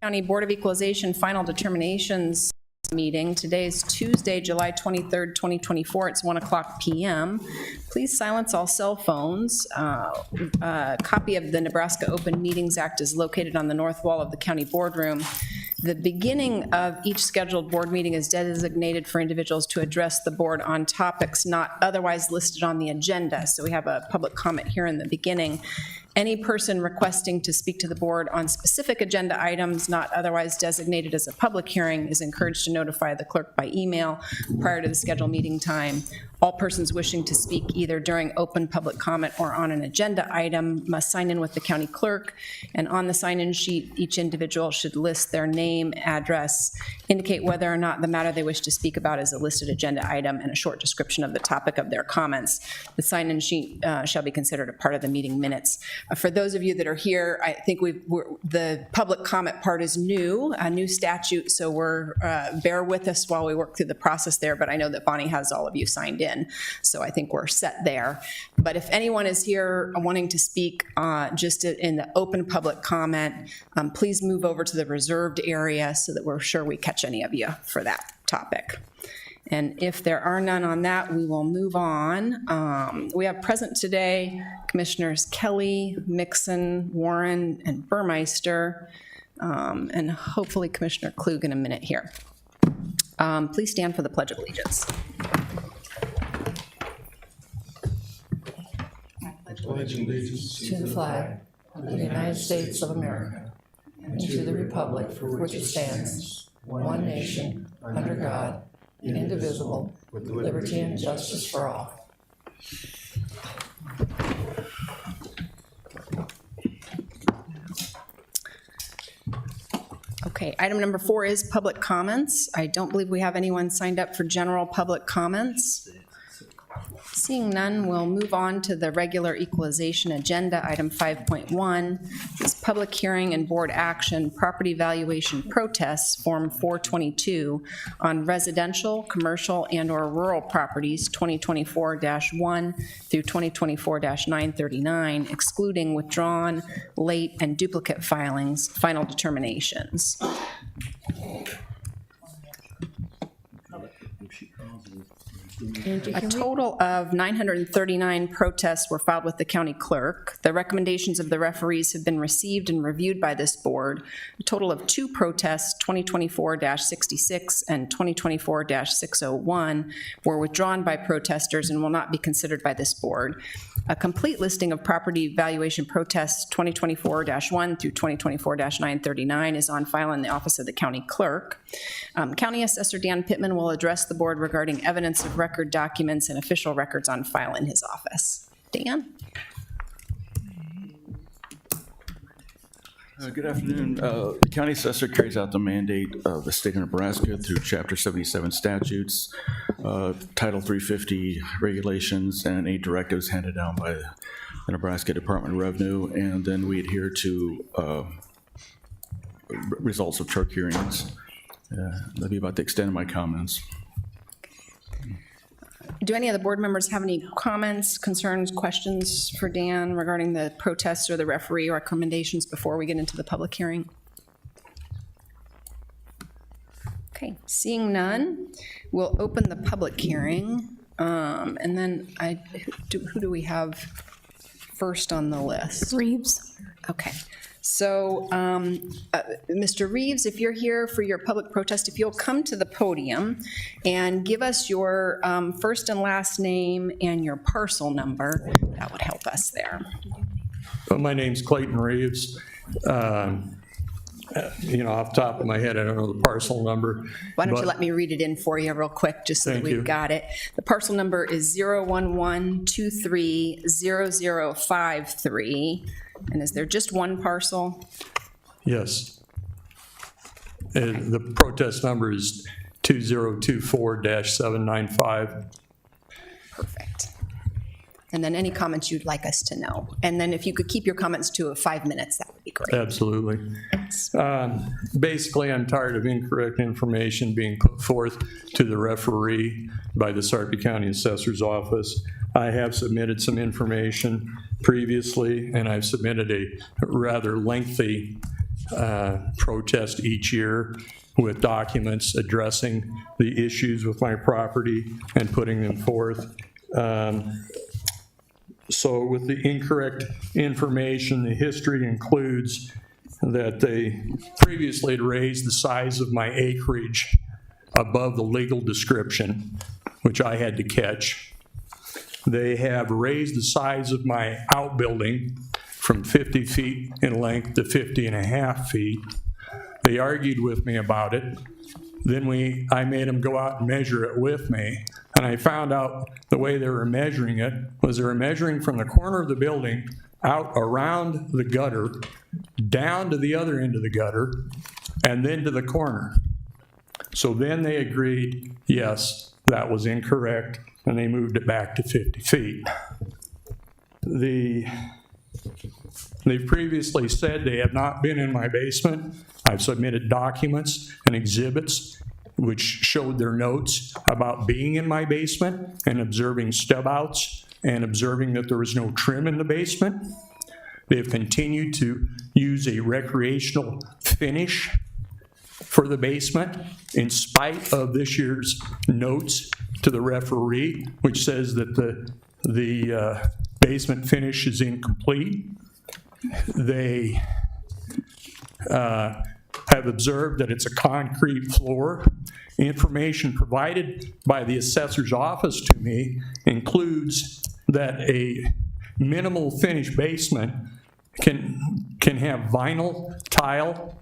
County Board of Equalization final determinations meeting. Today is Tuesday, July 23rd, 2024. It's 1:00 p.m. Please silence all cell phones. A copy of the Nebraska Open Meetings Act is located on the north wall of the county boardroom. The beginning of each scheduled board meeting is designated for individuals to address the board on topics not otherwise listed on the agenda. So we have a public comment here in the beginning. Any person requesting to speak to the board on specific agenda items not otherwise designated as a public hearing is encouraged to notify the clerk by email prior to the scheduled meeting time. All persons wishing to speak either during open public comment or on an agenda item must sign in with the county clerk, and on the sign-in sheet, each individual should list their name, address, indicate whether or not the matter they wish to speak about is a listed agenda item, and a short description of the topic of their comments. The sign-in sheet shall be considered a part of the meeting minutes. For those of you that are here, I think the public comment part is new, a new statute, so bear with us while we work through the process there, but I know that Bonnie has all of you signed in, so I think we're set there. But if anyone is here wanting to speak just in the open public comment, please move over to the reserved area so that we're sure we catch any of you for that topic. And if there are none on that, we will move on. We have present today Commissioners Kelly, Mixon, Warren, and Burmeister, and hopefully Commissioner Klug in a minute here. Please stand for the Pledge of Allegiance. Pledge allegiance to the flag of the United States of America and to the republic for which it stands, one nation, under God, indivisible, with liberty and justice for all. Okay, item number 4 is public comments. I don't believe we have anyone signed up for general public comments. Seeing none, we'll move on to the regular equalization agenda, item 5.1. This public hearing and board action, property valuation protests, Form 422, on residential, commercial, and/or rural properties, 2024-1 through 2024-939, excluding withdrawn, late, and duplicate filings, final determinations. A total of 939 protests were filed with the county clerk. The recommendations of the referees have been received and reviewed by this board. A total of 2 protests, 2024-66 and 2024-601, were withdrawn by protesters and will not be considered by this board. A complete listing of property valuation protests 2024-1 through 2024-939 is on file in the office of the county clerk. County Assessor Dan Pittman will address the board regarding evidence of record documents and official records on file in his office. Dan? Good afternoon. The county assessor carries out the mandate of the state of Nebraska through Chapter 77 statutes, Title 350 regulations, and 8 directives handed down by the Nebraska Department of Revenue, and then we adhere to results of clerk hearings. That'll be about the extent of my comments. Do any of the board members have any comments, concerns, questions for Dan regarding the protests or the referee recommendations before we get into the public hearing? Okay, seeing none, we'll open the public hearing. And then who do we have first on the list? Reeves. Okay. So, Mr. Reeves, if you're here for your public protest, if you'll come to the podium and give us your first and last name and your parcel number, that would help us there. Well, my name's Clayton Reeves. Off the top of my head, I don't know the parcel number. Why don't you let me read it in for you real quick, just so that we've got it. The parcel number is 011230053. And is there just one parcel? Yes. The protest number is 2024-795. Perfect. And then any comments you'd like us to know. And then if you could keep your comments to 5 minutes, that would be great. Absolutely. Basically, I'm tired of incorrect information being put forth to the referee by the Sarpy County Assessor's Office. I have submitted some information previously, and I've submitted a rather lengthy protest each year with documents addressing the issues with my property and putting them forth. So with the incorrect information, the history includes that they previously had raised the size of my acreage above the legal description, which I had to catch. They have raised the size of my outbuilding from 50 feet in length to 50.5 feet. They argued with me about it. Then I made them go out and measure it with me. And I found out the way they were measuring it was they were measuring from the corner of the building out around the gutter, down to the other end of the gutter, and then to the corner. So then they agreed, yes, that was incorrect, and they moved it back to 50 feet. They've previously said they have not been in my basement. I've submitted documents and exhibits which showed their notes about being in my basement and observing stub outs and observing that there was no trim in the basement. They've continued to use a recreational finish for the basement in spite of this year's notes to the referee, which says that the basement finish is incomplete. They have observed that it's a concrete floor. Information provided by the assessor's office to me includes that a minimal finish basement can have vinyl tile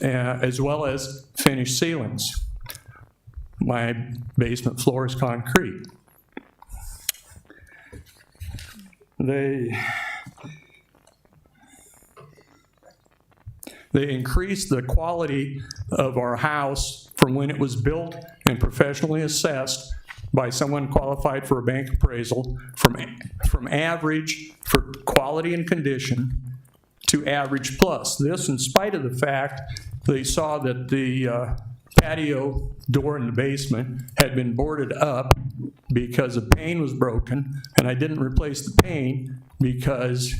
as well as finished ceilings. My basement floor is concrete. They increased the quality of our house from when it was built and professionally assessed by someone qualified for a bank appraisal from average for quality and condition to average plus. This in spite of the fact they saw that the patio door in the basement had been boarded up because a pane was broken, and I didn't replace the pane because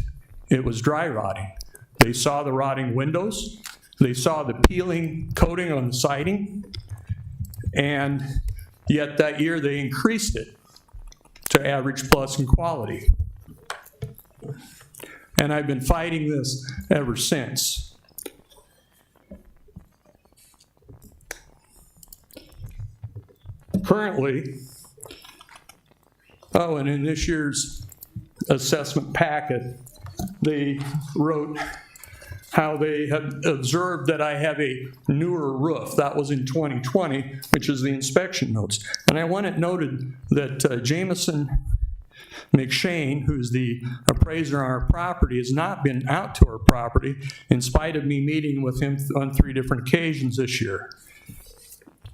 it was dry rotting. They saw the rotting windows, they saw the peeling coating on the siding, and yet that year they increased it to average plus in quality. And I've been fighting this ever since. Currently, and in this year's assessment packet, they wrote how they had observed that I have a newer roof. That was in 2020, which is the inspection notes. And I want it noted that Jameson McShane, who's the appraiser on our property, has not been out to our property in spite of me meeting with him on 3 different occasions this year.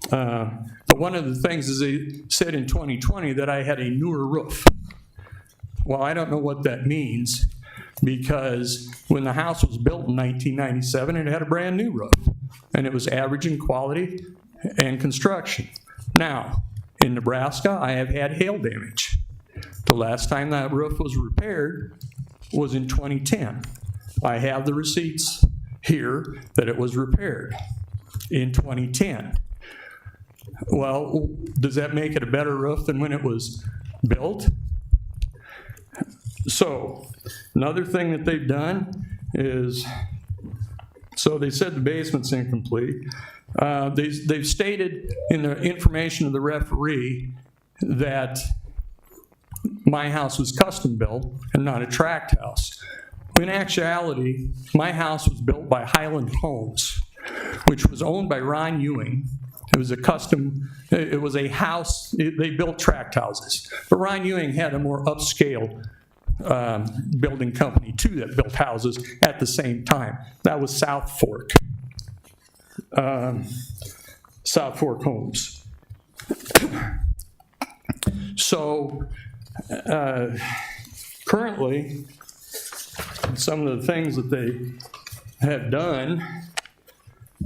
But one of the things is they said in 2020 that I had a newer roof. Well, I don't know what that means, because when the house was built in 1997, it had a brand new roof, and it was average in quality and construction. Now, in Nebraska, I have had hail damage. The last time that roof was repaired was in 2010. I have the receipts here that it was repaired in 2010. Well, does that make it a better roof than when it was built? So, another thing that they've done is, so they said the basement's incomplete. They've stated in the information of the referee that my house was custom built and not a tract house. In actuality, my house was built by Highland Homes, which was owned by Ron Ewing. It was a custom, it was a house, they built tract houses. But Ron Ewing had a more upscale building company too that built houses at the same time. That was South Fork Homes. So currently, some of the things that they have done,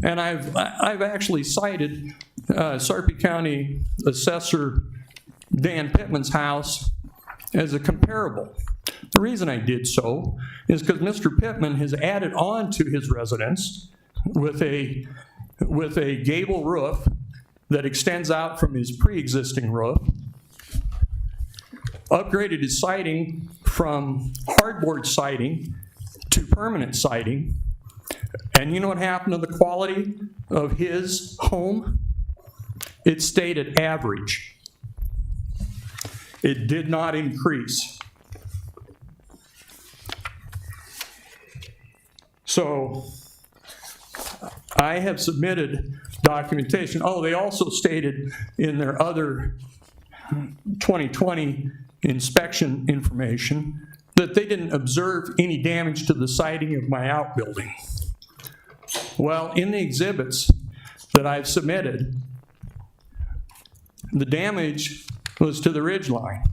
and I've actually cited Sarpy County Assessor Dan Pittman's house as a comparable. The reason I did so is because Mr. Pittman has added on to his residence with a gable roof that extends out from his pre-existing roof, upgraded his siding from hardboard siding to permanent siding. And you know what happened to the quality of his home? It stayed at average. It did not increase. So I have submitted documentation. Oh, they also stated in their other 2020 inspection information that they didn't observe any damage to the siding of my outbuilding. Well, in the exhibits that I've submitted, the damage was to the ridge line.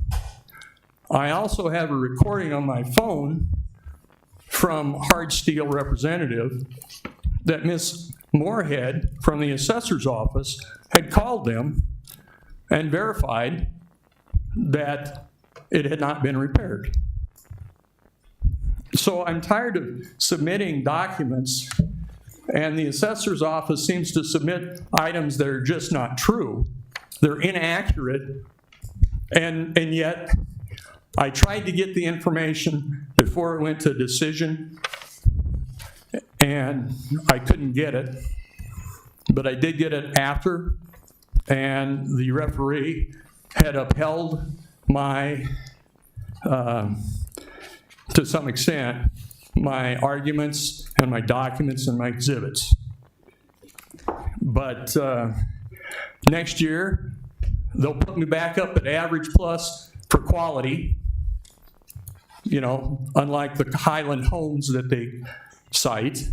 I also have a recording on my phone from Hard Steel representative that Ms. Moorhead from the assessor's office had called them and verified that it had not been repaired. So I'm tired of submitting documents, and the assessor's office seems to submit items that are just not true. They're inaccurate, and yet I tried to get the information before it went to decision, and I couldn't get it, but I did get it after, and the referee had upheld my, to some extent, my arguments and my documents and my exhibits. But next year, they'll put me back up at average plus for quality, you know, unlike the Highland homes that they cite.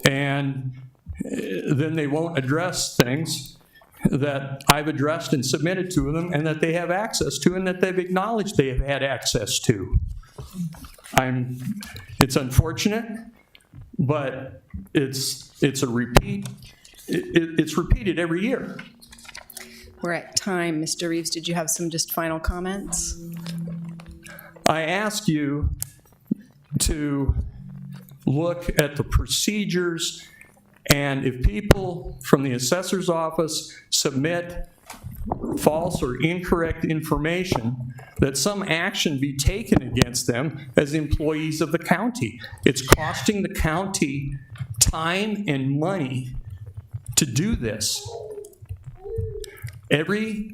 And then they won't address things that I've addressed and submitted to them and that they have access to and that they've acknowledged they have had access to. It's unfortunate, but it's a repeat. It's repeated every year. We're at time. Mr. Reeves, did you have some just final comments? I ask you to look at the procedures, and if people from the assessor's office submit false or incorrect information, that some action be taken against them as employees of the county. It's costing the county time and money to do this. Every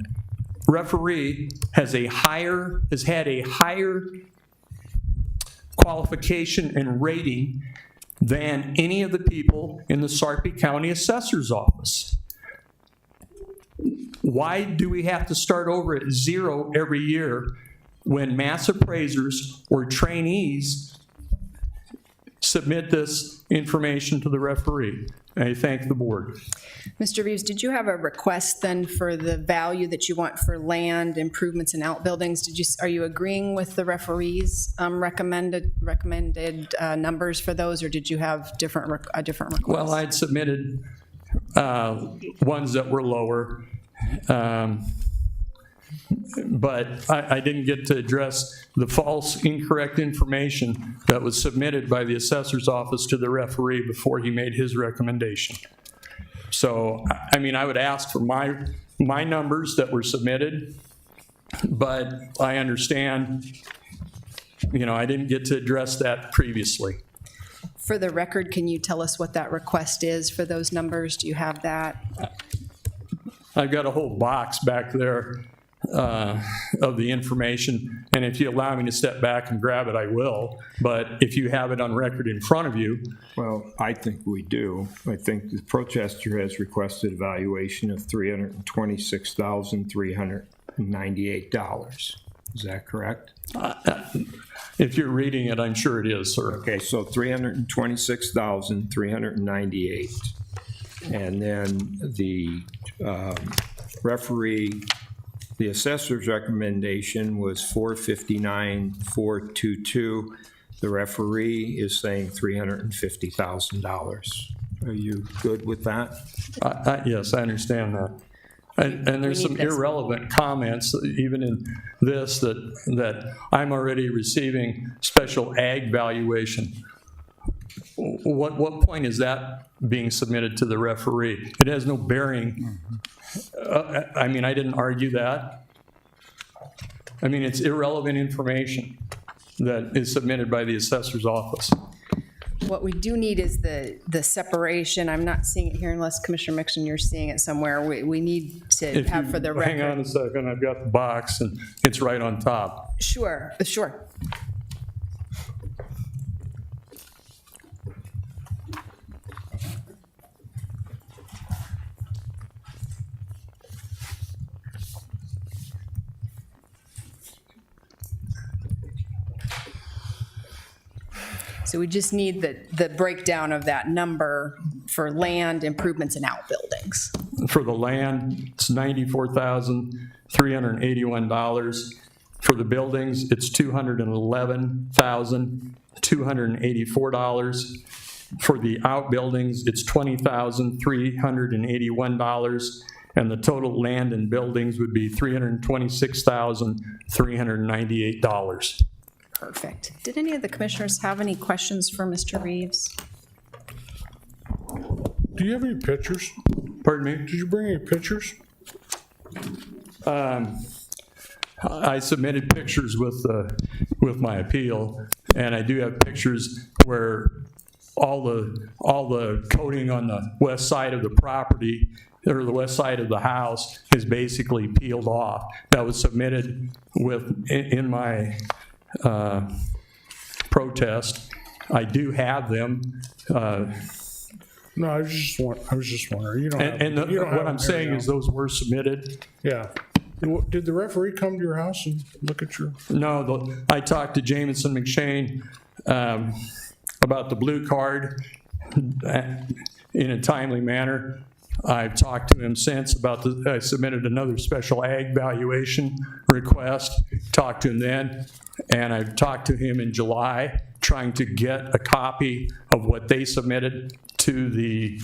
referee has had a higher qualification and rating than any of the people in the Sarpy County Assessor's Office. Why do we have to start over at zero every year when mass appraisers or trainees submit this information to the referee? I thank the board. Mr. Reeves, did you have a request then for the value that you want for land improvements and outbuildings? Are you agreeing with the referees' recommended numbers for those, or did you have a different request? Well, I'd submitted ones that were lower, but I didn't get to address the false, incorrect information that was submitted by the assessor's office to the referee before he made his recommendation. So, I mean, I would ask for my numbers that were submitted, but I understand, you know, I didn't get to address that previously. For the record, can you tell us what that request is for those numbers? Do you have that? I've got a whole box back there of the information, and if you allow me to step back and grab it, I will. But if you have it on record in front of you. Well, I think we do. I think the protester has requested a valuation of $326,398. Is that correct? If you're reading it, I'm sure it is, sir. Okay, so $326,398. And then the referee, the assessor's recommendation was $459,422. The referee is saying $350,000. Are you good with that? Yes, I understand that. And there's We some need this. irrelevant comments, even in this, that I'm already receiving special ag valuation. What point is that being submitted to the referee? It has no bearing. I mean, I didn't argue that. I mean, it's irrelevant information that is submitted by the assessor's office. What we do need is the separation. I'm not seeing it here unless Commissioner Mixon, you're seeing it somewhere. We need to If have you for the hang on record. a second, I've got the box, and it's right on top. Sure, sure. So we just need the breakdown of that number for land improvements and outbuildings. For the land, it's $94,381. For the buildings, it's $211,284. For the outbuildings, it's $20,381. And the total land and buildings would be $326,398. Perfect. Did any of the commissioners have any questions for Mr. Reeves? Do you have any pictures? Pardon me? Did you bring any pictures? I submitted pictures with my appeal, and I do have pictures where all the coating on the west side of the property, or the west side of the house, is basically peeled off. That was submitted in my protest. I do have them. No, I was just wondering. You don't have, And you don't have what I'm them here saying now. is those were submitted. Yeah. Did the referee come to your house and look at your? No, I talked to Jamison McShane about the blue card in a timely manner. I've talked to him since about I submitted another special ag valuation request, talked to him then, and I've talked to him in July, trying to get a copy of what they submitted to the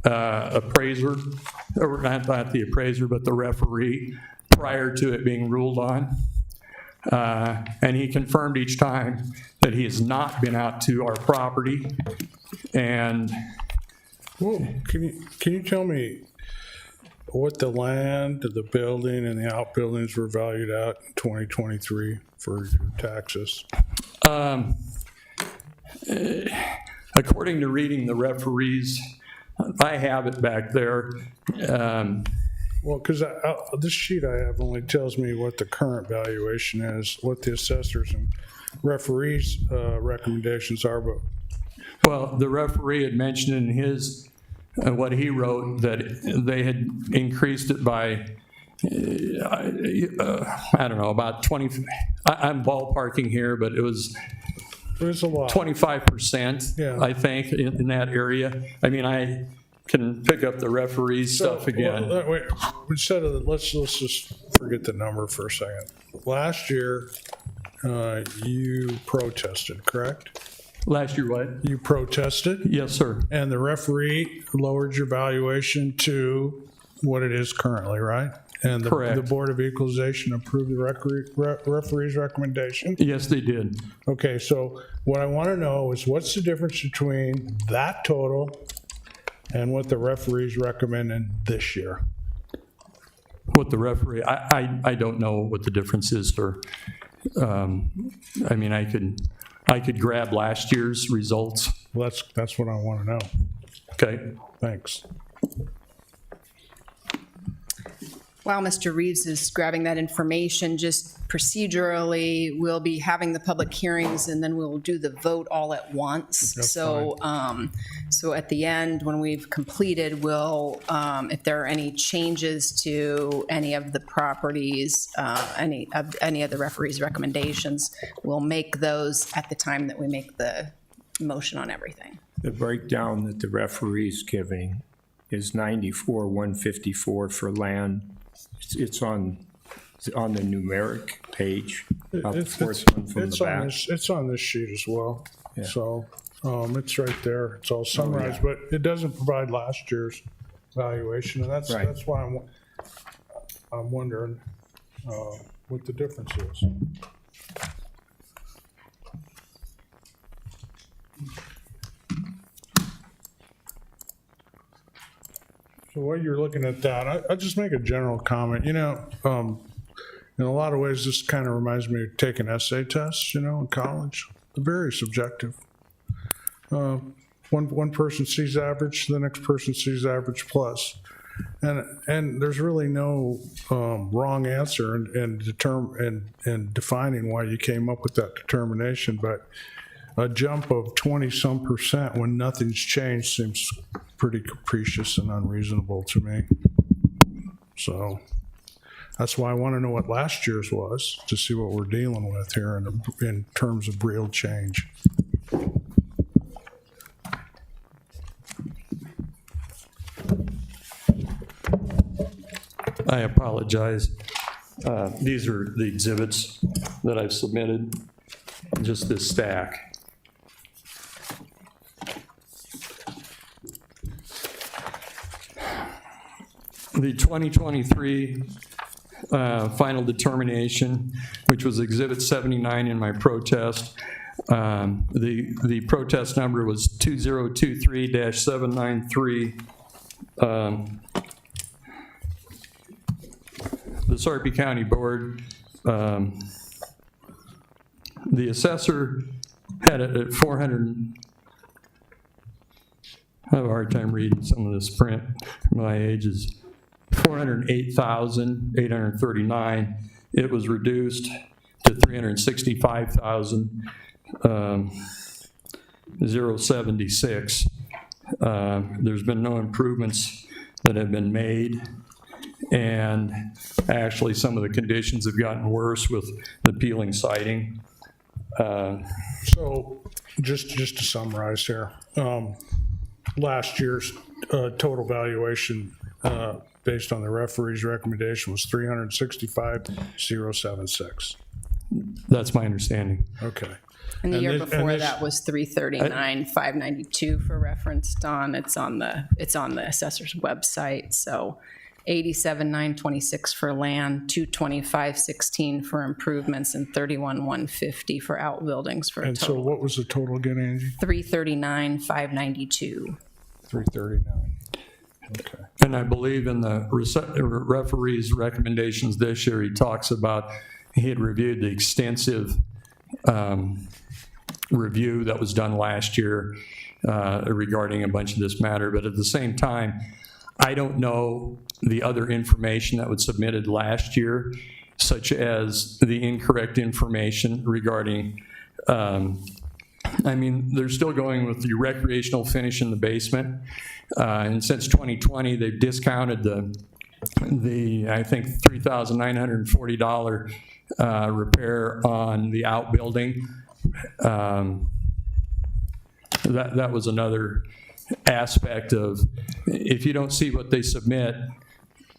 appraiser, or not the appraiser, but the referee, prior to it being ruled on. And he confirmed each time that he has not been out to our property. And Well, can you tell me what the land, the building, and the outbuildings were valued at in 2023 for your taxes? according to reading the referees, I have it back there. Well, because this sheet I have only tells me what the current valuation is, what the assessors and referees' recommendations are, but Well, the referee had mentioned in his, what he wrote, that they had increased it by, I don't know, about 20, I'm ballparking here, but it was there's a lot. 25%, Yeah. I think, in that area. I mean, I can pick up the referee's stuff again. Well, wait, instead of, let's just forget the number for a second. Last year, you protested, correct? Last year, what? You protested, Yes, sir. and the referee lowered your valuation to what it is currently, right? And Correct. the Board of Equalization approved the referee's recommendation? Yes, they did. Okay, so what I want to know is what's the difference between that total and what the referee's recommending this year? What the referee, I don't know what the difference is, sir. I mean, I could grab last year's results. Well, that's what I want to know. Okay. Thanks. While Mr. Reeves is grabbing that information, just procedurally, we'll be having the public hearings and then we'll do the vote all at once. So, so at the end, when we've completed, we'll, if there are any changes to any of the properties, any of the referee's recommendations, we'll make those at the time that we make the motion on everything. The breakdown that the referee's giving is 94,154 for land. It's on the numeric page, about the fourth one from the back. It's on this sheet as well. Yeah. So it's right there. It's all summarized, but it doesn't provide last year's valuation, and Right. that's why I'm wondering what the difference is. So while you're looking at that, I'll just make a general comment. In a lot of ways, this kind of reminds me of taking essay tests, in college. They're very subjective. One person sees average, the next person sees average plus. And there's really no wrong answer in defining why you came up with that determination, but a jump of 20-some% when nothing's changed seems pretty capricious and unreasonable to me. So that's why I want to know what last year's was, to see what we're dealing with here in terms of real change. I apologize. These are the exhibits that I've submitted, just this stack. The 2023 final determination, which was Exhibit 79 in my protest, the protest number was 2023-793. The Sarpy County Board, the assessor had it at 400. I have a hard time reading some of this print. My age is 408,839. It was reduced to 365,076. There's been no improvements that have been made. And actually, some of the conditions have gotten worse with the peeling siding. So just to summarize here, last year's total valuation based on the referee's recommendation was 365,076. That's my understanding. Okay. And the And year this- before and this- that was 339,592 for reference, Don. It's on the assessor's website, so 87,926 for land, 225,16 for improvements, and 31,150 for outbuildings for a And so total what was the total again, Angie? 339,592. 339. Okay. And I believe in the referee's recommendations this year, he talks about, he had reviewed the extensive review that was done last year regarding a bunch of this matter. But at the same time, I don't know the other information that was submitted last year, such as the incorrect information regarding, they're still going with the recreational finish in the basement. And since 2020, they've discounted the I think, $3,940 repair on the outbuilding. That was another aspect of, if you don't see what they submit,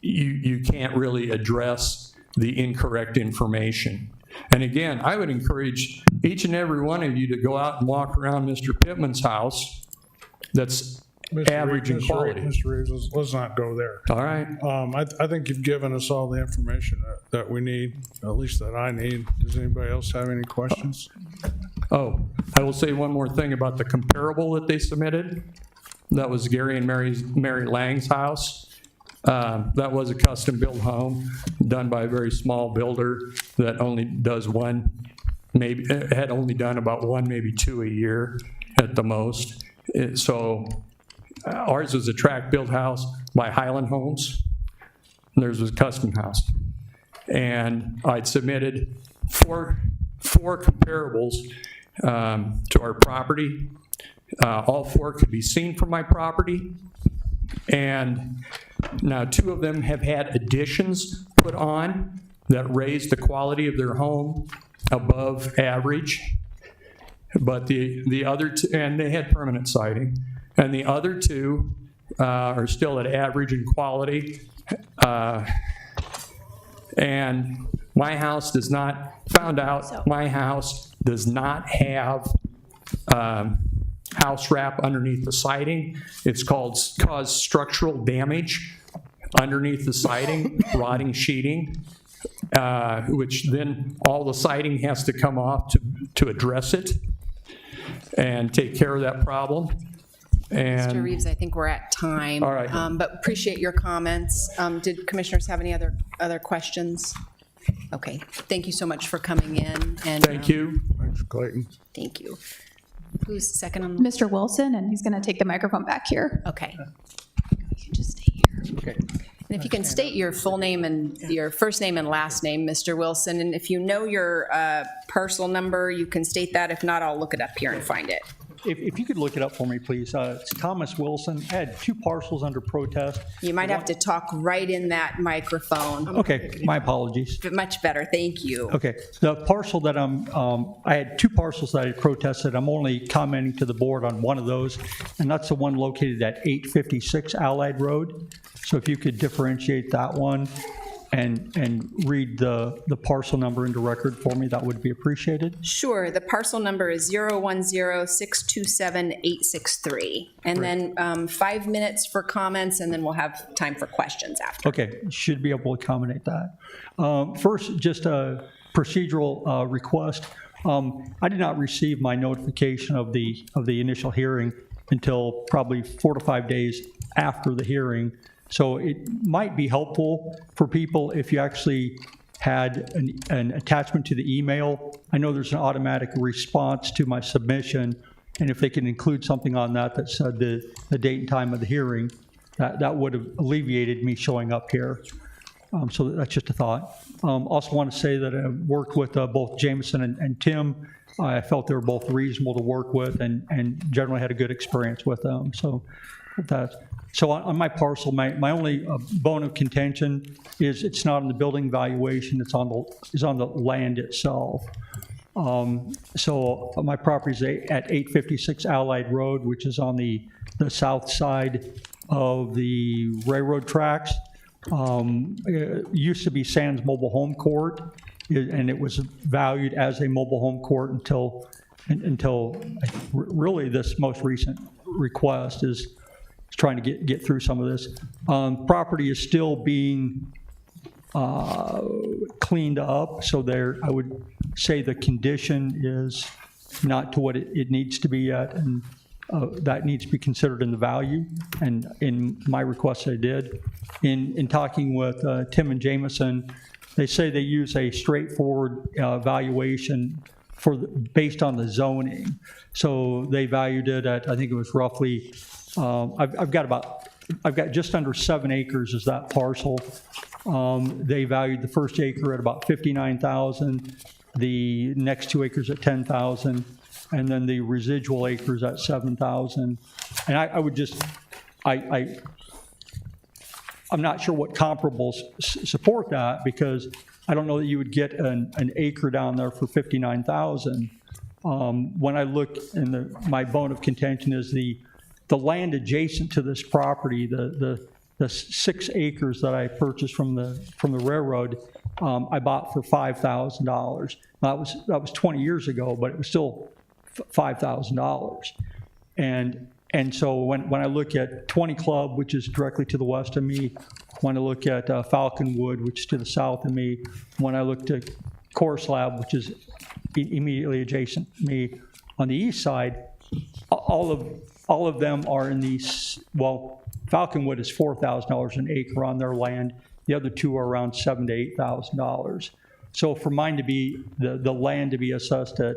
you can't really address the incorrect information. And again, I would encourage each and every one of you to go out and walk around Mr. Pittman's house that's average in quality. Mr. Reeves, let's not go there. All right. I think you've given us all the information that we need, at least that I need. Does anybody else have any questions? Oh, I will say one more thing about the comparable that they submitted. That was Gary and Mary Lang's house. That was a custom-built home done by a very small builder that only does one, maybe had only done about one, maybe two a year at the most. Ours was a tract-built house by Highland Homes. And theirs was a custom house. And I'd submitted four comparables to our property. All four could be seen from my property. And now two of them have had additions put on that raised the quality of their home above average. But the other two, and they had permanent siding, and the other two are still at average in quality. And my house does not, my house does not have house wrap underneath the siding. It's caused structural damage underneath the siding, rotting sheeting, which then all the siding has to come off to address it and take care of that problem. Mr. And Reeves, I think we're at time. All right. But appreciate your comments. Did commissioners have any other questions? Okay, thank you so much for coming in. And thank you. Thanks, Clayton. Thank you. Who's second on? Mr. Wilson, and he's going to take the microphone back here. Okay. You can just stay here. Okay. And if you can state your full name and your first name and last name, Mr. Wilson, and if you know your parcel number, you can state that. If not, I'll look it up here and find it. If you could look it up for me, please. It's Thomas Wilson. I had 2 parcels under protest. You might have to talk right in that microphone. Okay, my apologies. But much better, thank you. Okay, the parcel that I had 2 parcels that I protested. I'm only commenting to the board on one of those, and that's the one located at 856 Allied Road. So if you could differentiate that one and read the parcel number into record for me, that would be appreciated. Sure, the parcel number is 010-627-863. And then 5 minutes for comments, and then we'll have time for questions after. Okay, should be able to accommodate that. First, just a procedural request. I did not receive my notification of the initial hearing until probably 4 to 5 days after the hearing. So it might be helpful for people if you actually had an attachment to the email. I know there's an automatic response to my submission, and if they can include something on that that said the date and time of the hearing, that would have alleviated me showing up here. So that's just a thought. Also want to say that I worked with both Jameson and Tim. I felt they were both reasonable to work with and generally had a good experience with them. So that's. So on my parcel, my only bone of contention is it's not on the building valuation, it's on the land itself. So my property is at 856 Allied Road, which is on the south side of the railroad tracks. It used to be Sands Mobile Home Court, and it was valued as a mobile home court until really this most recent request is trying to get through some of this. Property is still being cleaned up, so I would say the condition is not to what it needs to be yet, and that needs to be considered in the value, and in my request I did. In talking with Tim and Jameson, they say they use a straightforward valuation based on the zoning. So they valued it at, I think it was roughly, I've got just under 7 acres is that parcel. They valued the first acre at about $59,000, the next 2 acres at $10,000, and then the residual acres at $7,000. And I would just, I'm not sure what comparables support that, because I don't know that you would get an acre down there for $59,000. When I look my bone of contention is the land adjacent to this property, the 6 acres that I purchased from the railroad, I bought for $5,000. That was 20 years ago, but it was still $5,000. And so when I look at 20 Club, which is directly to the west of me, when I look at Falconwood, which is to the south of me, when I look to Chorus Lab, which is immediately adjacent to me on the east side, all of them are in these, well, Falconwood is $4,000 an acre on their land. The other two are around $7,000 to $8,000. So for mine to be, the land to be assessed at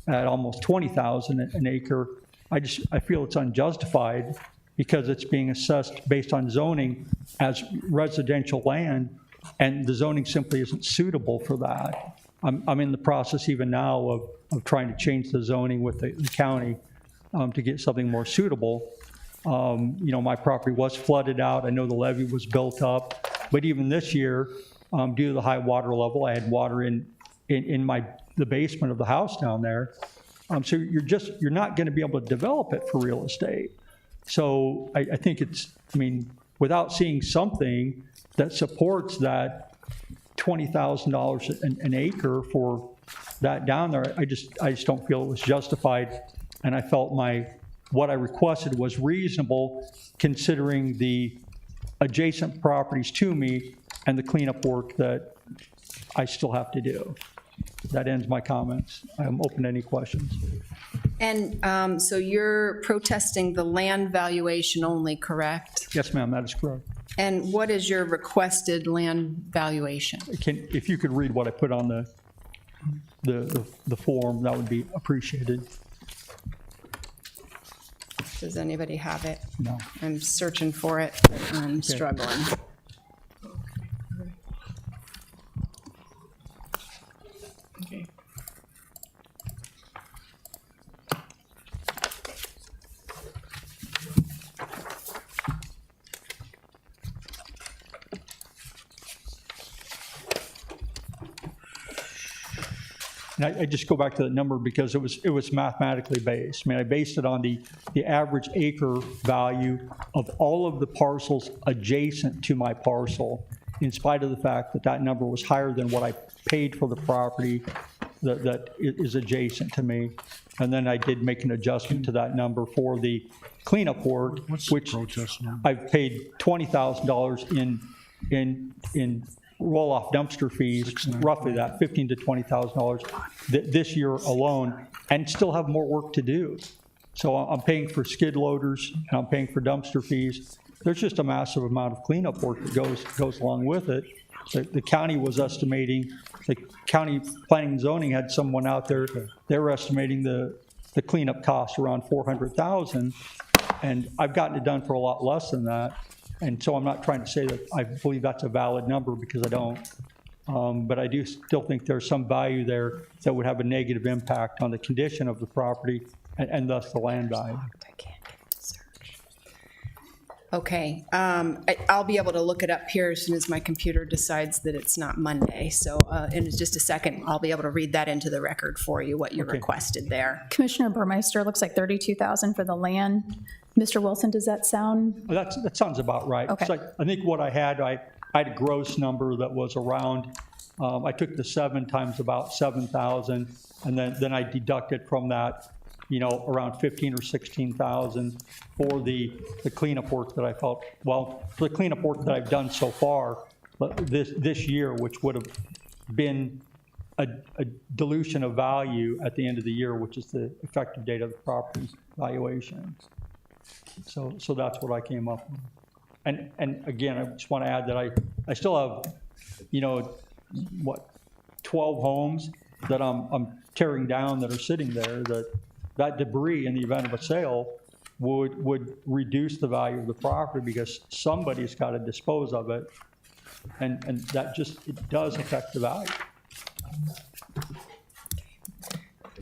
almost $20,000 an acre, I feel it's unjustified, because it's being assessed based on zoning as residential land, and the zoning simply isn't suitable for that. I'm in the process even now of trying to change the zoning with the county to get something more suitable. My property was flooded out. I know the levee was built up, but even this year, due to the high water level, I had water in the basement of the house down there. So you're not going to be able to develop it for real estate. So I think without seeing something that supports that $20,000 an acre for that down there, I just don't feel it was justified. And I felt what I requested was reasonable, considering the adjacent properties to me and the cleanup work that I still have to do. That ends my comments. I'm open to any questions. And so you're protesting the land valuation only, correct? Yes, ma'am, that is correct. And what is your requested land valuation? If you could read what I put on the form, that would be appreciated. Does anybody have it? No. I'm searching for it. I'm struggling. Okay. And I just go back to that number because it was mathematically based. I mean, I based it on the average acre value of all of the parcels adjacent to my parcel, in spite of the fact that that number was higher than what I paid for the property that is adjacent to me. And then I did make an adjustment to that number for the cleanup work, which I've paid $20,000 in roll-off dumpster fees, roughly that, $15,000 to $20,000 this year alone, and still have more work to do. So I'm paying for skid loaders, and I'm paying for dumpster fees. There's just a massive amount of cleanup work that goes along with it. The county was estimating, the county planning and zoning had someone out there, they were estimating the cleanup cost around $400,000, and I've gotten it done for a lot less than that. And so I'm not trying to say that I believe that's a valid number, because I don't. But I do still think there's some value there that would have a negative impact on the condition of the property and thus the land value. I can't get it to search. Okay, I'll be able to look it up here as soon as my computer decides that it's not Monday. So in just a second, I'll be able to read that into the record for you, what you requested there. Commissioner Burmeister, it looks like $32,000 for the land. Mr. Wilson, does that sound? That sounds about right. Okay. So I think what I had a gross number that was around, I took the 7 times about 7,000, and then I deducted from that, around 15 or 16,000 for the cleanup work that I felt, well, for the cleanup work that I've done so far this year, which would have been a dilution of value at the end of the year, which is the effective date of the property's valuation. So that's what I came up with. And again, I just want to add that I still have, 12 homes that I'm tearing down that are sitting there, that debris in the event of a sale would reduce the value of the property, because somebody's got to dispose of it. And that it does affect the value.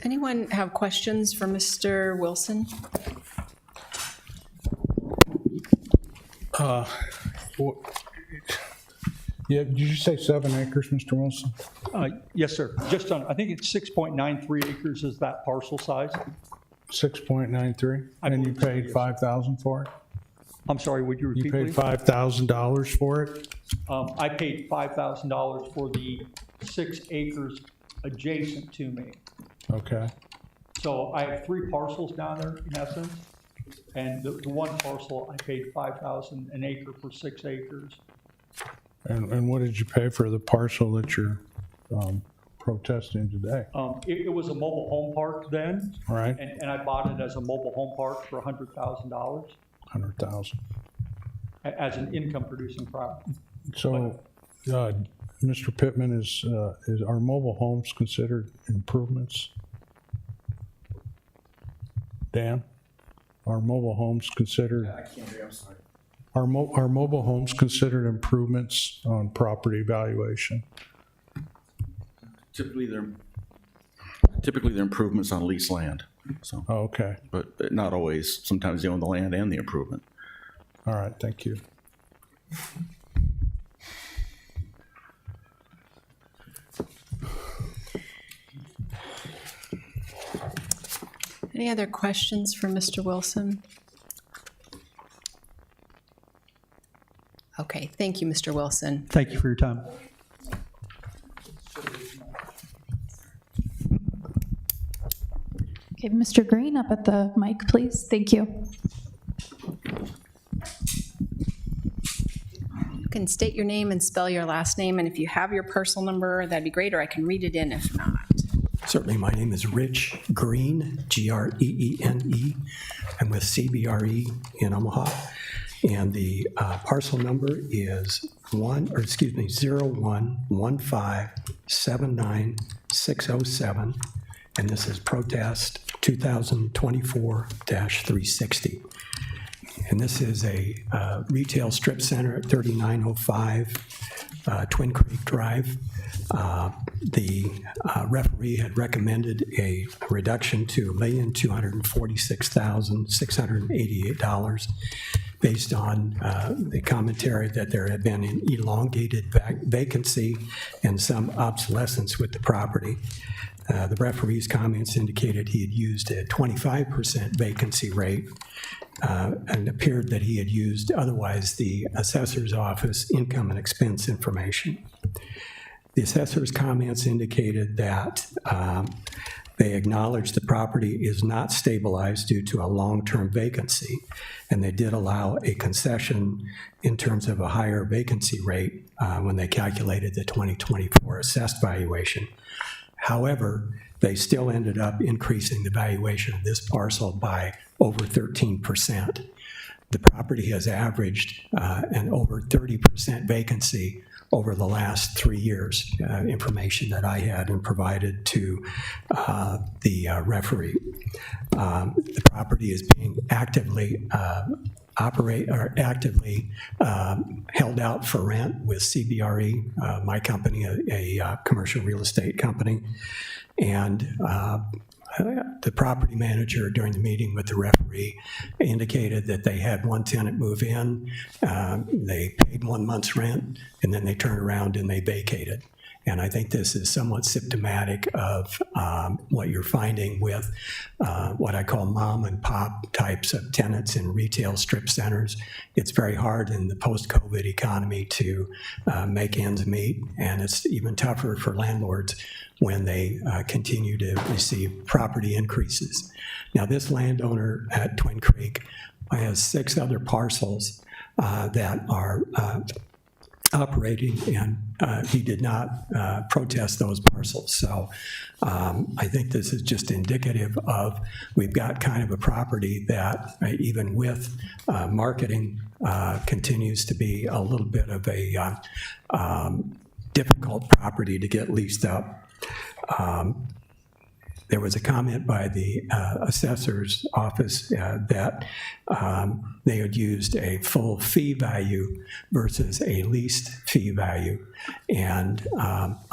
Anyone have questions for Mr. Wilson? Yeah, did you say 7 acres, Mr. Wilson? Yes, sir. Just on, I think it's 6.93 acres is that parcel size. 6.93? And you paid $5,000 for it? I'm sorry, would you repeat, You paid please? $5,000 for it? I paid $5,000 for the 6 acres adjacent to me. Okay. So I have 3 parcels down there in essence, and the one parcel I paid $5,000 an acre for 6 acres. And what did you pay for the parcel that you're protesting today? It was a mobile home park then, Right? and I bought it as a mobile home park for $100,000 100,000. as an income-producing property. So, Mr. Pittman, are mobile homes considered improvements? Dan, are mobile homes considered? I can't hear, I'm sorry. Are mobile homes considered improvements on property valuation? Typically, they're improvements on leased land, so, Oh, okay. but not always. Sometimes they own the land and the improvement. All right, thank you. Any other questions for Mr. Wilson? Okay, thank you, Mr. Wilson. Thank you for your time. Okay, Mr. Green, up at the mic, please. Thank you. can state your name and spell your last name, and if you have your parcel number, that'd be great, or I can read it in if not. Certainly, my name is Rich Green, Greene. I'm with CBRE in Omaha, and the parcel number is 0115799607, and this is protest 2024-360. And this is a retail strip center at 3905 Twin Creek Drive. The referee had recommended a reduction to $1,246,688 based on the commentary that there had been an elongated vacancy and some obsolescence with the property. The referee's comments indicated he had used a 25% vacancy rate and appeared that he had used otherwise the assessor's office income and expense information. The assessor's comments indicated that they acknowledged the property is not stabilized due to a long-term vacancy, and they did allow a concession in terms of a higher vacancy rate when they calculated the 2024 assessed valuation. However, they still ended up increasing the valuation of this parcel by over 13%. The property has averaged an over 30% vacancy over the last 3 years, information that I had and provided to the referee. The property is being actively held out for rent with CBRE, my company, a commercial real estate company. And the property manager during the meeting with the referee indicated that they had one tenant move in, they paid 1 month's rent, and then they turned around and they vacated. And I think this is somewhat symptomatic of what you're finding with what I call mom and pop types of tenants in retail strip centers. It's very hard in the post-COVID economy to make ends meet, and it's even tougher for landlords when they continue to receive property increases. Now, this landowner at Twin Creek has 6 other parcels that are operating, and he did not protest those parcels. So I think this is just indicative of we've got kind of a property that even with marketing continues to be a little bit of a difficult property to get leased up. There was a comment by the assessor's office that they had used a full fee value versus a leased fee value. And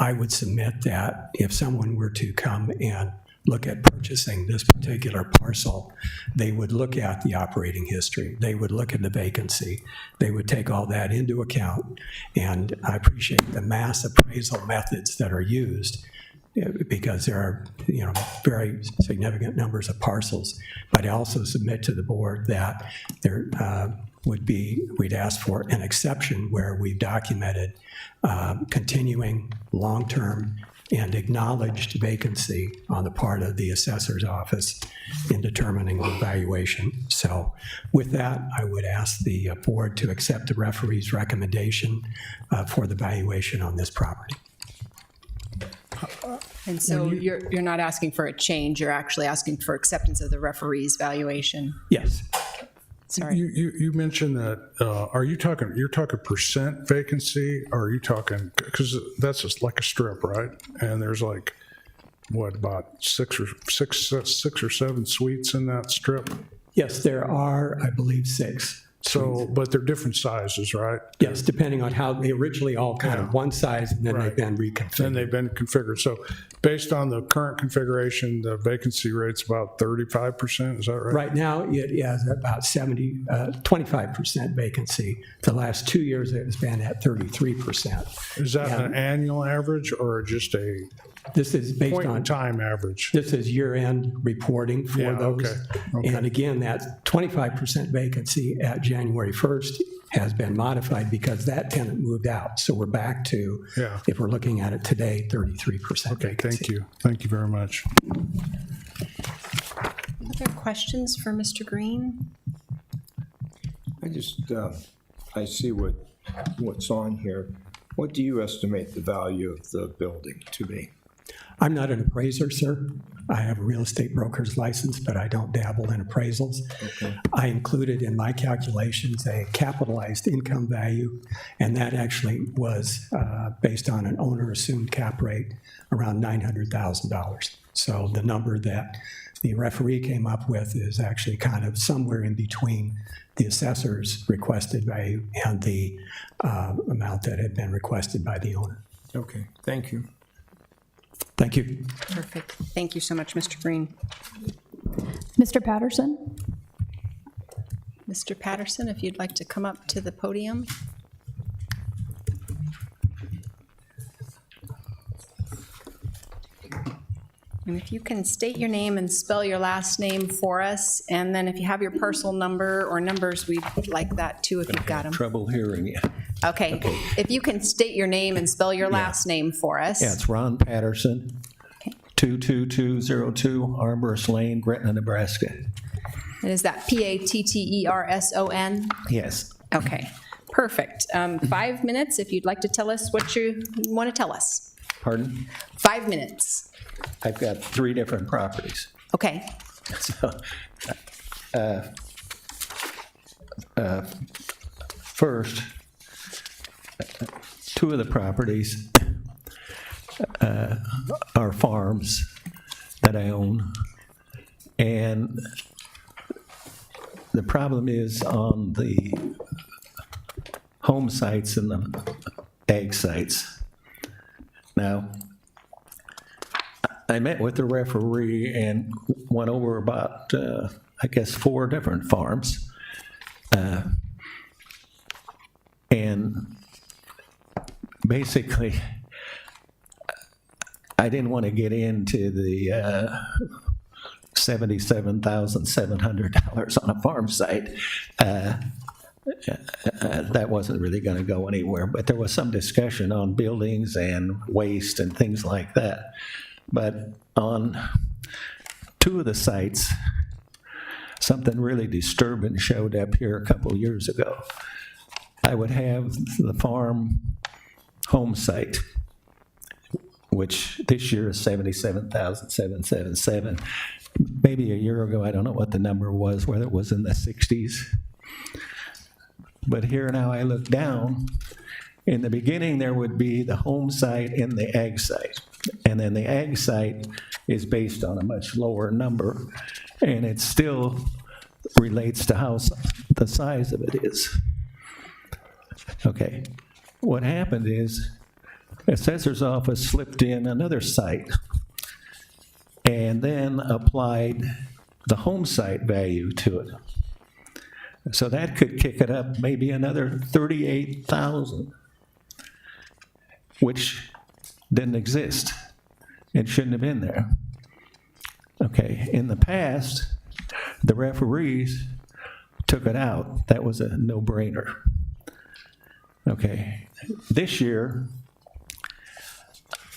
I would submit that if someone were to come and look at purchasing this particular parcel, they would look at the operating history. They would look at the vacancy. They would take all that into account. And I appreciate the mass appraisal methods that are used, because there are, very significant numbers of parcels. But I also submit to the board that there we'd ask for an exception where we've documented continuing long-term and acknowledged vacancy on the part of the assessor's office in determining the valuation. So with that, I would ask the board to accept the referee's recommendation for the valuation on this property. And so you're not asking for a change, you're actually asking for acceptance of the referee's valuation? Yes. Sorry. You mentioned that, you're talking percent vacancy, or are you talking, because that's just like a strip, right? And there's like, what, about six or seven suites in that strip? Yes, there are, I believe, 6. So, but they're different sizes, right? Yes, depending on how they originally all kind of one size, and then they've been Then reconfigured. they've been configured. So based on the current configuration, the vacancy rate's about 35%, is that right? Right now, it is about 25% vacancy. The last 2 years, it has been at 33%. Is that an annual average or just a This is based point in on, time average? this is year-end reporting for Yeah, those. okay. And again, that 25% vacancy at January 1st has been modified because that tenant moved out. So we're back to, Yeah. if we're looking at it today, 33% Okay, vacancy. thank you. Thank you very much. Other questions for Mr. Green? I just, I see what what's on here, what do you estimate the value of the building to be? I'm not an appraiser, sir. I have a real estate broker's license, but I don't dabble in appraisals. I included in my calculations a capitalized income value, and that actually was based on an owner-assumed cap rate around $900,000. So the number that the referee came up with is actually kind of somewhere in between the assessor's requested value and the amount that had been requested by the owner. Okay, thank you. Thank you. Perfect. Thank you so much, Mr. Green. Mr. Patterson? Mr. Patterson, if you'd like to come up to the podium. And if you can state your name and spell your last name for us, and then if you have your personal number or numbers, we'd like that too if you've got them. Trouble hearing you. Okay, if you can state your name and spell your last name for us. Yeah, it's Ron Patterson, 22202 Arborist Lane, Gretna, Nebraska. And is that Patterson? Yes. Okay, perfect. 5 minutes if you'd like to tell us what you want to tell us. Pardon? 5 minutes. I've got 3 different properties. Okay, So, first, 2 of the properties are farms that I own. And the problem is on the home sites and the ag sites. Now, I met with the referee and went over about, I guess, 4 different farms. And basically, I didn't want to get into the $77,700 on a farm site. That wasn't really going to go anywhere, but there was some discussion on buildings and waste and things like that. But on 2 of the sites, something really disturbing showed up here a couple years ago. I would have the farm home site, which this year is $77,777. Maybe a year ago, I don't know what the number was, whether it was in the 60s. But here now I look down, in the beginning there would be the home site and the ag site. And then the ag site is based on a much lower number, and it still relates to how the size of it is. Okay, what happened is assessor's office slipped in another site and then applied the home site value to it. So that could kick it up maybe another $38,000, which didn't exist. It shouldn't have been there. Okay, in the past, the referees took it out. That was a no-brainer. Okay, this year,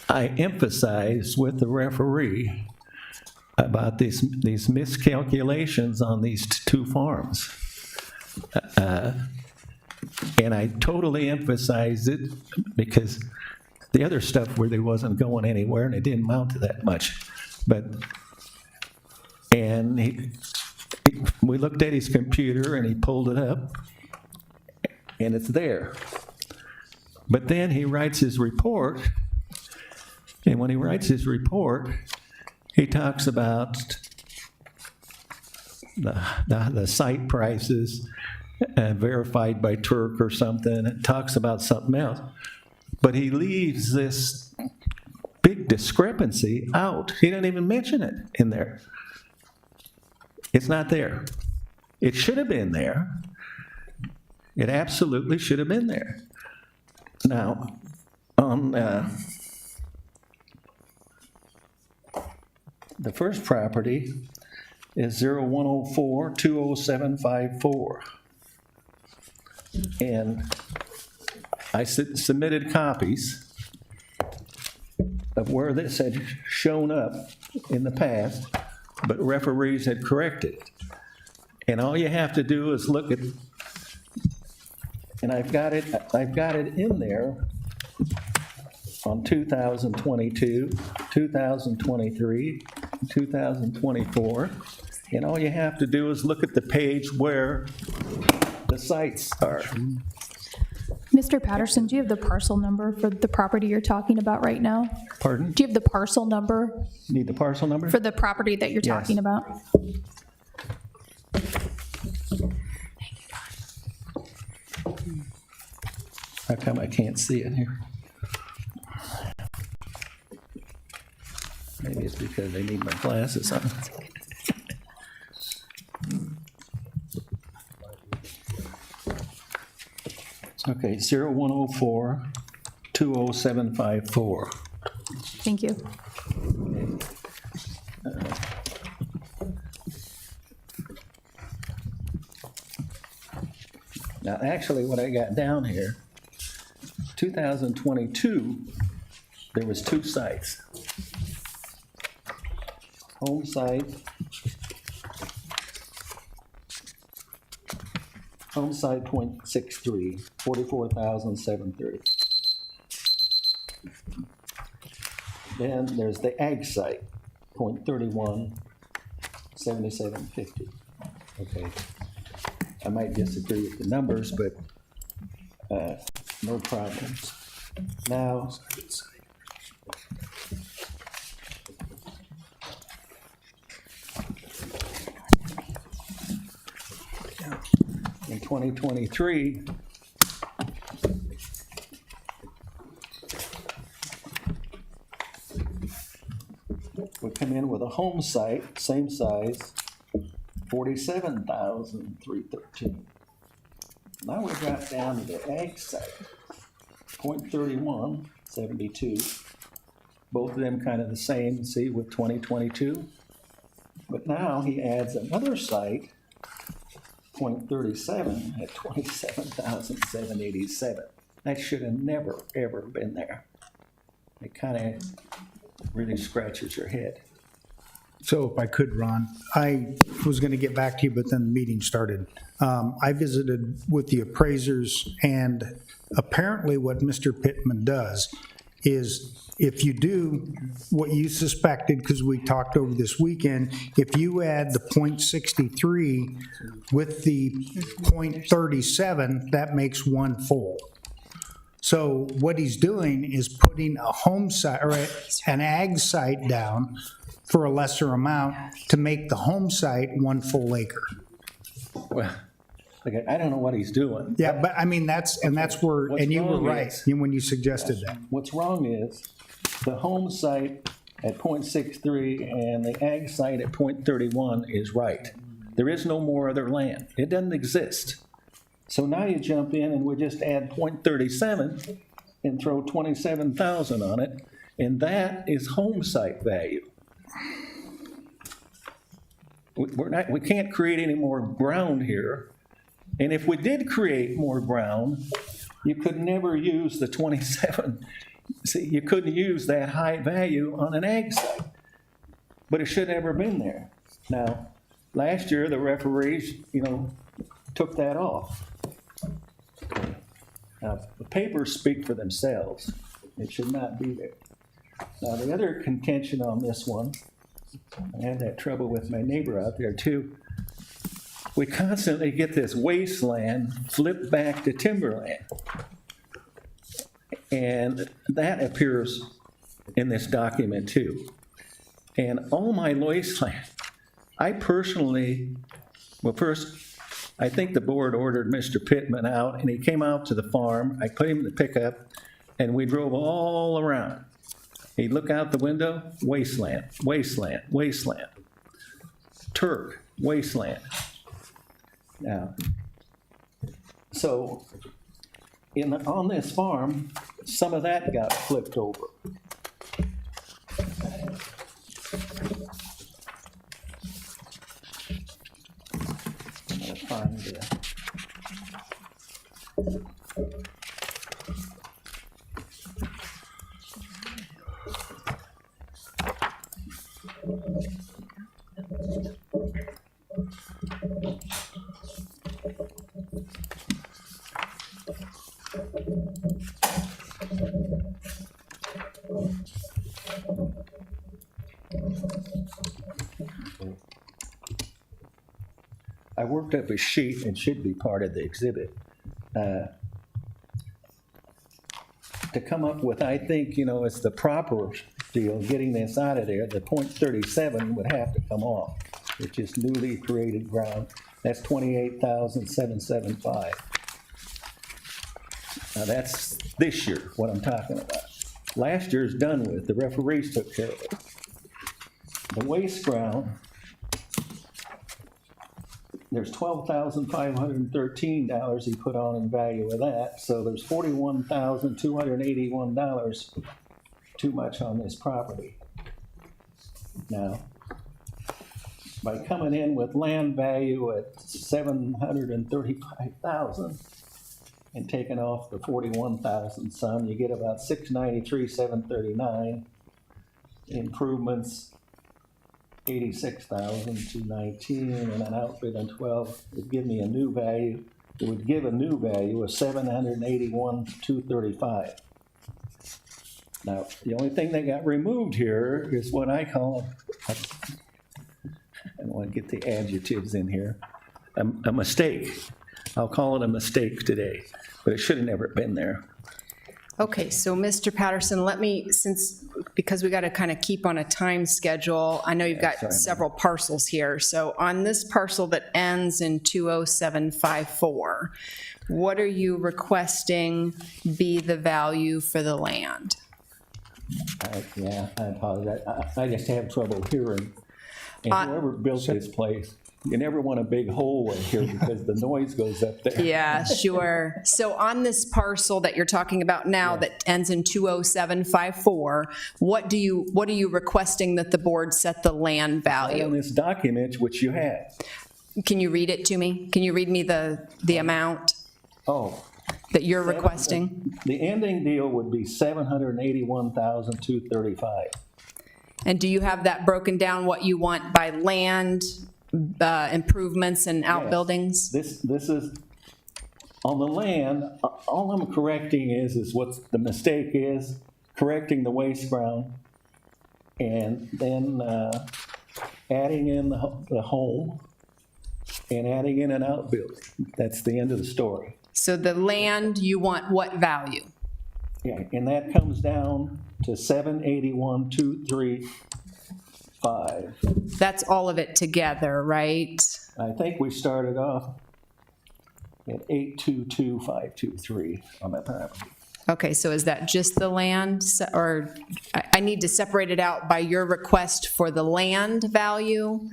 I emphasized with the referee about these miscalculations on these 2 farms. And I totally emphasized it because the other stuff really wasn't going anywhere and it didn't amount to that much. We looked at his computer and he pulled it up and it's there. But then he writes his report, and when he writes his report, he talks about the site prices verified by Turk or something. It talks about something else. But he leaves this big discrepancy out. He doesn't even mention it in there. It's not there. It should have been there. It absolutely should have been there. Now, on the first property is 0104-20754. And I submitted copies of where this had shown up in the past, but referees had corrected it. And all you have to do is look at And I've got it in there on 2022, 2023, 2024. And all you have to do is look at the page where the sites are. Mr. Patterson, do you have the parcel number for the property you're talking about right now? Pardon? Do you have the parcel number Need the parcel number? for the property that you're Yes. talking about? How come I can't see it here? Maybe it's because I need my glasses on. Okay, 0104 20754. Thank you. Now, actually, what I got down here, 2022, there was 2 sites. Home site, .63, 44,730. Then there's the ag site, .31, 7750. Okay. I might disagree with the numbers, but no problems. Now, in 2023, we come in with a home site, same size, 47,313. Now we drop down to the ag site, .31, 72. Both of them kind of the same, see, with 2022. But now he adds another site, .37 at 27,787. That should have never, ever been there. It kind of really scratches your head. So if I could, Ron, I was going to get back to you, but then the meeting started. I visited with the appraisers, and apparently what Mr. Pittman does is if you do what you suspected, because we talked over this weekend, if you add the .63 with the .37, that makes one full. So what he's doing is putting a home site, or an ag site down for a lesser amount to make the home site one full acre. Well, okay, I don't know what he's doing. Yeah, but I mean, that's where, What's and you were wrong right is- when you suggested that. What's wrong is the home site at .63 and the ag site at .31 is right. There is no more other land. It doesn't exist. So now you jump in and we just add .37 and throw 27,000 on it, and that is home site value. We can't create any more ground here. And if we did create more ground, you could never use the 27. See, you couldn't use that high value on an ag site. But it should have never been there. Now, last year, the referees, took that off. Now, the papers speak for themselves. It should not be there. Now, the other contention on this one, I had that trouble with my neighbor out there too. We constantly get this wasteland flipped back to timberland. And that appears in this document too. And all my wasteland, I personally, well, first, I think the board ordered Mr. Pittman out, and he came out to the farm. I put him in the pickup, and we drove all around. He'd look out the window, wasteland, wasteland, wasteland. Turk, wasteland. Now, so on this farm, some of that got flipped over. I'm gonna find the. I worked up a sheet and should be part of the exhibit. To come up with, I think, it's the proper deal, getting this out of there, the .37 would have to come off, which is newly created ground. That's 28,775. Now, that's this year, what I'm talking about. Last year's done with, the referees took care of it. The waste ground, there's $12,513 he put on in value of that, so there's $41,281 too much on this property. Now, by coming in with land value at $735,000 and taking off the $41,000 some, you get about $693,739. Improvements, $86,219, and an outbid on 12 would give me a new value. It would give a new value of $781,235. Now, the only thing that got removed here is what I call, I don't want to get the adjectives in here, a mistake. I'll call it a mistake today, but it should have never been there. Okay, so Mr. Patterson, because we got to kind of keep on a time schedule, I know you've got sorry. several parcels here. So on this parcel that ends in 20754, what are you requesting be the value for the land? I apologize. I just have trouble hearing. And whoever built this place, you never want a big hole in here because the noise goes up there. Yeah, sure. So on this parcel that you're talking about now that ends in 20754, what are you requesting that the board set the land On value? this document, which you have. Can you read it to me? Can you read me the amount Oh, that you're requesting? the ending deal would be $781,235. And do you have that broken down, what you want by land, improvements and outbuildings? This is, on the land, all I'm correcting is what the mistake is, correcting the waste ground, and then adding in the home, and adding in an outbuilding. That's the end of the story. So the land, you want what value? Yeah, and that comes down to $781,235. That's all of it together, right? I think we started off at 822,523 on that property. Okay, so is that just the land, or I need to separate it out by your request for the land value,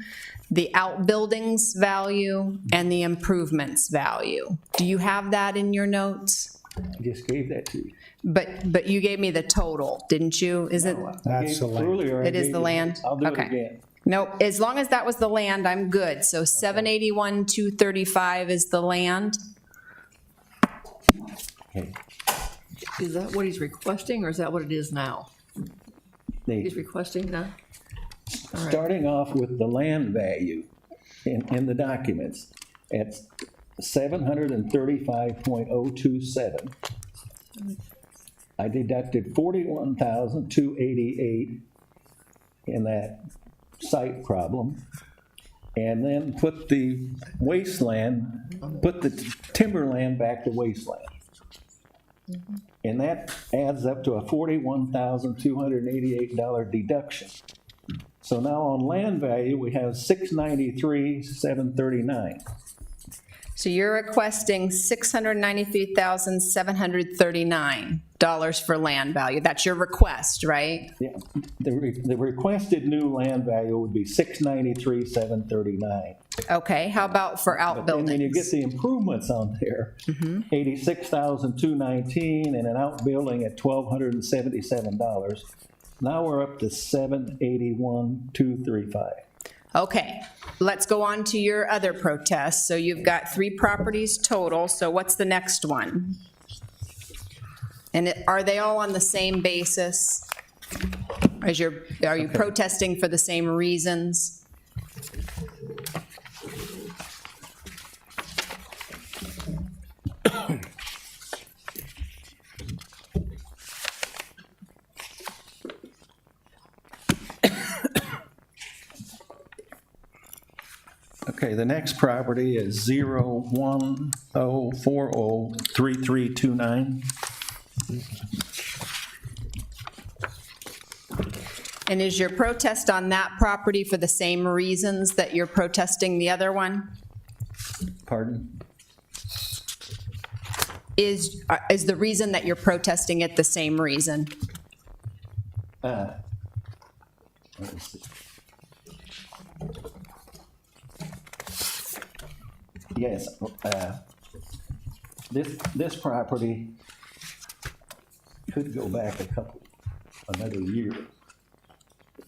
the outbuildings value, and the improvements value? Do you have that in your notes? I just gave that to you. But you gave me the total, didn't you? Is it? That's the land. Earlier, I It is gave the you- land? I'll do it Okay. again. Nope, as long as that was the land, I'm good. So 781,235 is the land? Okay. Is that what he's requesting, or is that what it is now? He's The- requesting that? All right. Starting off with the land value in the documents, at 735.027. I deducted 41,288 in that site problem, and then put the wasteland, put the timberland back to wasteland. And that adds up to a $41,288 deduction. So now on land value, we have $693,739. So you're requesting $693,739 for land value. That's your request, right? Yeah, the requested new land value would be $693,739. Okay, how about for And when you get outbuildings? the improvements on there, $86,219 and an outbuilding at $1,277. Now we're up to $781,235. Okay, let's go on to your other protest. So you've got 3 properties total, so what's the next one? And are they all on the same basis? Are you protesting for the same reasons? Okay, the next property is 010403329. And is your protest on that property for the same reasons that you're protesting the other one? Pardon? Is the reason that you're protesting it the same reason? Let me see. Yes, this property could go back another year.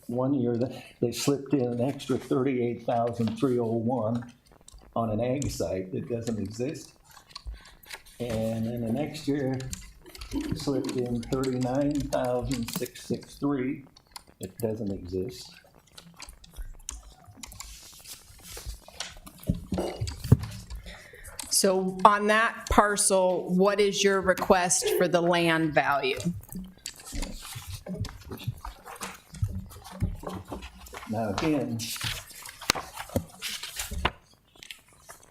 One year, they slipped in an extra 38,301 on an ag site that doesn't exist. And then the next year, slipped in 39,663. It doesn't exist. So on that parcel, what is your request for the land value? Now again,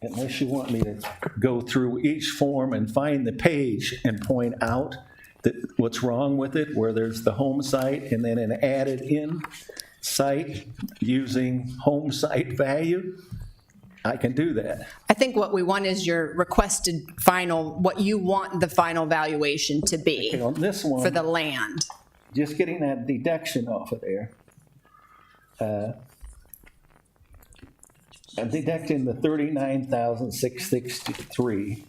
unless you want me to go through each form and find the page and point out that what's wrong with it, where there's the home site and then an added in site using home site value, I can do that. I think what we want is your requested final, what you want the final valuation to be Okay, on this for one, the land. just getting that deduction off of there. I'm deducting the 39,663,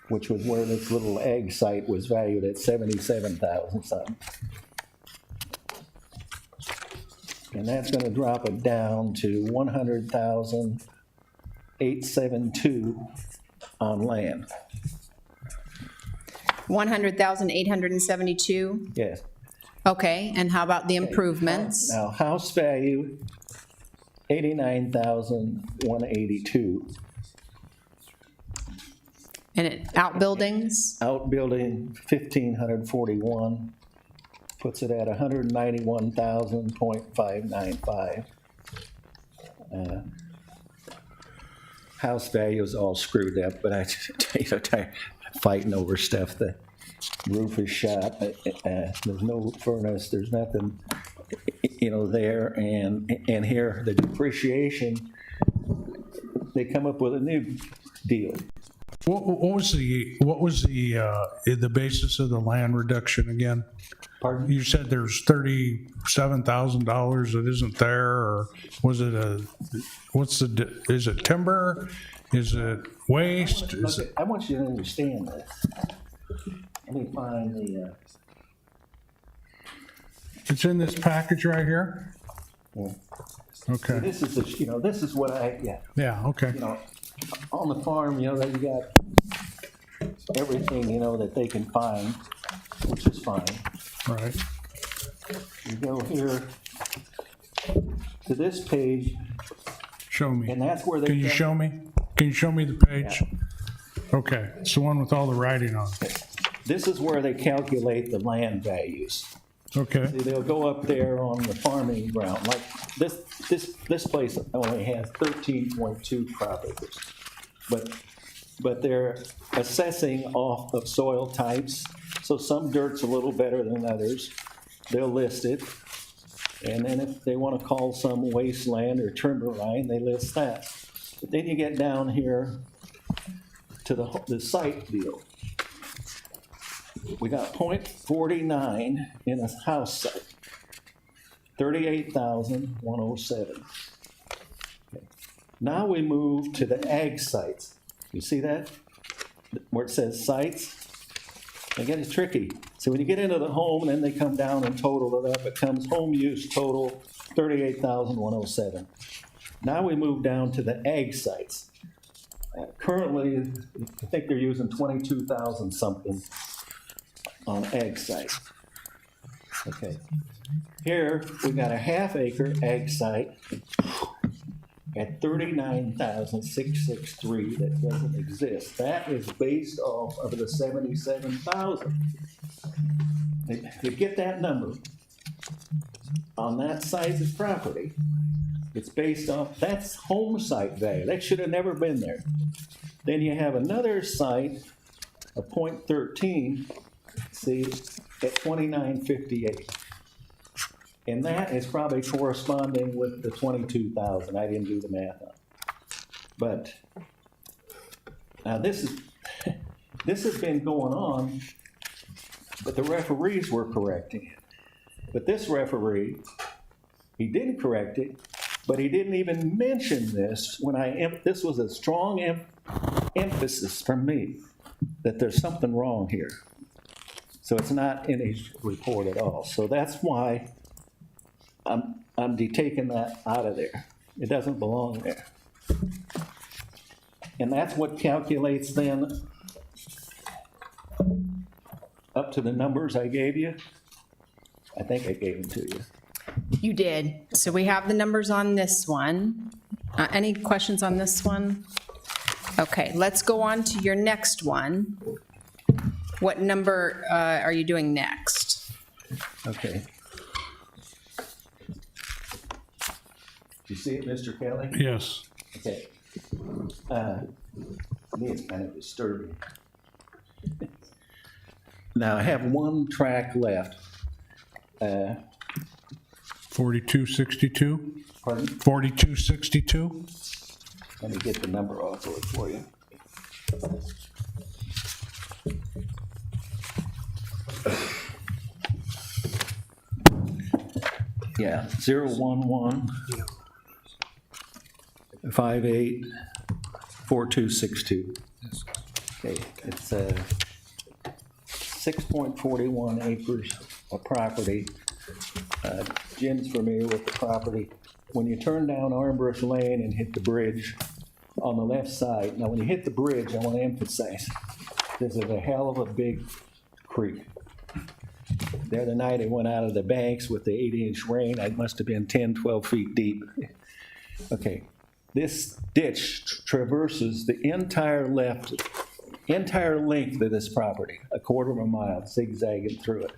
which was where this little egg site was valued at 77,000 something. And that's gonna drop it down to 100,872 on land. 100,872? Yes. Okay, and how about the improvements? Now, house value, 89,182. And outbuildings? Outbuilding, 1,541, puts it at 191,595. House value is all screwed up, but I fighting over stuff. The roof is shot. There's no furnace. There's nothing, there. And here the depreciation. They come up with a new deal. What was the basis of the land reduction again? Pardon? You said there's $37,000 that isn't there, or was it is it timber? Is it waste? Is Okay, it, I want you to understand this. Let me find the. it's in this package right here? Okay, This is this is what yeah, okay. On the farm, that you got everything, that they can find, which is fine. Right. You go here to this page, Show me. and that's where they. Can you show me? Can you show me the page? Okay, it's the one with all the writing on it. This is where they calculate the land values. Okay, See, they'll go up there on the farming ground, like this place only has 13.2 crop acres. But they're assessing off of soil types, so some dirt's a little better than others. They'll list it, and then if they want to call some wasteland or timberline, they list that. But then you get down here to the site deal. We got .49 in a house site, 38,107. Okay. Now we move to the ag sites. You see that? Where it says sites? Again, it's tricky. So when you get into the home, and then they come down and total it up, it comes home use total 38,107. Now we move down to the ag sites. Currently, I think they're using 22,000 something on ag sites. Okay. Here, we got a half-acre ag site at 39,663 that doesn't exist. That is based off of the 77,000. To get that number on that size of property, It's based off, that's home site value. That should have never been there. Then you have another site, a .13, see, at 2958. And that is probably corresponding with the 22,000. I didn't do the math on. But now this has been going on, but the referees were correcting it. But this referee, he didn't correct it, but he didn't even mention this when this was a strong emphasis from me that there's something wrong here. So it's not in his report at all. So that's why I'm taking that out of there. It doesn't belong there. And that's what calculates then up to the numbers I gave you. I think I gave them to you. You did. So we have the numbers on this one. Any questions on this one? Okay, let's go on to your next one. What number are you doing next? Okay. You see it, Mr. Kelly? Yes. Okay. To me, it's kind of disturbing. Now, I have one track left. 4262? Pardon? 4262? Let me get the number off of it for you. Yeah, 011 58 4262. Okay, it's 6.41 acres of property. Jim's familiar with the property. When you turn down Armbrust Lane and hit the bridge on the left side, now when you hit the bridge, I want to emphasize, this is a hell of a big creek. The other night, it went out of the banks with the 8-inch rain. It must have been 10, 12 feet deep. Okay, this ditch traverses the entire length of this property, a quarter of a mile, zigzagging through it.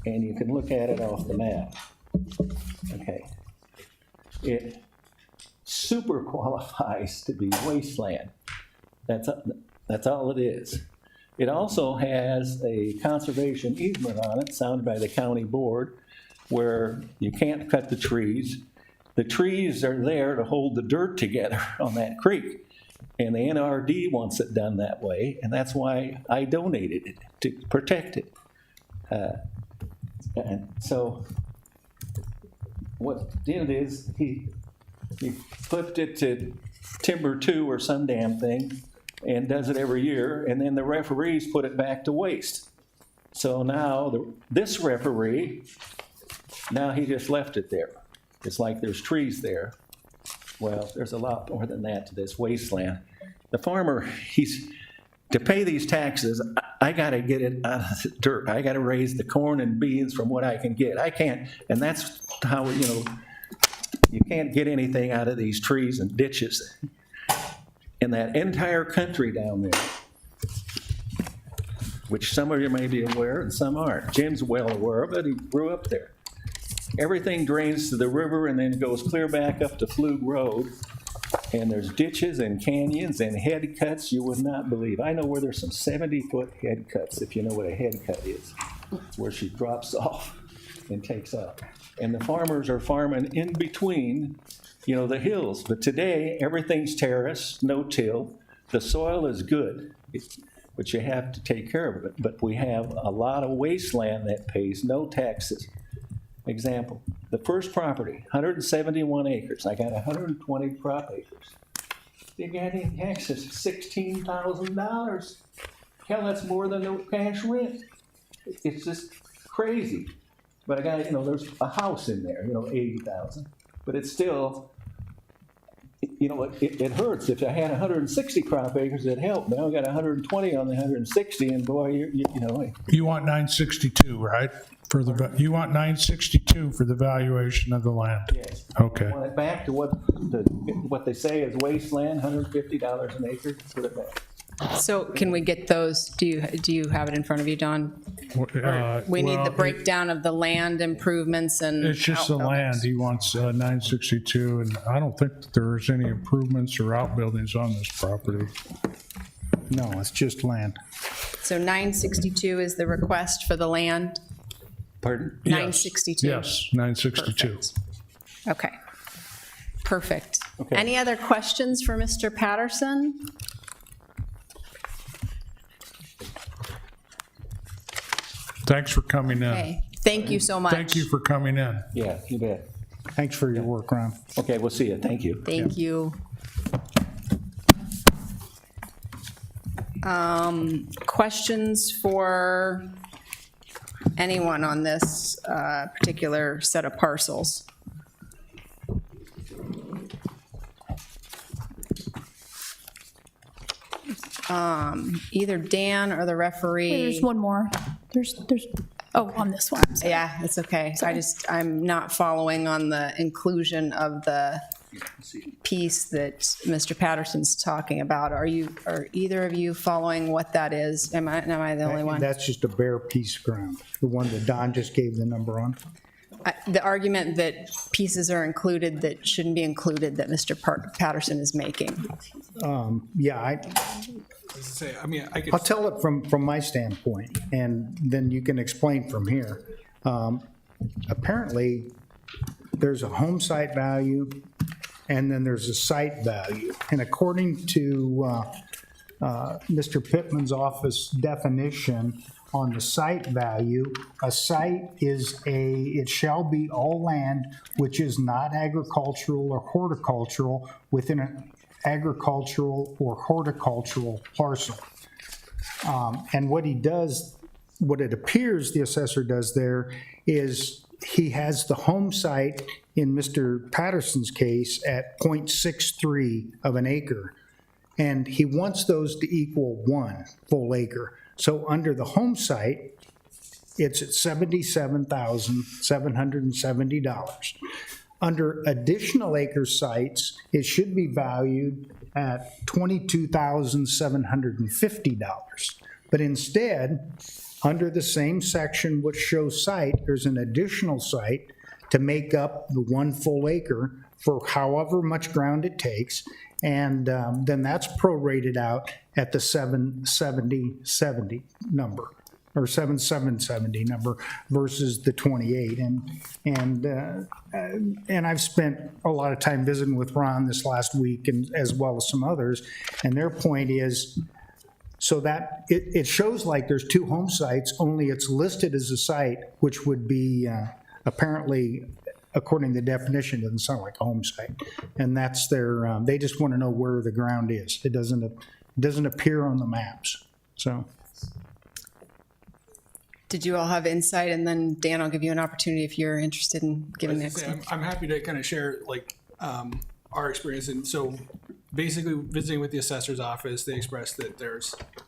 And you can look at it off the map. Okay. It super qualifies to be wasteland. That's all it is. It also has a conservation easement on it, signed by the county board, where you can't cut the trees. The trees are there to hold the dirt together on that creek. And the NRD wants it done that way, and that's why I donated it, to protect it. And so what did is he flipped it to timber 2 or some damn thing and does it every year, and then the referees put it back to waste. So now this referee, now he just left it there. It's like there's trees there. Well, there's a lot more than that to this wasteland. The farmer, to pay these taxes, I gotta get it out of the dirt. I gotta raise the corn and beans from what I can get. I can't, and that's how, you can't get anything out of these trees and ditches in that entire country down there, which some of you may be aware and some aren't. Jim's well aware of it, he grew up there. Everything drains to the river and then goes clear back up to Flug Road. And there's ditches and canyons and head cuts you would not believe. I know where there's some 70-foot head cuts, if you know what a head cut is. It's where she drops off and takes up. And the farmers are farming in between, the hills. But today, everything's terrace, no-till. The soil is good, but you have to take care of it. But we have a lot of wasteland that pays no taxes. Example, the first property, 171 acres. I got 120 crop acres. They got in taxes $16,000. Hell, that's more than the cash rent. It's just crazy. But I got, there's a house in there, 80,000. But it's still, it hurts. If I had 160 crop acres, it'd help. Now I got 120 on the 160, and boy, You want 962, right? You want 962 for the valuation of the land? Yes. Okay. I want it back to what they say is wasteland, $150 an acre, put it back. So can we get those, do you have it in front of you, Don? We need the breakdown of the land improvements and. It's just the land. He wants 962, and I don't think that there's any improvements or outbuildings on this property. No, it's just land. So 962 is the request for the land? Pardon? 962? Yes, 962. Perfect. Okay, perfect. Any other questions for Mr. Patterson? Thanks for coming in. Okay, thank you so much. Thank you for coming in. Yeah, you bet. Thanks for your work, Ron. Okay, we'll see you. Thank you. Thank you. Questions for anyone on this particular set of parcels? Either Dan or the referee. There's one more. There's, oh, on this one. I'm sorry. Yeah, it's okay. I'm not following on the inclusion of the piece that Mr. Patterson's talking about. Are either of you following what that is? Am I the only one? That's just a bare piece of ground, the one that Don just gave the number on. The argument that pieces are included that shouldn't be included that Mr. Patterson is making. Yeah, I'll tell it from my standpoint, and then you can explain from here. Apparently, there's a home site value, and then there's a site value. And according to Mr. Pittman's office definition on the site value, a site is it shall be all land which is not agricultural or horticultural within an agricultural or horticultural parcel. And what he does, what it appears the assessor does there is he has the home site in Mr. Patterson's case at 0.63 of an acre, and he wants those to equal 1 full acre. So under the home site, it's at $77,770. Under additional acre sites, it should be valued at $22,750. But instead, under the same section which shows site, there's an additional site to make up the 1 full acre for however much ground it takes, and then that's prorated out at the 770 number, or 7770 number versus the 28. And I've spent a lot of time visiting with Ron this last week, and as well as some others, and their point is, so that it shows like there's 2 home sites, only it's listed as a site, which would be apparently, according to the definition, doesn't sound like a home site. And that's their, they just want to know where the ground is. It doesn't appear on the maps, so. Did you all have insight? And then Dan, I'll give you an opportunity if you're interested in giving next. I'm happy to kind of share like our experience. And so basically visiting with the assessor's office, they expressed that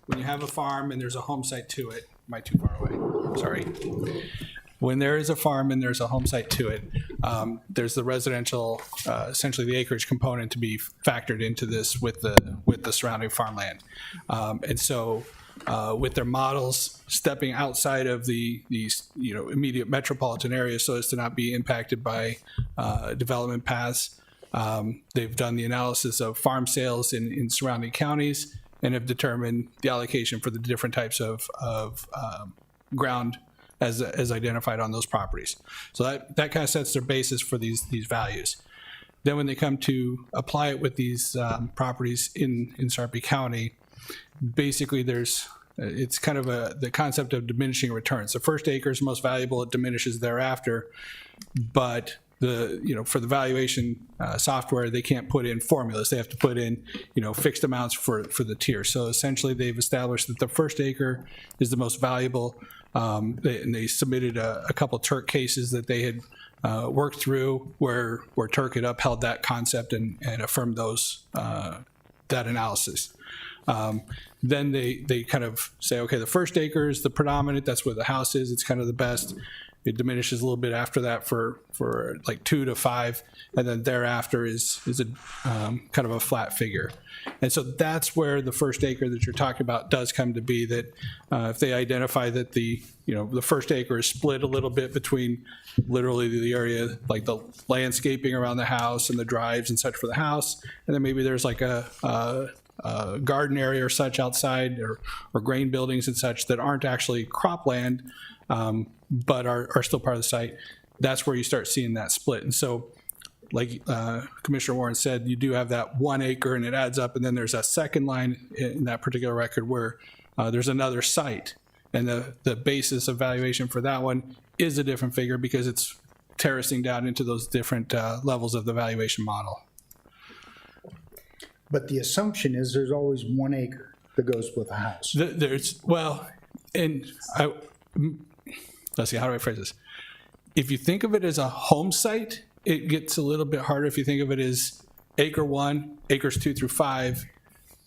when you have a farm and there's a home site to it, am I too far away? Sorry. When there is a farm and there's a home site to it, there's the residential, essentially the acreage component to be factored into this with the surrounding farmland. And so with their models stepping outside of these immediate metropolitan areas so as to not be impacted by development paths, they've done the analysis of farm sales in surrounding counties and have determined the allocation for the different types of ground as identified on those properties. So that kind of sets their basis for these values. Then when they come to apply it with these properties in Sarpy County, basically it's kind of the concept of diminishing returns. The first acre is most valuable, it diminishes thereafter, but for the valuation software, they can't put in formulas. They have to put in, fixed amounts for the tier. So essentially they've established that the first acre is the most valuable. And they submitted a couple Turk cases that they had worked through where Turk had upheld that concept and affirmed that analysis. Then they kind of say, okay, the first acre is the predominant, that's where the house is, it's kind of the best. It diminishes a little bit after that for like 2 to 5, and then thereafter is a kind of a flat figure. And so that's where the first acre that you're talking about does come to be, that if they identify that the first acre is split a little bit between literally the area, like the landscaping around the house and the drives and such for the house, and then maybe there's like a garden area or such outside, or grain buildings and such that aren't actually cropland, but are still part of the site. That's where you start seeing that split. And so, like Commissioner Warren said, you do have that 1 acre and it adds up, and then there's a second line in that particular record where there's another site, and the basis of valuation for that one is a different figure because it's terracing down into those different levels of the valuation model. But the assumption is there's always 1 acre that goes with a house. Let's see, how do I phrase this? If you think of it as a home site, it gets a little bit harder. If you think of it as acre 1, acres 2 through 5,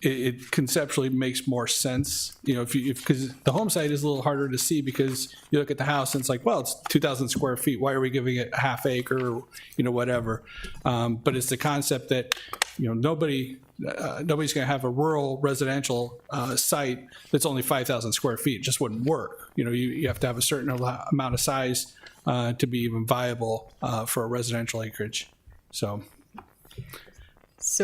it conceptually makes more sense. Because the home site is a little harder to see, because you look at the house and it's like, well, it's 2,000 square feet. Why are we giving it a half acre or, whatever? But it's the concept that, nobody's going to have a rural residential site that's only 5,000 square feet. It just wouldn't work. You have to have a certain amount of size to be even viable for a residential acreage. So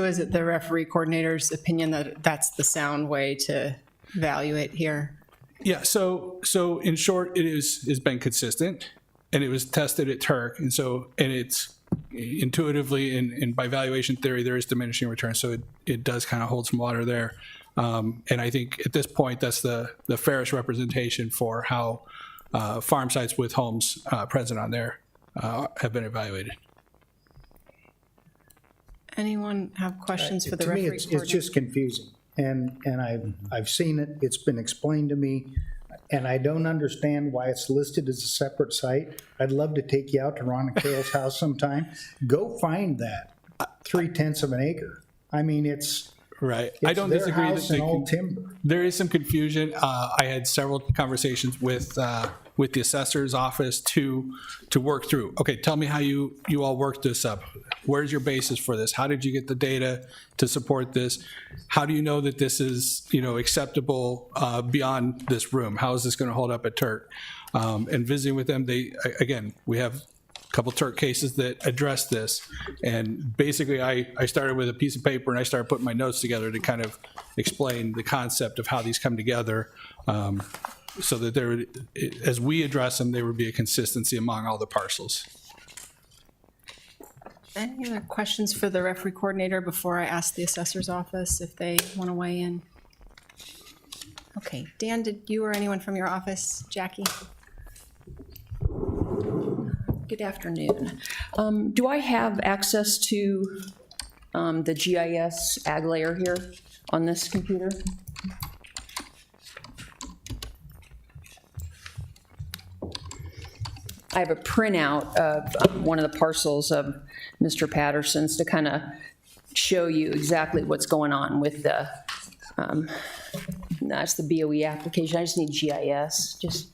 is it the referee coordinator's opinion that that's the sound way to value it here? Yeah, so in short, it's been consistent, and it was tested at Turk, and it's intuitively and by valuation theory there is diminishing returns, so it does kind of hold some water there, and I think at this point that's the fairest representation for how farm sites with homes present on there have been evaluated. Anyone have questions for the To me, referee it's coordinator? just confusing, and I've seen it, it's been explained to me, and I don't understand why it's listed as a separate site. I'd love to take you out to Ron and Carol's house sometime. Go find that 0.3 of an acre. I mean, it's Right. I don't their disagree house and all timber. there is some confusion. I had several conversations with the assessor's office to work through. Okay, tell me how you all worked this up. Where's your basis for this? How did you get the data to support this? How do you know that this is acceptable beyond this room? How is this going to hold up at Turk? And visiting with them, we have couple Turk cases that address this, and basically I started with a piece of paper and I started putting my notes together to kind of explain the concept of how these come together, so that there would, as we address them, there would be a consistency among all the parcels. Any other questions for the referee coordinator before I ask the assessor's office if they want to weigh in? Okay, Dan, did you or anyone from your office? Jackie? Good afternoon. Do I have access to the GIS ag layer here on this computer? I have a printout of one of the parcels of Mr. Patterson's to kind of show you exactly what's going on with the, that's the BOE application. I just need GIS, just.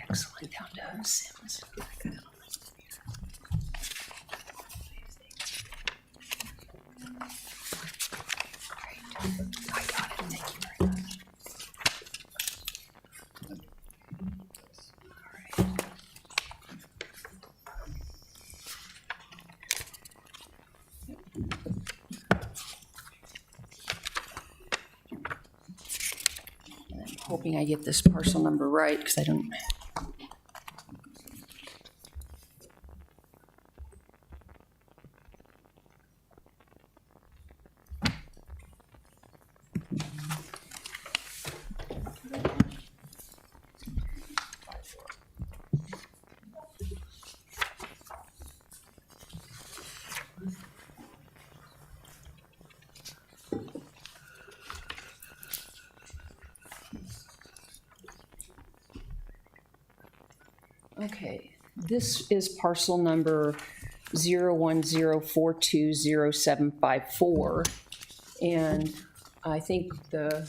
Excellent, down to Sims. I got it, thank you very much. All right. I'm hoping I get this parcel number right, because I don't. Okay, this is parcel number 010420754. And I think the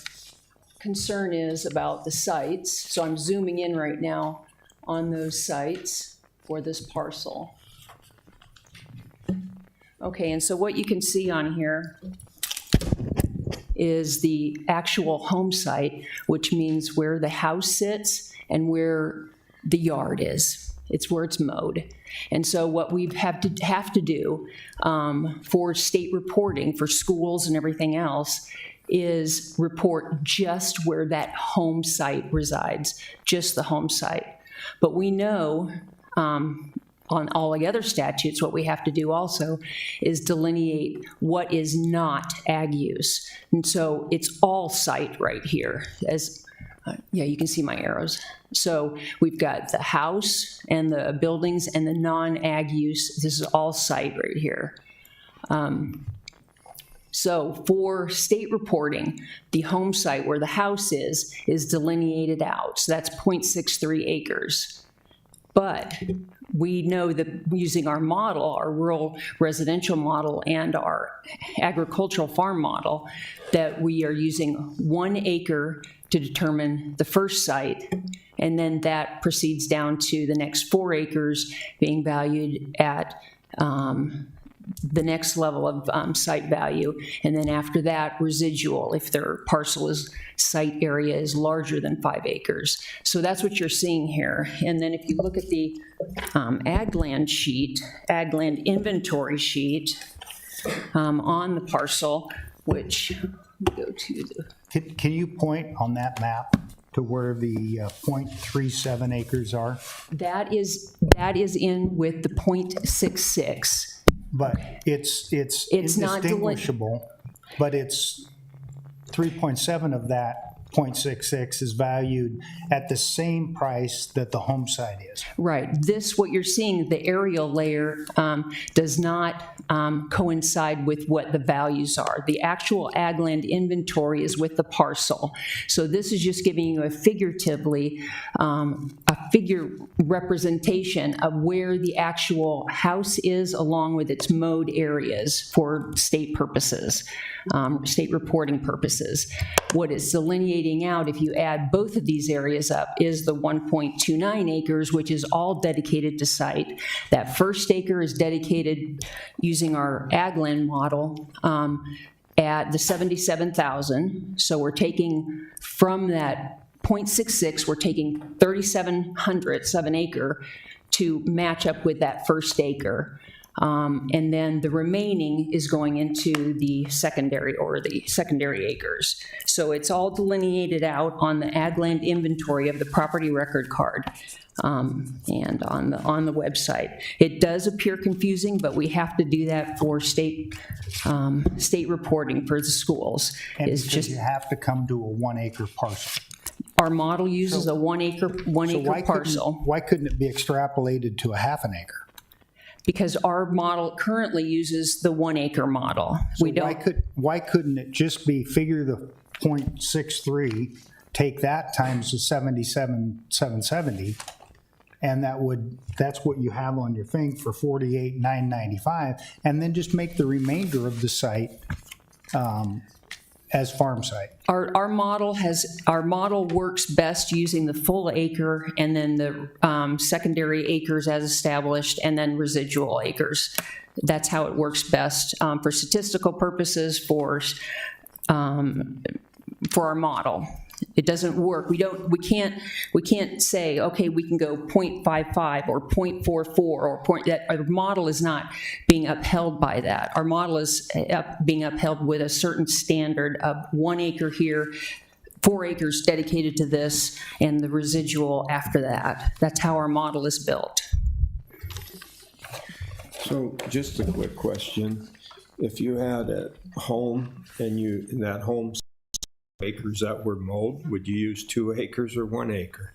concern is about the sites. So I'm zooming in right now on those sites for this parcel. Okay, and so what you can see on here is the actual home site, which means where the house sits and where the yard is. It's where it's mowed. And so what we have to do for state reporting for schools and everything else is report just where that home site resides, just the home site. But we know on all the other statutes, what we have to do also is delineate what is not ag use. And so it's all site right here. Yeah, you can see my arrows. So we've got the house and the buildings and the non-ag use. This is all site right here. So for state reporting, the home site where the house is delineated out. So that's 0.63 acres. But we know that using our model, our rural residential model and our agricultural farm model, that we are using 1 acre to determine the first site, and then that proceeds down to the next 4 acres being valued at the next level of site value, and then after that, residual if their site area is larger than 5 acres. So that's what you're seeing here. And then if you look at the ag land inventory sheet on the parcel, which we go to the... Can you point on that map to where the 0.37 acres are? That is in with the 0.66. But it's not indistinguishable, but it's 3.7 of that 0.66 is valued at the same price that the home site is. Right. What you're seeing, the aerial layer does not coincide with what the values are. The actual ag land inventory is with the parcel. So this is just giving you a figure representation of where the actual house is along with its mowed areas for state purposes, state reporting purposes. What is delineating out, if you add both of these areas up, is the 1.29 acres, which is all dedicated to site. That first acre is dedicated using our ag land model at the 77,000. So we're taking from that 0.66, we're taking 3,700, 7 acre, to match up with that first acre. And then the remaining is going into the secondary acres. So it's all delineated out on the ag land inventory of the property record card and on the website. It does appear confusing, but we have to do that for state reporting for the schools. And because you have to come to a 1 acre parcel. Our model uses a 1 acre parcel. Why couldn't it be extrapolated to a half an acre? Because our model currently uses the 1 acre model. So why couldn't it just be figure the 0.63, take that times the 77,770, and that's what you have on your thing for 48,995, and then just make the remainder of the site as farm site. Our model works best using the full acre and then the secondary acres as established and then residual acres. That's how it works best for statistical purposes for our model. It doesn't work. We can't say, okay, we can go 0.55 or 0.44 or that. Our model is not being upheld by that. Our model is being upheld with a certain standard of 1 acre here, 4 acres dedicated to this, and the residual after that. That's how our model is built. So just a quick question. If you had a home and in that home acres that were mowed, would you use 2 acres or 1 acre?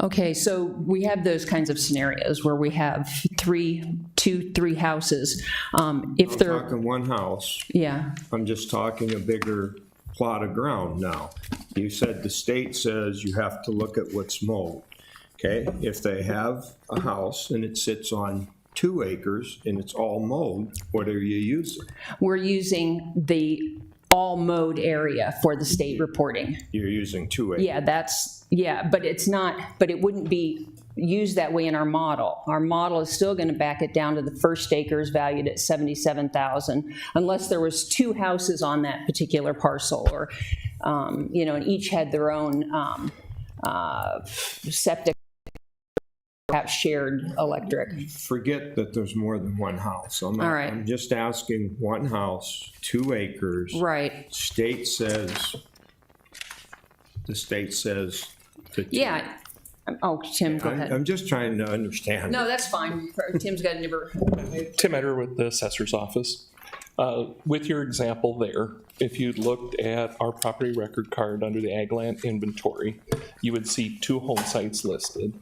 Okay, so we have those kinds of scenarios where we have three houses. If I'm they're talking one house. Yeah. I'm just talking a bigger plot of ground now. You said the state says you have to look at what's mowed. Okay, if they have a house and it sits on 2 acres and it's all mowed, what are you using? We're using the all mode area for the state reporting. You're using 2 acres. Yeah, but it's not, but it wouldn't be used that way in our model. Our model is still going to back it down to the first acres valued at 77,000, unless there was 2 houses on that particular parcel, or, and each had their own septic, perhaps shared electric. Forget that there's more than 1 house. All right. I'm just asking 1 house, 2 acres. Right. The state says that. Yeah. Oh, Tim, go ahead. I'm just trying to understand. No, that's fine. Tim's got a number. Tim Eder with the Assessor's Office. With your example there, if you looked at our property record card under the ag land inventory, you would see 2 home sites listed.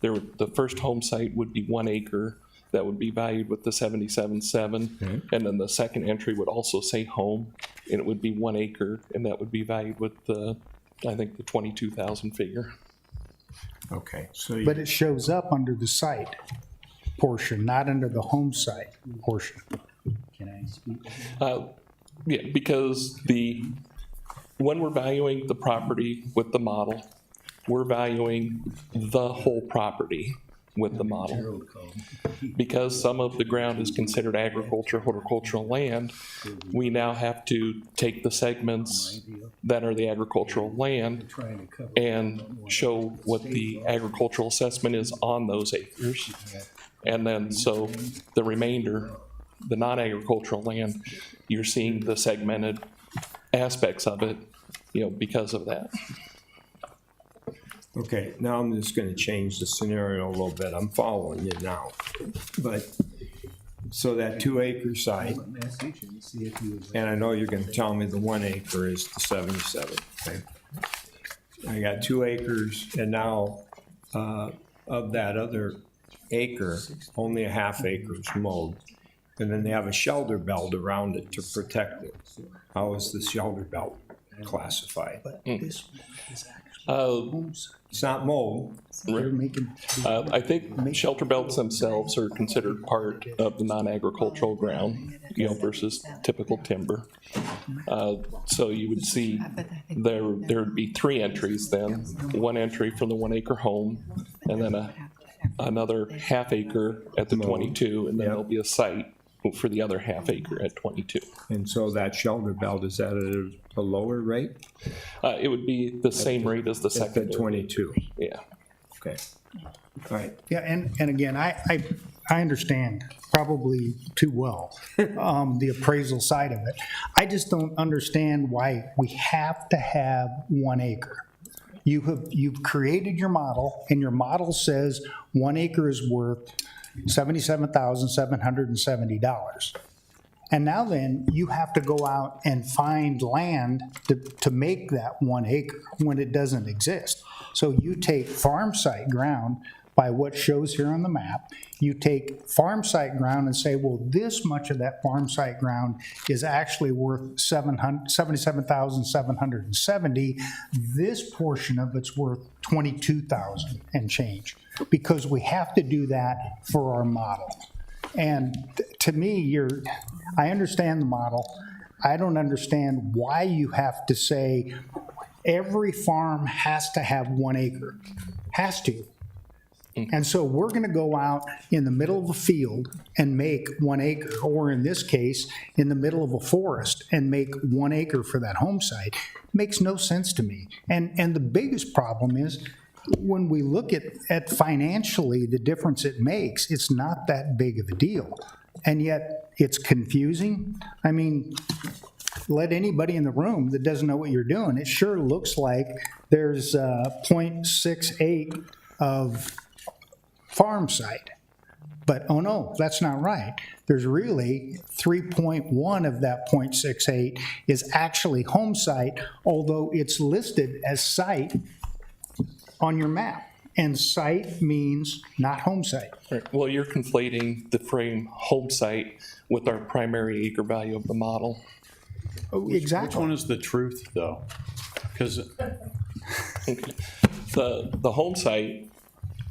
The first home site would be 1 acre. That would be valued with the 77.7, and then the second entry would also say home, and it would be 1 acre, and that would be valued with the 22,000 figure. Okay, so But it shows up under the site portion, not under the home site portion. Yeah, because when we're valuing the property with the model, we're valuing the whole property with the model. Because some of the ground is considered agriculture, horticultural land, we now have to take the segments that are the agricultural land and show what the agricultural assessment is on those acres. And then so the remainder, the non-agricultural land, you're seeing the segmented aspects of it, because of that. Okay, now I'm just going to change the scenario a little bit. I'm following you now. But, so that 2 acre site, and I know you're going to tell me the 1 acre is the 77, okay? I got 2 acres, and now of that other acre, only a half acre is mowed. And then they have a shelter belt around it to protect it. How is the shelter belt classified? It's not mowed. I think shelter belts themselves are considered part of the non-agricultural ground, versus typical timber. So you would see there would be 3 entries then, 1 entry for the 1 acre home, and then another half acre at the 22, and then there'll be a site for the other half acre at 22. And so that shelter belt, is that at a lower rate? It would be the same rate as the second. At 22? Yeah. Okay. All right. Yeah, and again, I understand probably too well the appraisal side of it. I just don't understand why we have to have 1 acre. You've created your model, and your model says 1 acre is worth $77,770. And now then, you have to go out and find land to make that 1 acre when it doesn't exist. So you take farm site ground by what shows here on the map. You take farm site ground and say, well, this much of that farm site ground is actually worth $77,770. This portion of it's worth $22,000 and change, because we have to do that for our model. And to me, I understand the model. I don't understand why you have to say every farm has to have 1 acre. Has to. And so we're going to go out in the middle of a field and make 1 acre, or in this case, in the middle of a forest and make 1 acre for that home site. Makes no sense to me. And the biggest problem is when we look at financially the difference it makes, it's not that big of a deal. And yet it's confusing. I mean, let anybody in the room that doesn't know what you're doing, it sure looks like there's 0.68 of farm site. But oh no, that's not right. There's really 3.1 of that 0.68 is actually home site, although it's listed as site on your map. And site means not home site. Right. Well, you're conflating the frame home site with our primary acre value of the model. Oh, exactly. Which one is the truth, though? Because the home site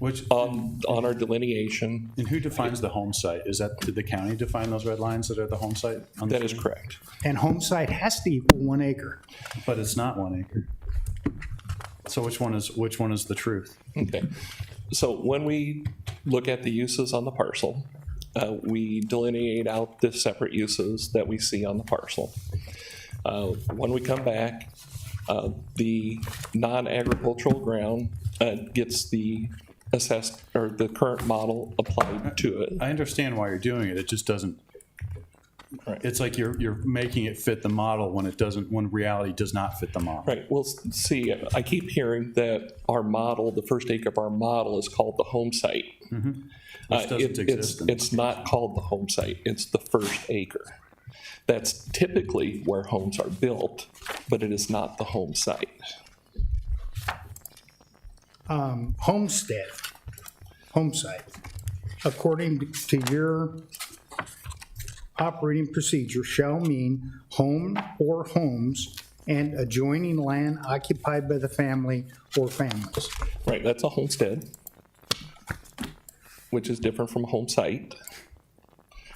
on our delineation. And who defines the home site? Did the county define those red lines that are the home site? That is correct. And home site has to equal 1 acre. But it's not 1 acre. So which one is the truth? Okay. So when we look at the uses on the parcel, we delineate out the separate uses that we see on the parcel. When we come back, the non-agricultural ground gets the assessed, or the current model applied to it. I understand why you're doing it. It just doesn't. Right. It's like you're making it fit the model when it doesn't. When reality does not fit the model. Right. Well, see, I keep hearing that our model, the first acre of our model, is called the home site. Which doesn't exist. It's not called the home site. It's the first acre. That's typically where homes are built, but it is not the home site. Homestead, home site, according to your operating procedure, shall mean home or homes and adjoining land occupied by the family or families. Right, that's a homestead, which is different from a home site.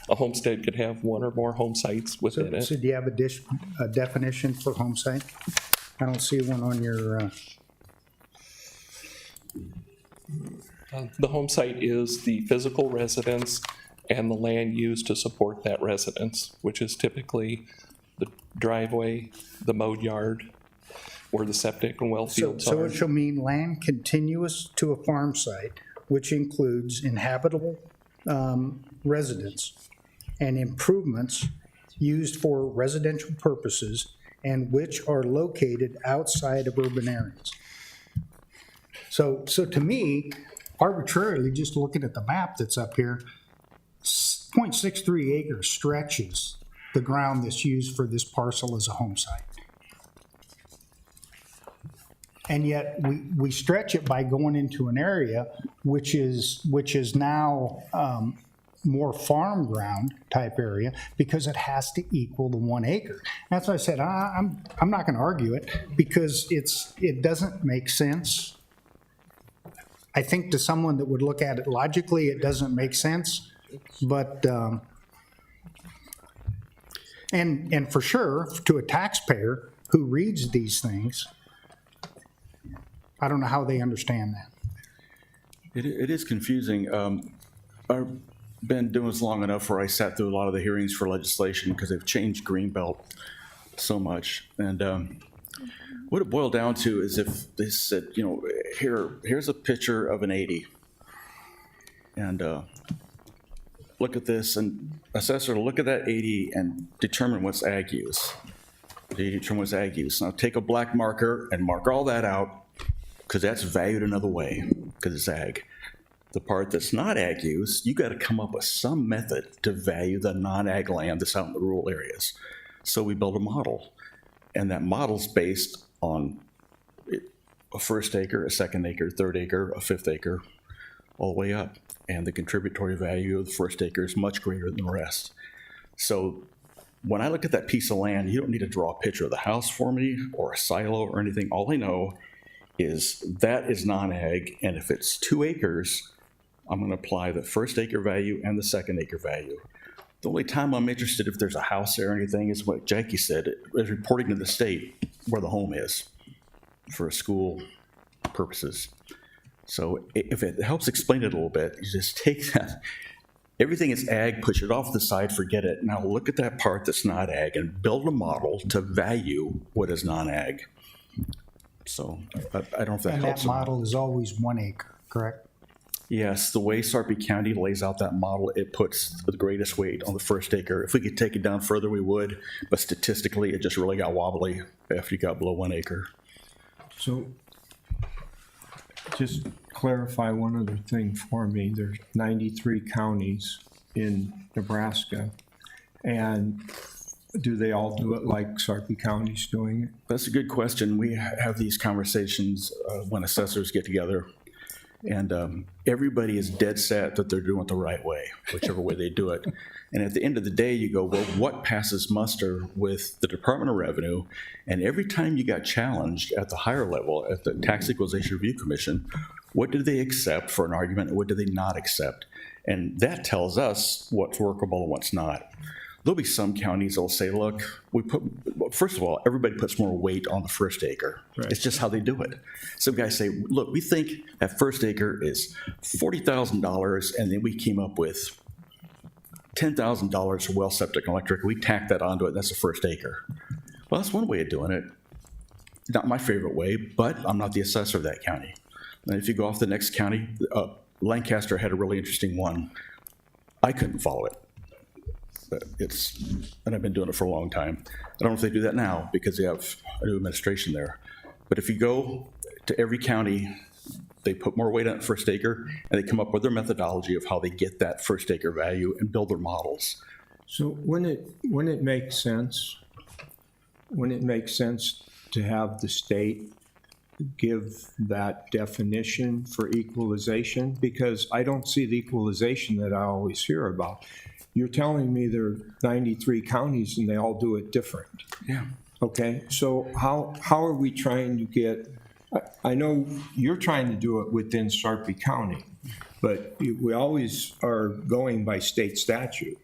A homestead could have one or more home sites within it. So do you have a definition for home site? I don't see one on your, The home site is the physical residence and the land used to support that residence, which is typically the driveway, the mowed yard, where the septic and well fields so are. it shall mean land continuous to a farm site, which includes inhabitable residence and improvements used for residential purposes and which are located outside of urban areas. So to me, arbitrarily, just looking at the map that's up here, 0.63 acres stretches the ground that's used for this parcel as a home site. And yet we stretch it by going into an area which is now more farm ground type area because it has to equal the 1 acre. That's why I said I'm not going to argue it because it doesn't make sense. I think to someone that would look at it logically, it doesn't make sense. But and for sure, to a taxpayer who reads these things, I don't know how they understand that. It is confusing. I've been doing this long enough where I sat through a lot of the hearings for legislation because they've changed Greenbelt so much. And what it boiled down to is if they said, here's a picture of an 80. And look at this, and assessor look at that 80 and determine what's ag use. They determine what's ag use. Now take a black marker and mark all that out because that's valued another way because it's ag. The part that's not ag use, you got to come up with some method to value the non-ag land that's out in the rural areas. So we built a model, and that model's based on a first acre, a second acre, third acre, a fifth acre, all the way up. And the contributory value of the first acre is much greater than the rest. So when I look at that piece of land, you don't need to draw a picture of the house for me or a silo or anything. All I know is that is non-ag, and if it's 2 acres, I'm going to apply the first acre value and the second acre value. The only time I'm interested if there's a house there or anything is what Jackie said, is reporting to the state where the home is for school purposes. So if it helps explain it a little bit, you just take that, everything is ag, push it off to the side, forget it. Now look at that part that's not ag and build a model to value what is non-ag. So I don't know if that And helps. that model is always 1 acre, correct? Yes, the way Sarpy County lays out that model, it puts the greatest weight on the first acre. If we could take it down further, we would, but statistically, it just really got wobbly after you got below 1 acre. So just clarify one other thing for me. There's 93 counties in Nebraska, and do they all do it like Sarpy County's doing it? That's a good question. We have these conversations when assessors get together, and everybody is dead set that they're doing it the right way, whichever way they do it. And at the end of the day, you go, well, what passes muster with the Department of Revenue? And every time you got challenged at the higher level, at the Tax Equalization Review Commission, What do they accept for an argument, and what do they not accept? And that tells us what's workable and what's not. There'll be some counties that'll say, look, first of all, everybody puts more weight on the first acre. Right. It's just how they do it. Some guys say, look, we think that first acre is $40,000, and then we came up with $10,000 for well, septic, and electric. We tack that onto it, that's the first acre. Well, that's one way of doing it. Not my favorite way, but I'm not the assessor of that county. And if you go off the next county, Lancaster had a really interesting one. I couldn't follow it. But and I've been doing it for a long time. I don't know if they do that now because they have a new administration there. But if you go to every county, they put more weight on that first acre, and they come up with their methodology of how they get that first acre value and build their models. So when it makes sense, to have the state give that definition for equalization, because I don't see the equalization that I always hear about. You're telling me there are 93 counties and they all do it different. Yeah. Okay, so how are we trying to get, I know you're trying to do it within Sarpy County, but we always are going by state statute.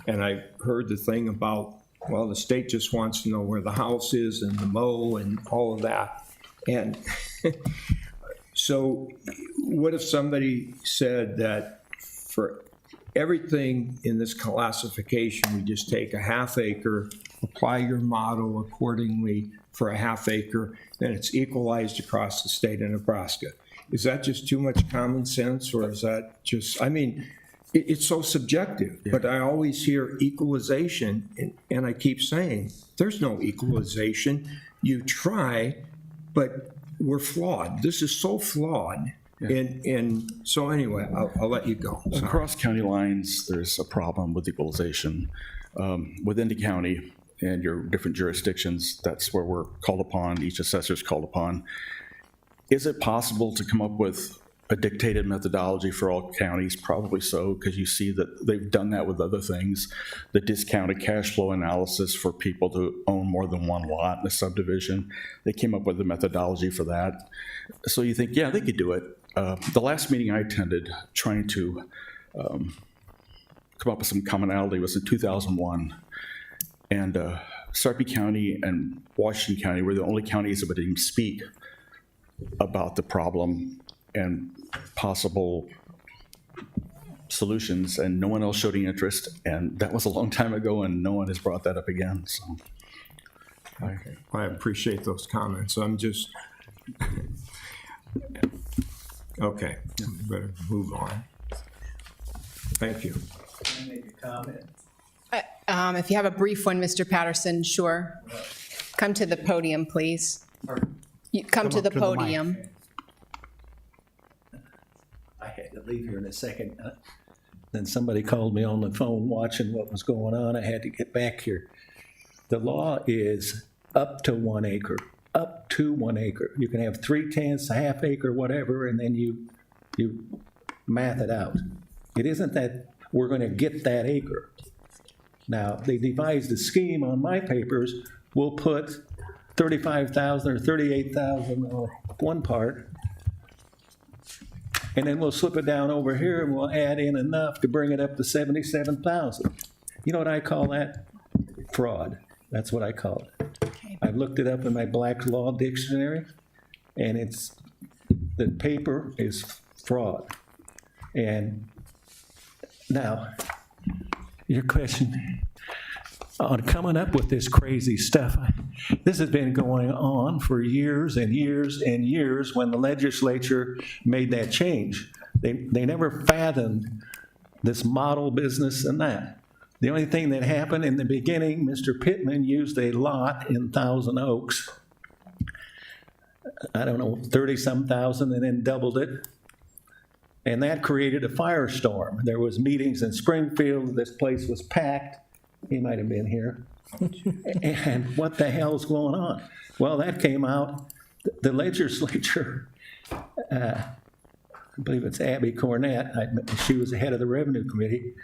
And I heard the thing about, well, the state just wants to know where the house is and the mow and all of that. And so what if somebody said that for everything in this classification, we just take a half acre, apply your model accordingly for a half acre, then it's equalized across the state of Nebraska? Is that just too much common sense, or is that just, I mean, it's so subjective, but I always hear equalization, and I keep saying, there's no equalization. You try, but we're flawed. This is so flawed. Yeah. And so anyway, I'll let you go. Sorry. Across county lines, there's a problem with equalization. Within the county and your different jurisdictions, that's where we're called upon, each assessor's called upon. Is it possible to come up with a dictated methodology for all counties? Probably so, because you see that they've done that with other things. The discounted cash flow analysis for people to own more than one lot in a subdivision, they came up with a methodology for that. So you think, yeah, they could do it. The last meeting I attended trying to come up with some commonality was in 2001. And Sarpy County and Washington County were the only counties that would even speak about the problem and possible solutions, and no one else showed any interest. And that was a long time ago, and no one has brought that up again. So I appreciate those comments. I'm just, okay, better move on. Thank you. Can I make a comment? If you have a brief one, Mr. Patterson, sure. Come to the podium, please. Come to the podium. I had to leave here in a second. Then somebody called me on the phone watching what was going on. I had to get back here. The law is up to 1 acre, up to 1 acre. You can have 3/10, a half acre, whatever, and then you math it out. It isn't that we're going to get that acre. Now, they devised a scheme on my papers. We'll put 35,000 or 38,000 on one part, and then we'll slip it down over here and we'll add in enough to bring it up to 77,000. You know what I call that? Fraud. That's what I call it. Okay. I've looked it up in my Black's Law Dictionary, and the paper is fraud. And now, your question on coming up with this crazy stuff, this has been going on for years and years and years. When the legislature made that change, they never fathomed this model business and that. The only thing that happened in the beginning, Mr. Pittman used a lot in Thousand Oaks, I don't know, 30-some thousand, and then doubled it. And that created a firestorm. There was meetings in Springfield. This place was packed. He might have been here. And what the hell's going on? Well, that came out. The legislature, I believe it's Abby Cornett, she was the head of the Revenue Committee.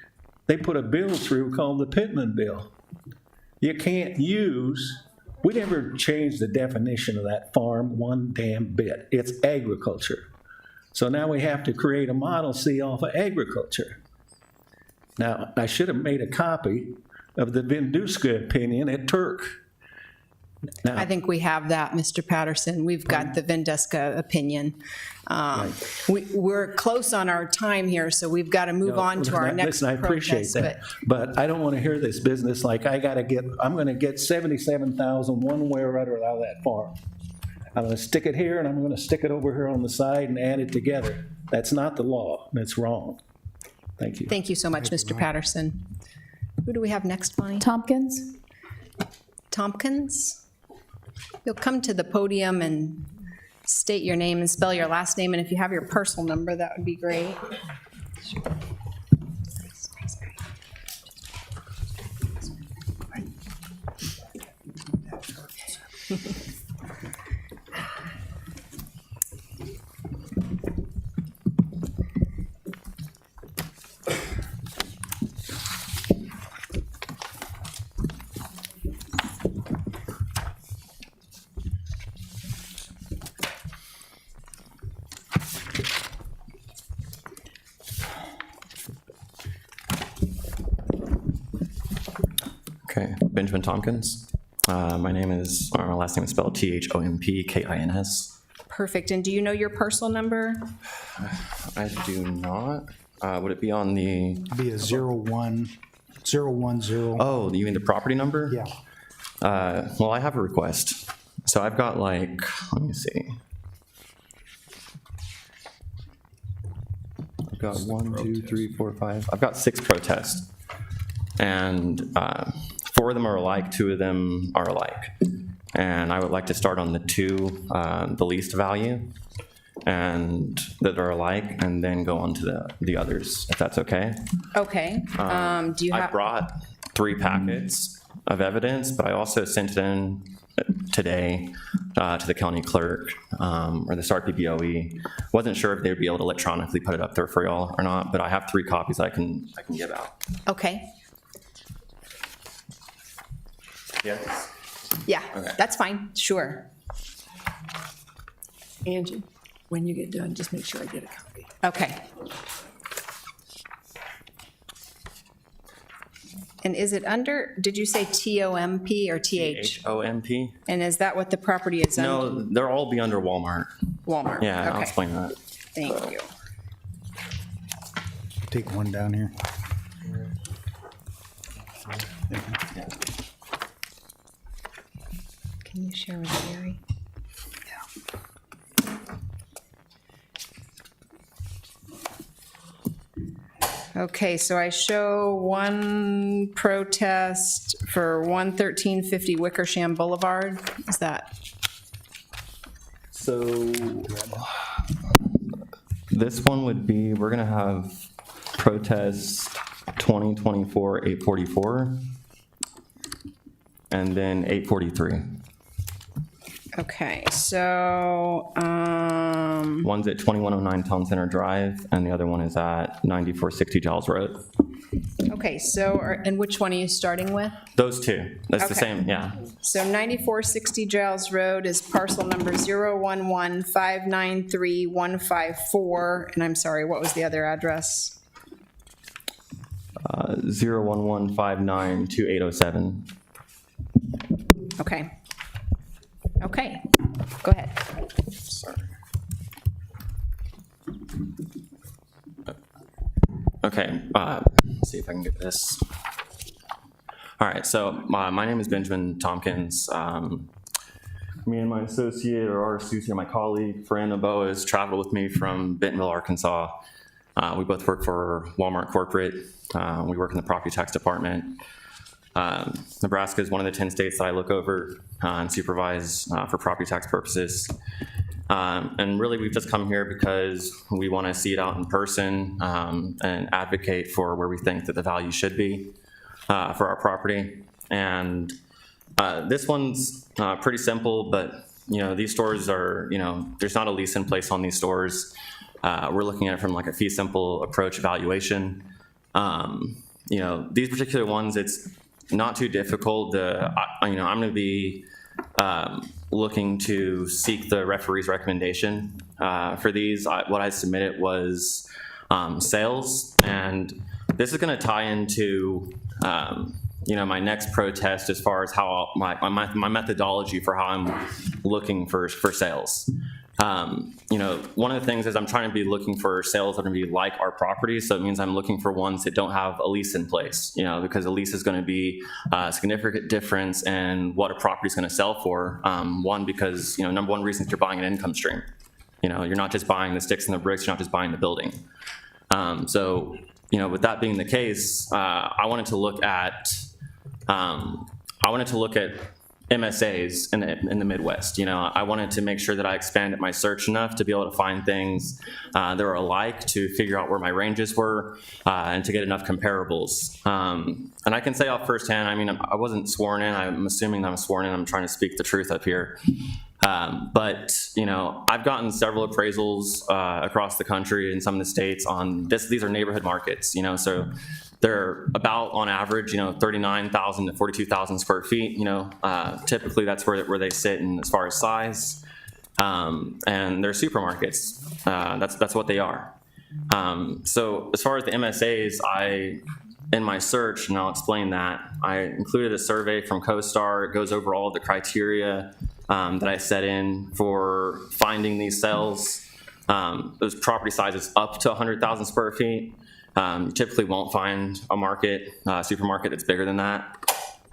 They put a bill through called the Pittman Bill. You can't use, we never changed the definition of that farm one damn bit. It's agriculture. So now we have to create a Model C off of agriculture. Now, I should have made a copy of the Vinduska opinion at Turk. Now, I think we have that, Mr. Patterson. We've got the Vindeska opinion. We're close on our time here, so we've got to move on to our next listen, I appreciate protest. that, but I don't want to hear this business like I'm going to get 77,000 one way or other out of that farm. I'm going to stick it here and I'm going to stick it over here on the side and add it together. That's not the law. That's wrong. Thank you. Thank you so much, Mr. Patterson. Who do we have next, Bonnie? Tompkins? Tompkins? You'll come to the podium and state your name and spell your last name, and if you have your parcel number, that would be great. Okay, Benjamin Tompkins. My last name is spelled Thompkins. Perfect. And do you know your parcel number? I do not. Would it be on the? Be a 01010. Oh, you mean the property number? Yeah. Well, I have a request. So I've got let me see. I've got 1, 2, 3, 4, 5. I've got 6 protests. And 4 of them are alike, 2 of them are alike. And I would like to start on the 2, the least value, and that are alike, and then go on to the others, if that's okay. Okay. Do you I have? brought 3 packets of evidence, but I also sent it in today to the county clerk or the SRPBOE. Wasn't sure if they'd be able to electronically put it up there for y'all or not, but I have 3 copies I can give out. Okay. Yes. Yeah, Okay. that's fine. Sure. Angie, when you get done, just make sure I get a copy. Okay. And is it under, did you say TOMP or TH? HOMP? And is that what the property is under? No, they'll all be under Walmart. Walmart. Yeah, I'll Okay. explain that. Thank you. Take one down here. Can you share with Gary? Okay, so I show one protest for 11350 Wickersham Boulevard. Is that? So this one would be, we're gonna have protest 2024-844 and then 843. Okay, so, One's at 2109 Town Center Drive and the other one is at 9460 Giles Road. okay, so, and which one are you starting with? Those 2, that's the Okay. same, yeah. So 9460 Giles Road is parcel number 011593154, and I'm sorry, what was the other address? 011592807. Okay. Okay, go ahead. Sorry. Okay, let's see if I can get this. All right, so my name is Benjamin Tompkins. Me and my associate, or our associate, my colleague, Fran Boas, traveled with me from Bentonville, Arkansas. We both work for Walmart Corporate. We work in the property tax department. Nebraska is one of the 10 states that I look over and supervise for property tax purposes. And really, we've just come here because we want to see it out in person and advocate for where we think that the value should be for our property. And this one's pretty simple, but these stores are, there's not a lease in place on these stores. We're looking at it from like a fee simple approach evaluation. These particular ones, it's not too difficult. I'm going to be looking to seek the referee's recommendation For these, what I submitted was sales, and this is going to tie into my next protest as far as how my methodology for how I'm looking for sales. One of the things is I'm trying to be looking for sales that are going to be like our properties. So it means I'm looking for ones that don't have a lease in place, because a lease is going to be a significant difference in what a property is going to sell for. One, because, number one reason is you're buying an income stream. You're not just buying the sticks and the bricks, you're not just buying the building. So, with that being the case, I wanted to look at MSAs in the Midwest. I wanted to make sure that I expanded my search enough to be able to find things that were alike, to figure out where my ranges were, and to get enough comparables. And I can say off firsthand, I wasn't sworn in. I'm assuming that I'm sworn in. I'm trying to speak the truth up here. But I've gotten several appraisals across the country in some of the states on this. These are neighborhood markets, so they're about, on average, 39,000 to 42,000 square feet. Typically that's where they sit in as far as size. And they're supermarkets. That's what they are. So as far as the MSAs, in my search, and I'll explain that, I included a survey from CoStar. It goes over all of the criteria that I set in for finding these sales. Those property sizes up to 100,000 square feet. You typically won't find a supermarket that's bigger than that.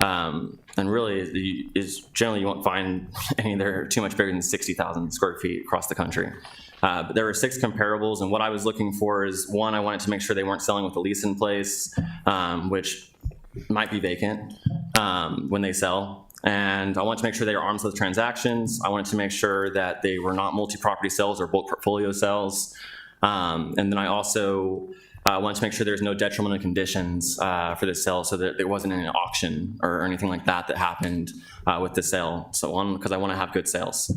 And really, generally you won't find any that are too much bigger than 60,000 square feet across the country. But there were 6 comparables, and what I was looking for is, one, I wanted to make sure they weren't selling with a lease in place, which might be vacant when they sell. And I wanted to make sure they were arm's length transactions. I wanted to make sure that they were not multi-property sales or bulk portfolio sales. And then I also wanted to make sure there's no detrimental conditions for the sale, so that there wasn't an auction or anything like that happened with the sale. So because I want to have good sales.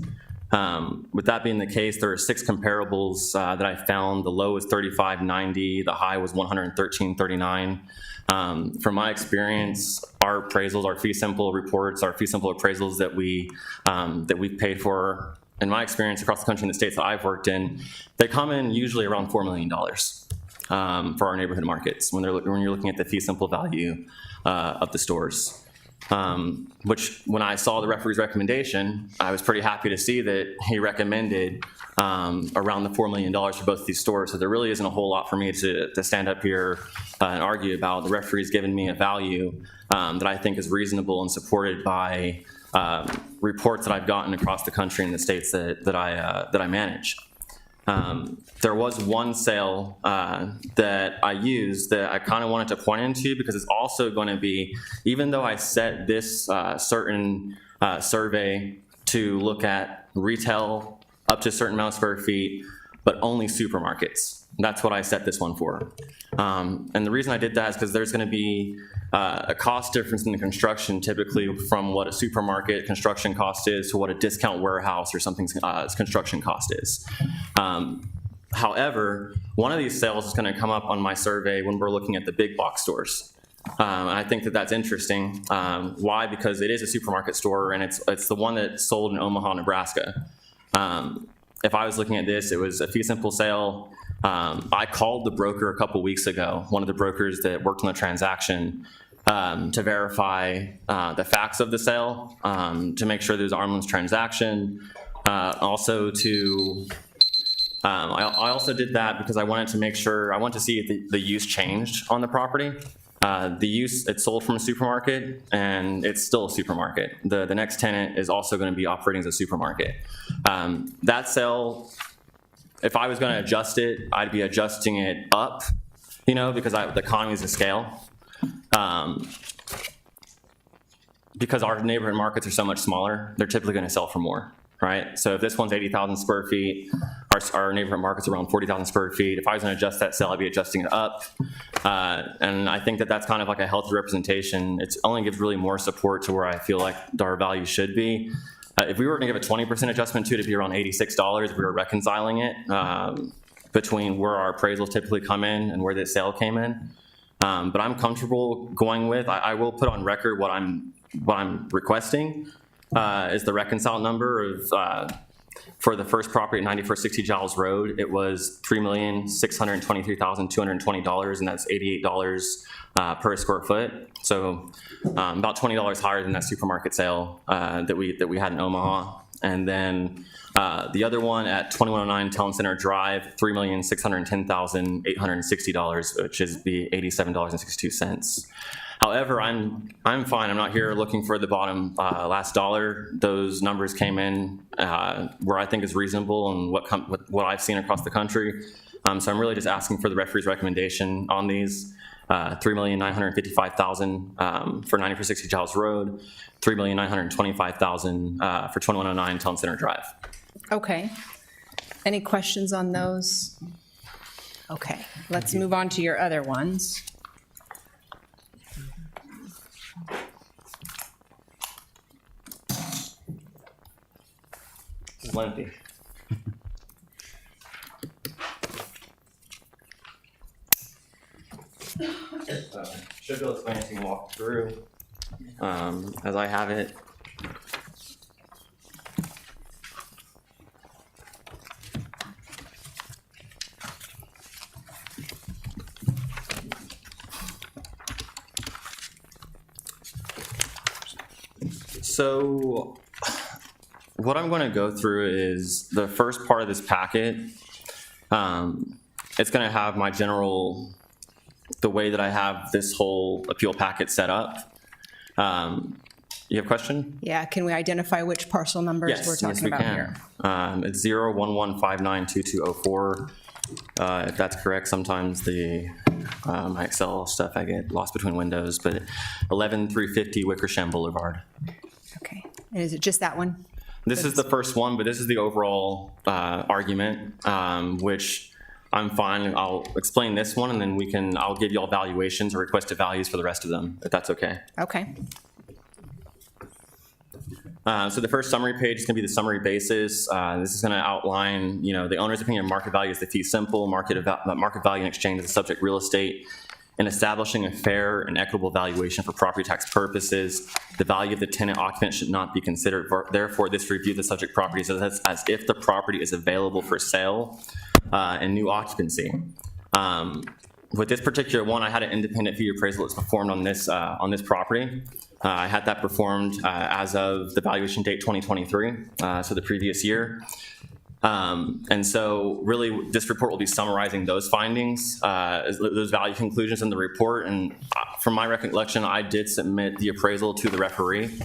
With that being the case, there are 6 comparables that I found. The low was 35.90. The high was 113.39. From my experience, our appraisals, our fee simple reports, our fee simple appraisals that we've paid for, in my experience across the country in the states that I've worked in, they come in usually around $4 million for our neighborhood markets when you're looking at the fee simple value of the stores. Which, when I saw the referee's recommendation, I was pretty happy to see that he recommended around the $4 million for both these stores. So there really isn't a whole lot for me to stand up here and argue about. The referee's given me a value that I think is reasonable and supported by reports that I've gotten across the country in the states that I manage. There was one sale that I used that I kind of wanted to point into, because it's also going to be, even though I set this certain survey to look at retail up to a certain amount of square feet, but only supermarkets. That's what I set this one for. And the reason I did that is because there's going to be a cost difference in the construction, typically from what a supermarket construction cost is to what a discount warehouse or something's construction cost is. However, one of these sales is going to come up on my survey when we're looking at the big box stores. And I think that that's interesting. Why? Because it is a supermarket store, and it's the one that's sold in Omaha, Nebraska. If I was looking at this, it was a fee simple sale. I called the broker a couple weeks ago, one of the brokers that worked on the transaction, to verify the facts of the sale, to make sure there's an arm's length transaction. Also to, I also did that because I wanted to make sure, I wanted to see if the use changed on the property. The use, it's sold from a supermarket, and it's still a supermarket. The next tenant is also going to be operating as a supermarket. That sale, if I was going to adjust it, I'd be adjusting it up, because the economies of scale. Because our neighborhood markets are so much smaller, they're typically going to sell for more, right? So if this one's 80,000 square feet, our neighborhood market's around 40,000 square feet. If I was going to adjust that sale, I'd be adjusting it up. And I think that that's kind of like a healthy representation. It only gives really more support to where I feel like our value should be. If we were going to give a 20% adjustment to it, it'd be around $86 if we were reconciling it between where our appraisals typically come in and where the sale came in. But I'm comfortable going with, I will put on record what I'm requesting is the reconciled number of For the first property at 9460 Giles Road, it was $3,623,220, and that's $88 per square foot. So about $20 higher than that supermarket sale that we had in Omaha. And then the other one at 2109 Town Center Drive, $3,610,860, which is the $87.62. However, I'm fine. I'm not here looking for the bottom last dollar. Those numbers came in where I think is reasonable and what I've seen across the country. So I'm really just asking for the referee's recommendation on these. $3,955,000 for 9460 Giles Road, $3,925,000 for 2109 Town Center Drive. Okay. Any questions on those? Okay, let's move on to your other ones. It's lengthy. Should be able to explain it to you and walk through as I have it. So what I'm going to go through is the first part of this packet. It's going to have my general, the way that I have this whole appeal packet set up. You have a question? Yeah, can we identify which parcel numbers we're talking about here? It's 011592204. If that's correct, sometimes the my Excel stuff I get lost between windows, but 11350 Wickersham Boulevard. Okay, and is it just that one? This is the first one, but this is the overall argument, which I'm fine. I'll explain this one, and then I'll give you all valuations or requested values for the rest of them, if that's okay. Okay. So the first summary page is going to be the summary basis. This is going to outline, the owner's opinion of market value is the fee simple, market value in exchange of the subject real estate, and establishing a fair and equitable valuation for property tax purposes. The value of the tenant occupant should not be considered. Therefore, this review of the subject properties as if the property is available for sale and new occupancy. With this particular one, I had an independent fee appraisal that's performed on this property. I had that performed as of the valuation date 2023, so the previous year. And so really this report will be summarizing those findings, those value conclusions in the report. And from my recollection, I did submit the appraisal to the referee.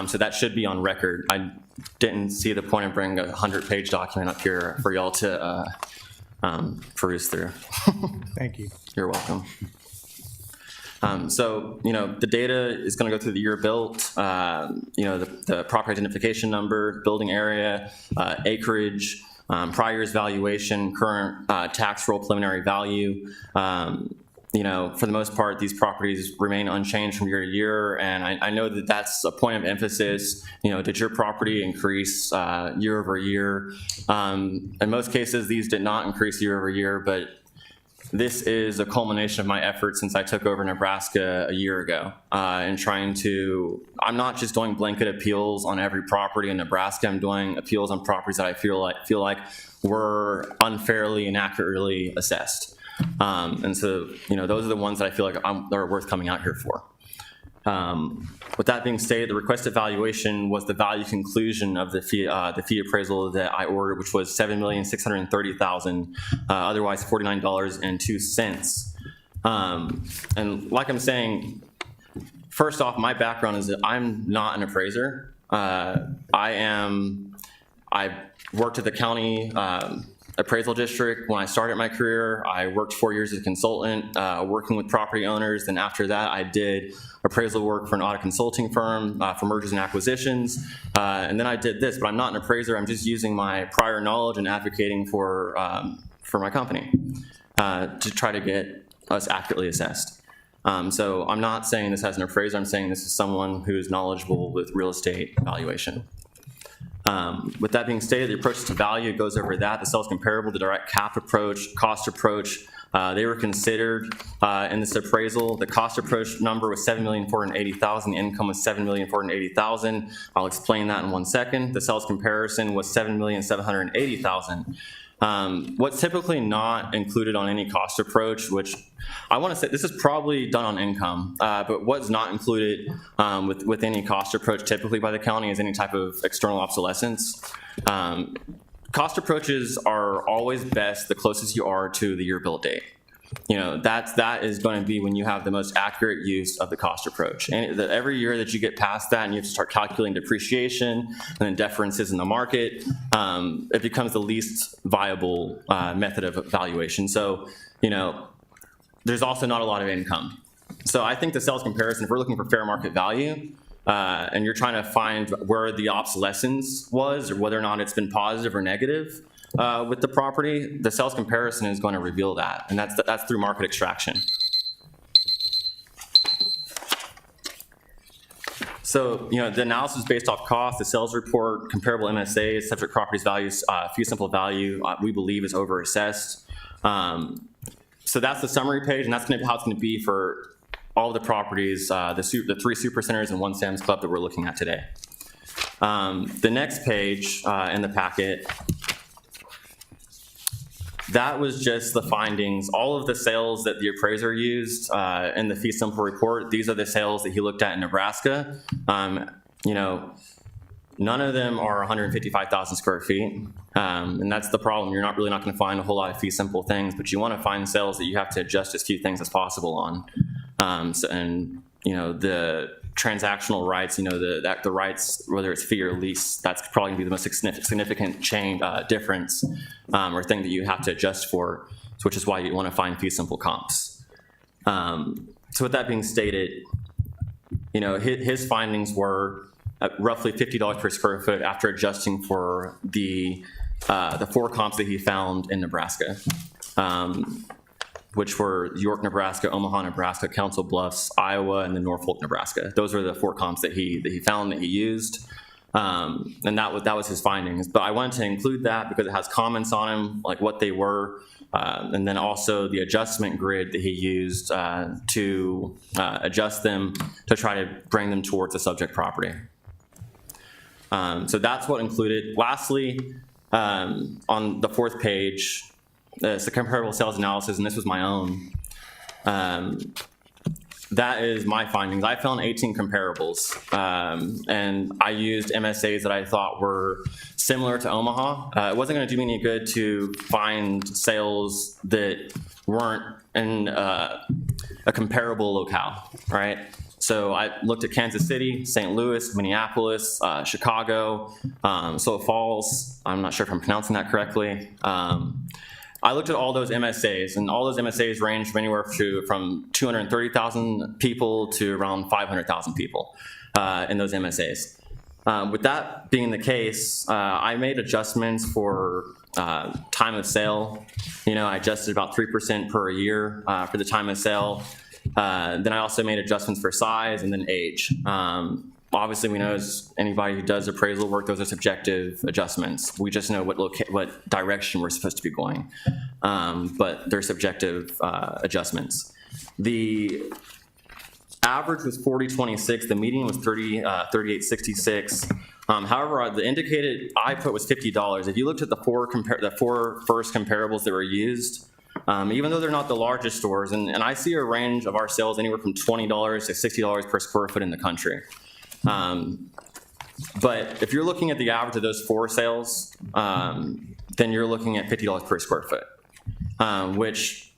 So that should be on record. I didn't see the point of bringing a 100-page document up here for y'all to peruse through. Thank you. You're welcome. So, the data is going to go through the year built, the property identification number, building area, acreage, prior year's valuation, current tax roll preliminary value. For the most part, these properties remain unchanged from year to year, and I know that that's a point of emphasis. Did your property increase year over year? In most cases, these did not increase year over year, but this is a culmination of my efforts since I took over Nebraska a year ago, and I'm not just doing blanket appeals on every property in Nebraska. I'm doing appeals on properties that I feel like were unfairly and inaccurately assessed. And so, those are the ones that I feel like are worth coming out here for. With that being stated, the requested valuation was the value conclusion of the fee appraisal that I ordered, which was $7,630,000, otherwise $49.02. And like I'm saying, first off, my background is that I'm not an appraiser. I worked at the county appraisal district. When I started my career, I worked 4 years as a consultant, working with property owners. Then after that, I did appraisal work for an audit consulting firm for mergers and acquisitions. And then I did this, but I'm not an appraiser. I'm just using my prior knowledge and advocating for my company to try to get us accurately assessed. So I'm not saying this as an appraiser. I'm saying this is someone who is knowledgeable with real estate valuation. With that being stated, the approach to value goes over that. The sales comparable, the direct cap approach, cost approach, They were considered in this appraisal. The cost approach number was $7,480,000. The income was $7,480,000. I'll explain that in 1 second. The sales comparison was $7,780,000. What's typically not included on any cost approach, which I want to say this is probably done on income, but what's not included with any cost approach typically by the county is any type of external obsolescence. Cost approaches are always best the closest you are to the year build date. You know, that is going to be when you have the most accurate use of the cost approach. And every year that you get past that and you have to start calculating depreciation and then differences in the market, it becomes the least viable method of valuation. So, you know, there's also not a lot of income. So I think the sales comparison, if we're looking for fair market value, and you're trying to find where the obsolescence was or whether or not it's been positive or negative, with the property, the sales comparison is going to reveal that, and that's through market extraction. So, you know, the analysis based off cost, the sales report, comparable MSAs, subject properties values, fee simple value, we believe is overassessed. So that's the summary page, and that's going to be how it's going to be for all the properties, the 3 super centers and 1 Sam's Club that we're looking at today. The next page in the packet, that was just the findings. All of the sales that the appraiser used in the fee simple report, these are the sales that he looked at in Nebraska. You know, none of them are 155,000 square feet. And that's the problem. You're really not going to find a whole lot of fee simple things, but you want to find sales that you have to adjust as few things as possible on. And, you know, the transactional rights, you know, the rights, whether it's fee or lease, that's probably gonna be the most significant difference or thing that you have to adjust for, which is why you want to find fee simple comps. So with that being stated, you know, his findings were roughly $50 per square foot after adjusting for the 4 comps that he found in Nebraska. Which were York, Nebraska, Omaha, Nebraska, Council Bluffs, Iowa, and then Norfolk, Nebraska. Those were the 4 comps that he found, that he used. And that was his findings. But I wanted to include that because it has comments on them, like what they were, and then also the adjustment grid that he used to adjust them to try to bring them towards the subject property. So that's what included. Lastly, on the 4th page, it's the comparable sales analysis, and this was my own. That is my findings. I found 18 comparables, and I used MSAs that I thought were similar to Omaha. It wasn't going to do me any good to find sales that weren't in a comparable locale, right? So I looked at Kansas City, St. Louis, Minneapolis, Chicago, Sioux Falls. I'm not sure if I'm pronouncing that correctly. I looked at all those MSAs, and all those MSAs range from anywhere from 230,000 people to around 500,000 people in those MSAs. With that being the case, I made adjustments for time of sale. You know, I adjusted about 3% per year for the time of sale. Then I also made adjustments for size and then age. Obviously, we know as anybody who does appraisal work, those are subjective adjustments. We just know what direction we're supposed to be going, but they're subjective adjustments. The average was 40.26. The median was 38.66. However, the indicated I put was $50. If you looked at the 4 first comparables that were used, even though they're not the largest stores, and I see a range of our sales anywhere from $20 to $60 per square foot in the country. But if you're looking at the average of those 4 sales, then you're looking at $50 per square foot, which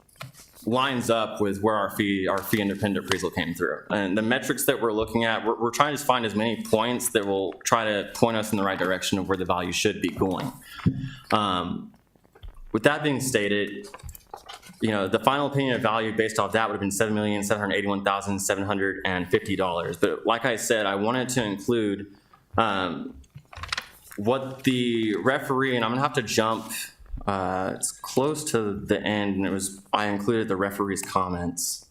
lines up with where our fee independent appraisal came through. And the metrics that we're looking at, we're trying to find as many points that will try to point us in the right direction of where the value should be going. With that being stated, you know, the final opinion of value based off that would have been $7,781,750. But like I said, I wanted to include what the referee, and I'm gonna have to jump, it's close to the end, and I included the referee's comments.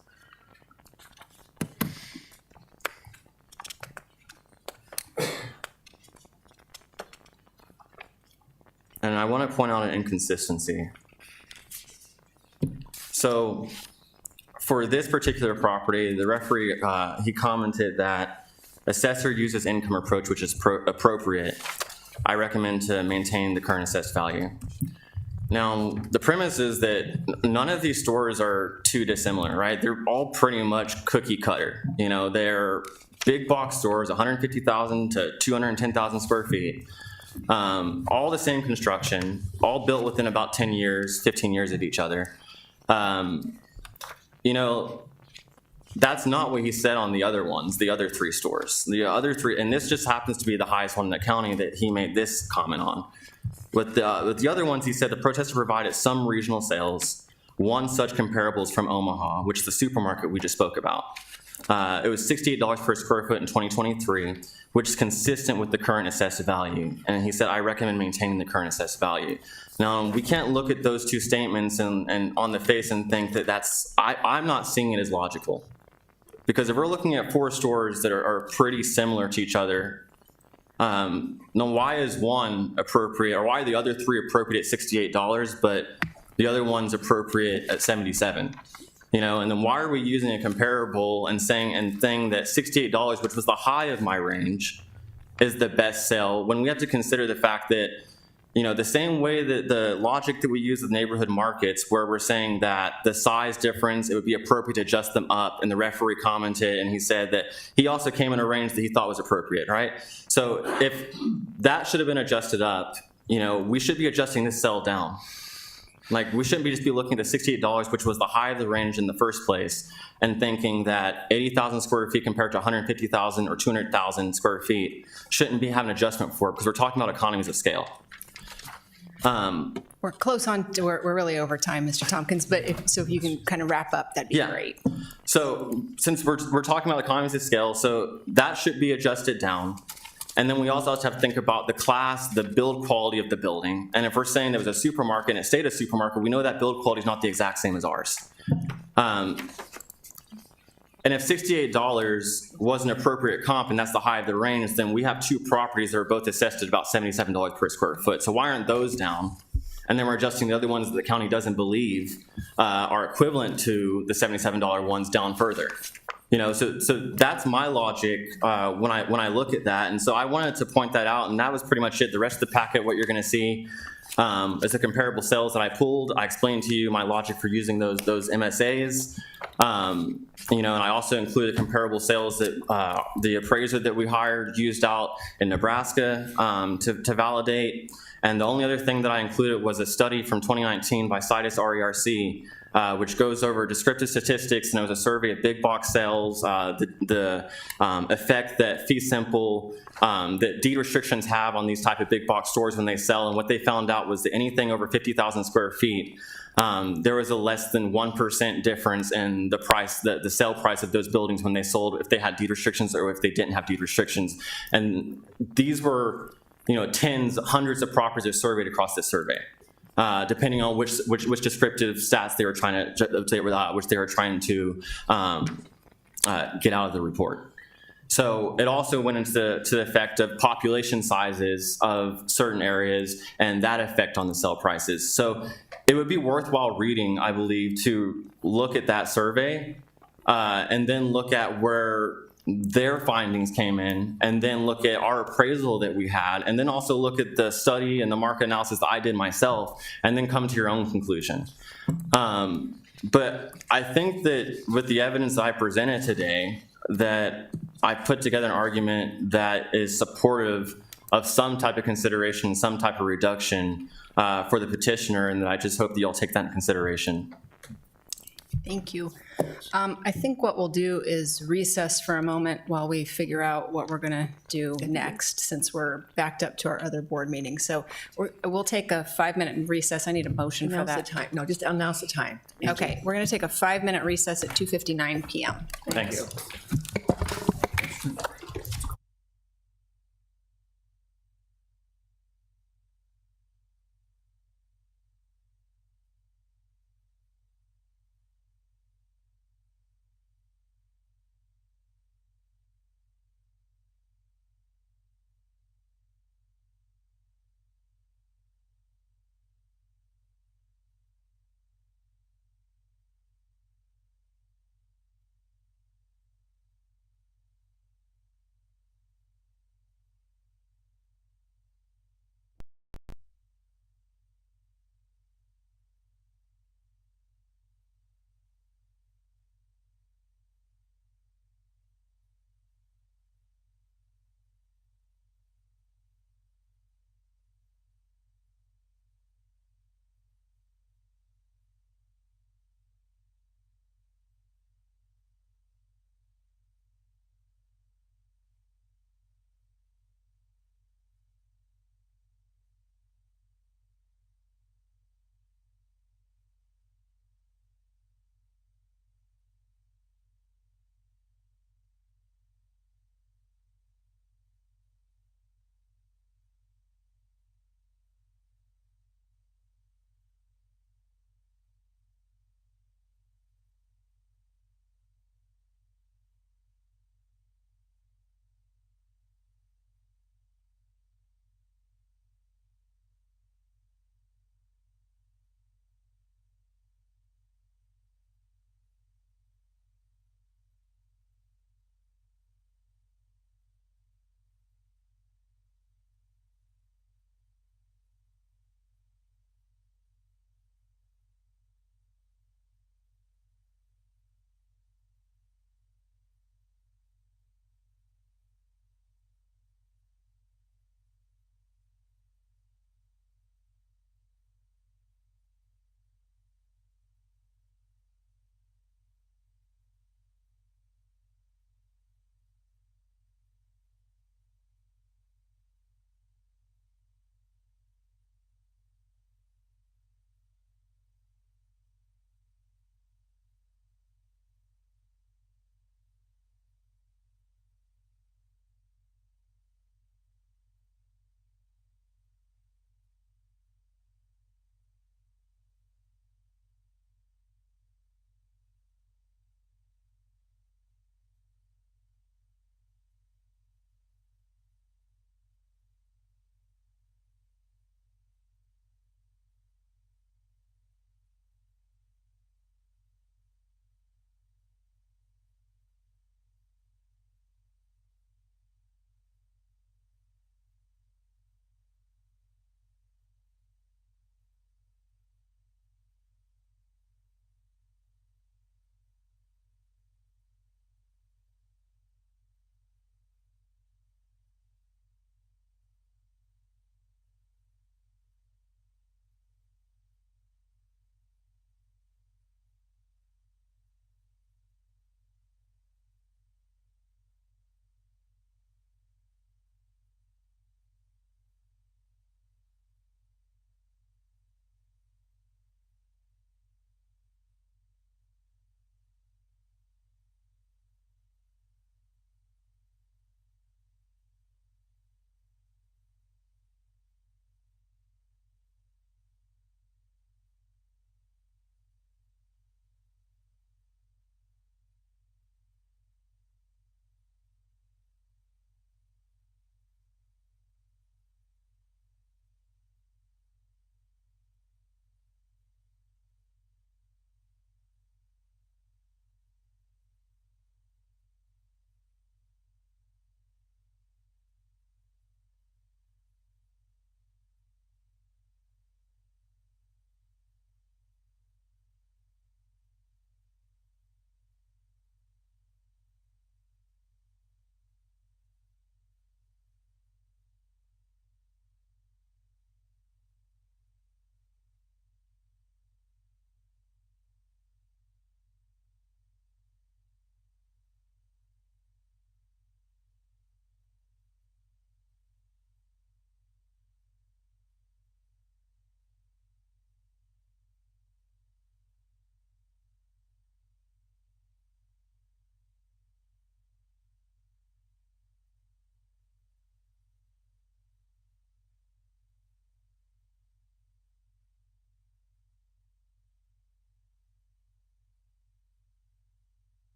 And I want to point out an inconsistency. So for this particular property, the referee, he commented that assessor uses income approach, which is appropriate. I recommend to maintain the current assessed value. Now, the premise is that none of these stores are too dissimilar, right? They're all pretty much cookie cutter. You know, they're big box stores, 150,000 to 210,000 square feet. All the same construction, all built within about 10 years, 15 years of each other. You know, that's not what he said on the other ones, the other three stores. The other three, and this just happens to be the highest one in the county that he made this comment on. With the other ones, he said the protester provided some regional sales. One such comparable is from Omaha, which is the supermarket we just spoke about. It was $68 per square foot in 2023, which is consistent with the current assessed value. And he said, I recommend maintaining the current assessed value. Now, we can't look at those two statements and on the face and think that I'm not seeing it as logical. Because if we're looking at four stores that are pretty similar to each other, now why is one appropriate, or why are the other three appropriate at $68, but the other one's appropriate at $77? You know, and then why are we using a comparable and saying that $68, which was the high of my range, is the best sale, when we have to consider the fact that, you know, the same way that the logic that we use with neighborhood markets, where we're saying that the size difference, it would be appropriate to adjust them up, and the referee commented and he said that he also came in a range that he thought was appropriate, right? So if that should have been adjusted up, you know, we should be adjusting this sale down. Like, we shouldn't just be looking at the $68, which was the high of the range in the first place, and thinking that 80,000 square feet compared to 150,000 or 200,000 square feet shouldn't be having an adjustment for it, because we're talking about economies of scale. We're close on, we're really over time, Mr. Tompkins, but if you can kind of wrap up, that'd be great. So since we're talking about economies of scale, so that should be adjusted down. And then we also have to think about the class, the build quality of the building. And if we're saying there was a supermarket and it stayed a supermarket, we know that build quality is not the exact same as ours. And if $68 was an appropriate comp and that's the high of the range, then we have two properties that are both assessed at about $77 per square foot. So why aren't those down? And then we're adjusting the other ones that the county doesn't believe are equivalent to the $77 ones down further. You know, so that's my logic when I look at that. And so I wanted to point that out, and that was pretty much it. The rest of the packet, what you're going to see is the comparable sales that I pulled. I explained to you my logic for using those MSAs. You know, and I also included comparable sales that the appraiser that we hired used out in Nebraska to validate. And the only other thing that I included was a study from 2019 by Citus RERC, which goes over descriptive statistics, and it was a survey of big box sales, the effect that fee simple, that deed restrictions have on these type of big box stores when they sell. And what they found out was that anything over 50,000 square feet, there was a less than 1% difference in the price, the sale price of those buildings when they sold, if they had deed restrictions or if they didn't have deed restrictions. And these were, you know, tens, hundreds of properties are surveyed across this survey. Depending on which descriptive stats they were trying to get out of the report. So it also went into the effect of population sizes of certain areas and that effect on the sale prices. So it would be worthwhile reading, I believe, to look at that survey and then look at where their findings came in, and then look at our appraisal that we had, and then also look at the study and the market analysis that I did myself, and then come to your own conclusion. But I think that with the evidence that I presented today, that I put together an argument that is supportive of some type of consideration, some type of reduction for the petitioner, and that I just hope that you'll take that into consideration. Thank you. I think what we'll do is recess for a moment while we figure out what we're going to do next, since we're backed up to our other board meeting. So we'll take a 5-minute recess. I need a motion for that. Announce the time. No, just announce the time. Okay, we're going to take a 5-minute recess at 2:59 p.m. Thank you.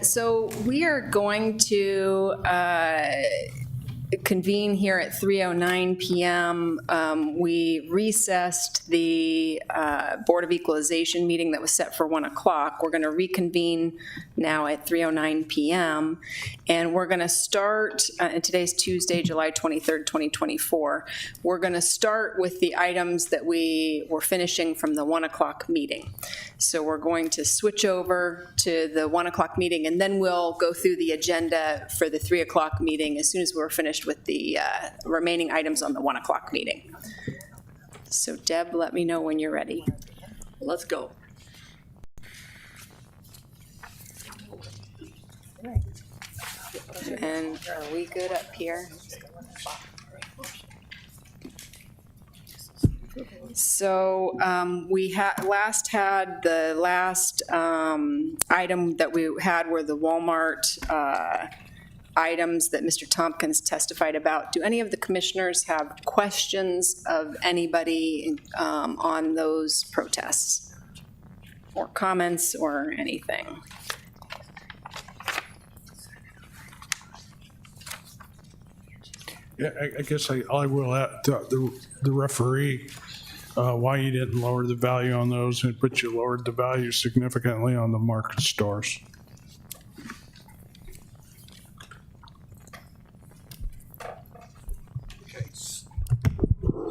So we are going to convene here at 3:09 PM. We recessed the Board of Equalization meeting that was set for 1 o'clock. We're going to reconvene now at 3:09 PM. And we're going to start, and today's Tuesday, July 23rd, 2024. We're going to start with the items that we were finishing from the 1 o'clock meeting. So we're going to switch over to the 1 o'clock meeting, and then we'll go through the agenda for the 3 o'clock meeting as soon as we're finished with the remaining items on the 1 o'clock meeting. So Deb, let me know when you're ready. Let's go. And are we good up here? So we last had the last item that we had were the Walmart items that Mr. Tompkins testified about. Do any of the commissioners have questions of anybody on those protests or comments or anything? Yeah, I guess I will add the referee, why you didn't lower the value on those, but you lowered the value significantly on the market stores.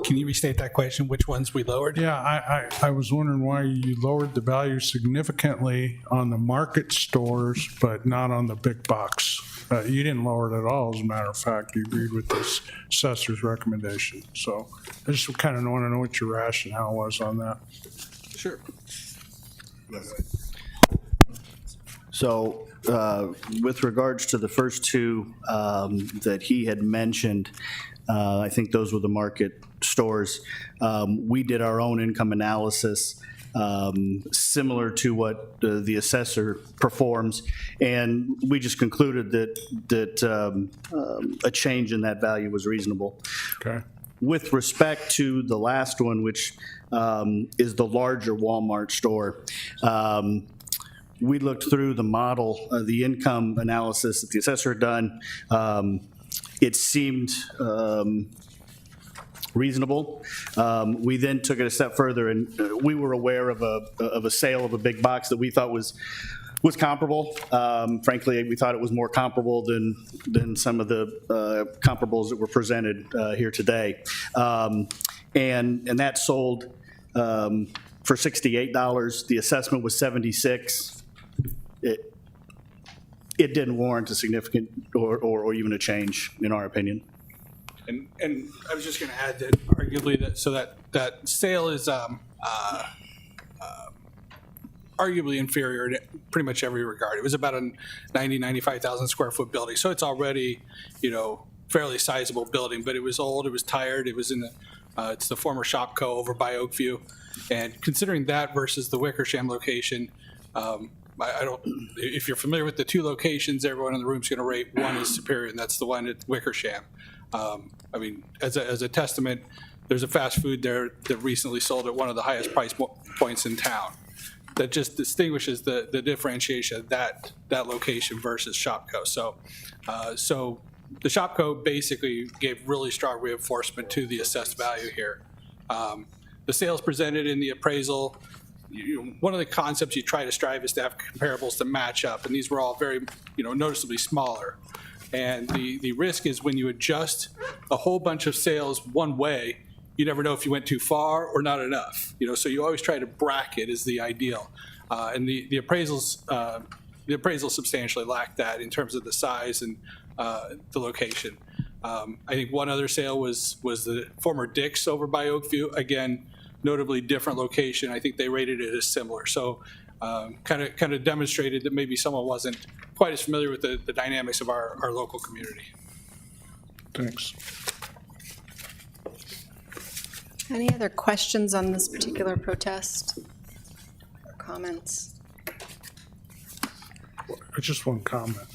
Can you restate that question? Which ones we lowered? Yeah, I was wondering why you lowered the value significantly on the market stores, but not on the big box. You didn't lower it at all, as a matter of fact. You agreed with this assessor's recommendation. So I just kind of want to know what your rationale was on that. Sure. So with regards to the first two that he had mentioned, I think those were the market stores. We did our own income analysis similar to what the assessor performs, and we just concluded that a change in that value was reasonable. Okay. With respect to the last one, which is the larger Walmart store, we looked through the model, the income analysis that the assessor had done. It seemed reasonable. We then took it a step further, and we were aware of a sale of a big box that we thought was comparable. Frankly, we thought it was more comparable than some of the comparables that were presented here today. And that sold for $68. The assessment was $76. It didn't warrant a significant or even a change, in our opinion. And I was just going to add that arguably that sale is arguably inferior in pretty much every regard. It was about a 95,000 square foot building, so it's already, fairly sizable building, but it was old, it was tired, it was in the, it's the former Shopco over by Oakview. And considering that versus the Wickersham location, I don't, if you're familiar with the two locations, everyone in the room is going to rate one as superior, and that's the one at Wickersham. I mean, as a testament, there's a fast food there that recently sold at one of the highest price points in town. That just distinguishes the differentiation of that location versus Shopco. So the Shopco basically gave really strong reinforcement to the assessed value here. The sales presented in the appraisal, one of the concepts you try to strive is to have comparables to match up, and these were all very, noticeably smaller. And the risk is when you adjust a whole bunch of sales one way, you never know if you went too far or not enough. So you always try to bracket is the ideal. And the appraisals substantially lacked that in terms of the size and the location. I think one other sale was the former Dick's over by Oakview. Again, notably different location. I think they rated it as similar. So kind of demonstrated that maybe someone wasn't quite as familiar with the dynamics of our local community. Thanks. Any other questions on this particular protest or comments? Just one comment.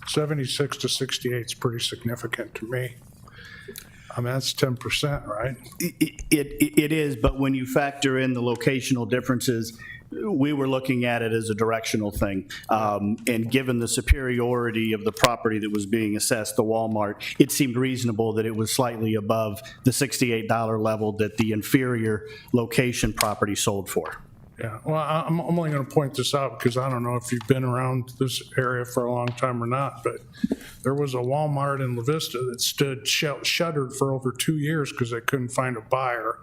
76 to 68 is pretty significant to me. I mean, that's 10%, right? It is, but when you factor in the locational differences, we were looking at it as a directional thing. And given the superiority of the property that was being assessed, the Walmart, it seemed reasonable that it was slightly above the $68 level that the inferior location property sold for. Yeah, well, I'm only going to point this out because I don't know if you've been around this area for a long time or not, but there was a Walmart in La Vista that stood shuttered for over 2 years because they couldn't find a buyer.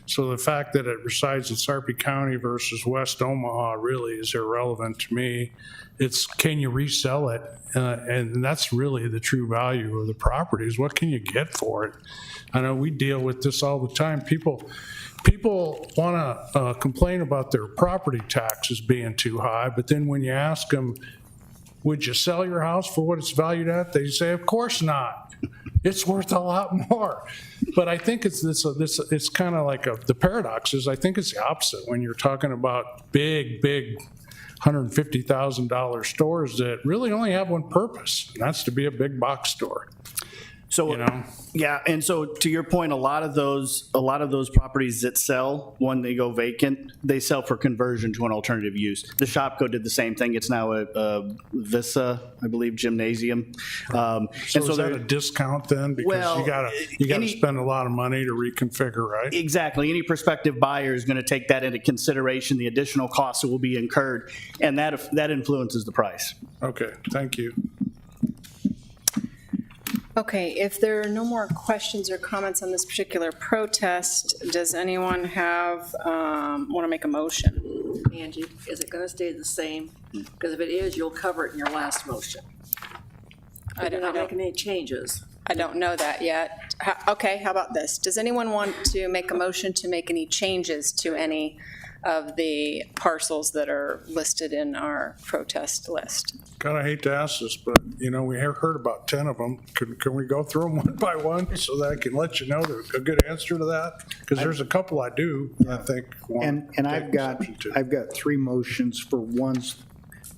So the fact that it resides in Sarpy County versus West Omaha really is irrelevant to me. It's can you resell it? And that's really the true value of the property is what can you get for it? I know we deal with this all the time. People want to complain about their property taxes being too high, but then when you ask them, would you sell your house for what it's valued at? They say, of course not. It's worth a lot more. But I think it's kind of like the paradox is I think it's the opposite when you're talking about big $150,000 stores that really only have one purpose, and that's to be a big box store. So, yeah, and so to your point, a lot of those properties that sell when they go vacant, they sell for conversion to an alternative use. The Shopko did the same thing. It's now a Vista, I believe, gymnasium. So is that a discount then? Because you gotta spend a lot of money to reconfigure, right? Exactly. Any prospective buyer is going to take that into consideration, the additional costs that will be incurred, and that influences the price. Okay, thank you. Okay, if there are no more questions or comments on this particular protest, does anyone want to make a motion? Angie, is it going to stay the same? Because if it is, you'll cover it in your last motion. You're not making any changes. I don't know that yet. Okay, how about this? Does anyone want to make a motion to make any changes to any of the parcels that are listed in our protest list? Kind of hate to ask this, but we have heard about 10 of them. Can we go through them one by one so that I can let you know a good answer to that? Because there's a couple I do, I think. And I've got 3 motions for ones.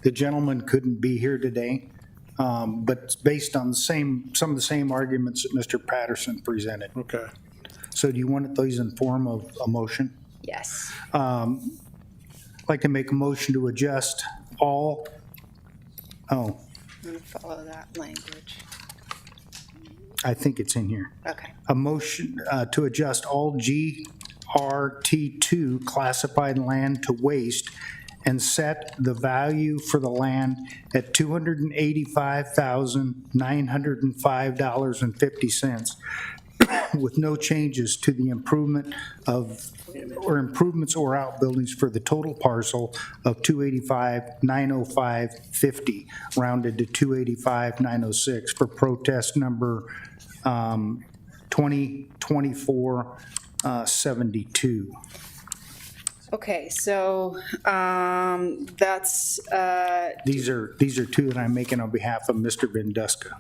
The gentleman couldn't be here today, but it's based on some of the same arguments that Mr. Patterson presented. Okay. So do you want these in form of a motion? Yes. I'd like to make a motion to adjust all, I'm going to follow that language. I think it's in here. Okay. A motion to adjust all GRT2 classified land to waste and set the value for the land at $285,905.50 with no changes to the improvements or outbuildings for the total parcel of $285,905.50, rounded to $285,906 for protest number 2024-72. Okay, so that's. These are 2 that I'm making on behalf of Mr. Venduska.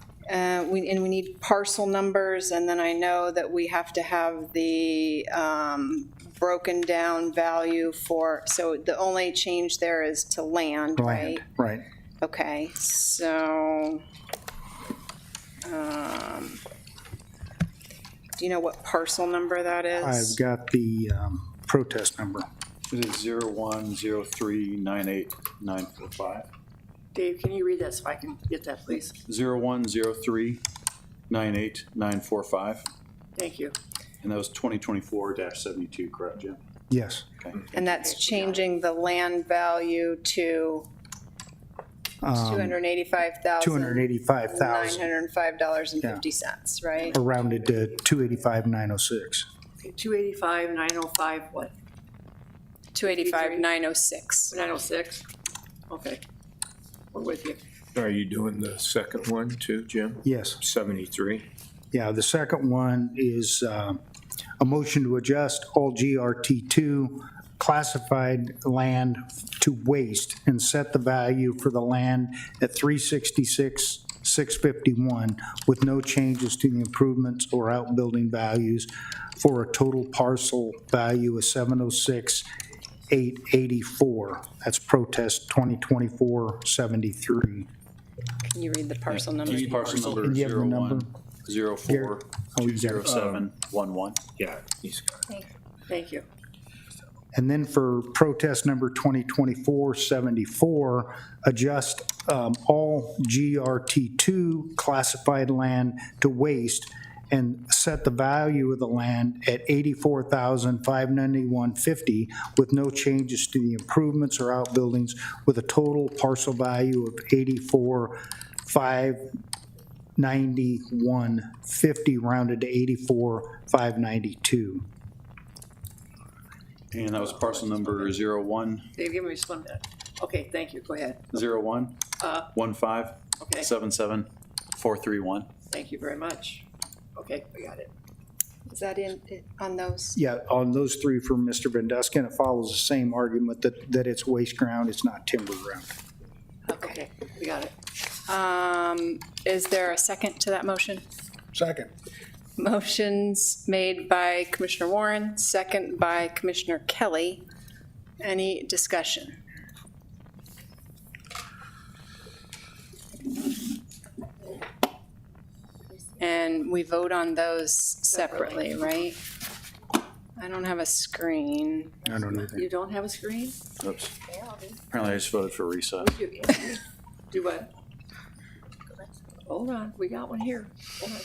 We need parcel numbers, and then I know that we have to have the broken down value for, so the only change there is to land, right? Right. Okay, so, do you know what parcel number that is? I've got the protest number. It is 0103989945. Dave, can you read that so I can get that, please? 0103989945. Thank you. And that was 2024-72, correct, Jim? Yes. Okay. And that's changing the land value to $285,905.50, right? Rounded to $285,906. Okay, 285,905 what? 285,906. 906? Okay. We're with you. Are you doing the second one too, Jim? Yes. 73? Yeah, the second one is a motion to adjust all GRT2 classified land to waste and set the value for the land at $366,651 with no changes to the improvements or outbuilding values for a total parcel value of $706,884. That's protest 2024-73. Can you read the parcel number? Parcel number And you have the number? 0104-20711. Yeah, he's got it. Thank you. And then for protest number 2024-74, adjust all GRT2 classified land to waste and set the value of the land at $84,591.50 with no changes to the improvements or outbuildings, with a total parcel value of $84,591.50 rounded to $84,592. And that was parcel number 01, Dave, give me just 1 minute. Okay, thank you, go ahead. 01, 15, Okay. 77, 431. Thank you very much. Okay, we got it. Is that on those? Yeah, on those three from Mr. Venduskin, it follows the same argument that it's waste ground, it's not timber ground. Okay, we got it. Is there a second to that motion? Second. Motion's made by Commissioner Warren, second by Commissioner Kelly. Any discussion? And we vote on those separately, right? I don't have a screen. I don't know. You don't have a screen? Oops. Apparently I just voted for recess. Do what? Hold on, we got one here. Hold on.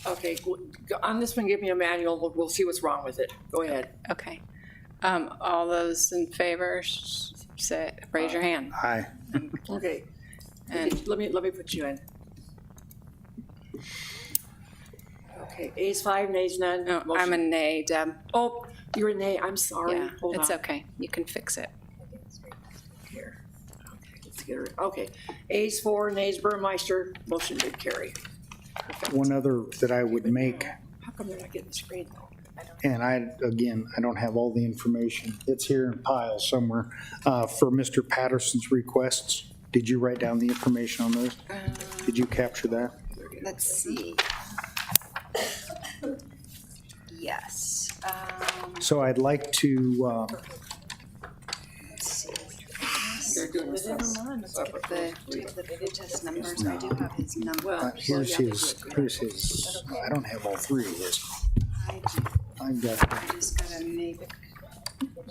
Okay, on this one, give me a manual, we'll see what's wrong with it. Go ahead. Okay. All those in favor, say, raise your hand. Aye. Okay, And let me put you in. Okay, ayes 5, nays none. no, I'm a nay, Deb. Oh, you're a nay, I'm sorry. Yeah, Hold it's on. okay. You can fix it. Here. Okay, let's get her, okay. Ayes 4, nays Burmeister, motion did carry. One other that I would make, How come they're not getting the screen though? and I don't have all the information. It's here in piles somewhere, for Mr. Patterson's requests. Did you write down the information on those? Did you capture that? Let's see. Yes. So I'd like to, Let's see. They're doing Let's get do you have the protest numbers? I do have his number. here's his, I don't have all three of his. I've got, I just gotta make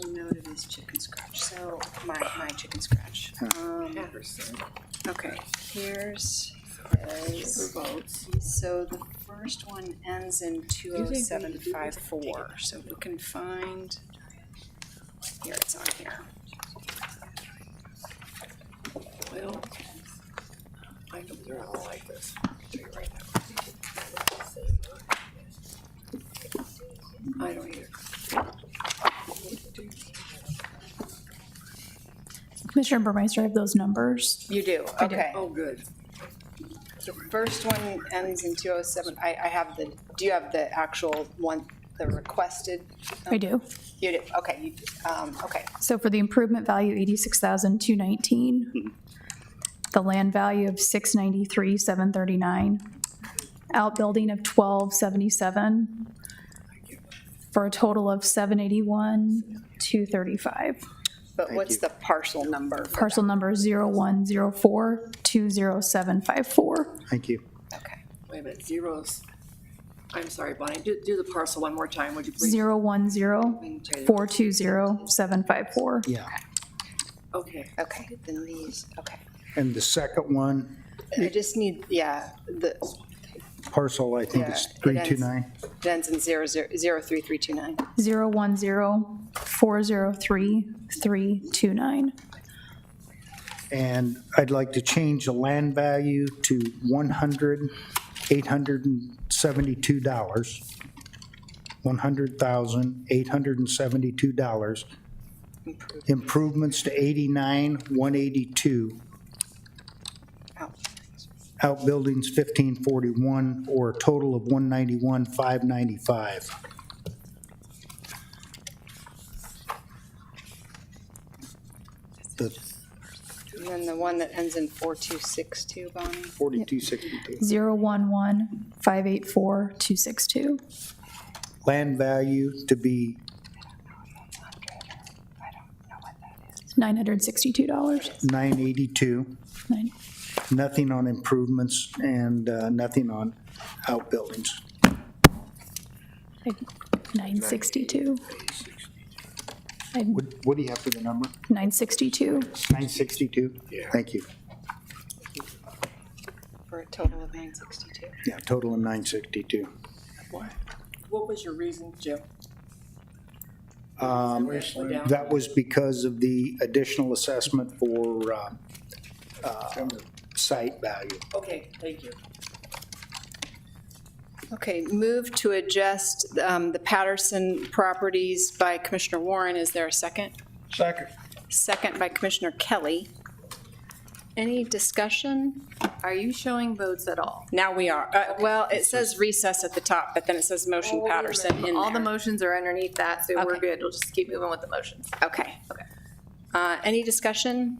a note of his chicken scratch. So, my chicken scratch. Okay, here's his. So the first one ends in 20754. So if we can find, here, it's on here. Well, I know they're all like this. I'll tell you right now. I don't either. Commissioner Burmeister, I have those numbers. You do, okay. Oh, good. The first one ends in 207. I have the, do you have the actual one, the requested? I do. You do, okay, okay. So for the improvement value, 86,219. The land value of 693,739. Outbuilding of 1277. For a total of 781,235. But what's the parcel number? for Parcel number 0104207554. thank you. that? Okay. Wait a minute, zeros. I'm sorry, Bonnie, do the parcel one more time, would you please? 0104207554. Yeah. Okay. Okay, then these, okay. And the second one, I just need, yeah, the, parcel, I think it's Yeah, it 329. it ends in 03329. 0104033329. And I'd like to change the land value to $100,872. $100,872. Improvements to $89,182. Outbuildings 1541, or a total of $191,595. The And then the one that ends in 4262, Bonnie? 4262. 011584,262. Land value to be $962. $982. Nothing on improvements and nothing on outbuildings. 962. What do you have for the number? 962. 962? Thank you. For a total of 962. Yeah, total of 962. What was your reason, Jim? That was because of the additional assessment for site value. Okay, thank you. Okay, move to adjust the Patterson properties by Commissioner Warren. Is there a second? Second. Second by Commissioner Kelly. Any discussion? Are you showing votes at all? Now we are. Well, it says recess at the top, but then it says motion Patterson in All the there. motions are underneath that, so we're Okay. good. We'll just keep moving with the motions. Okay. Okay. Any discussion?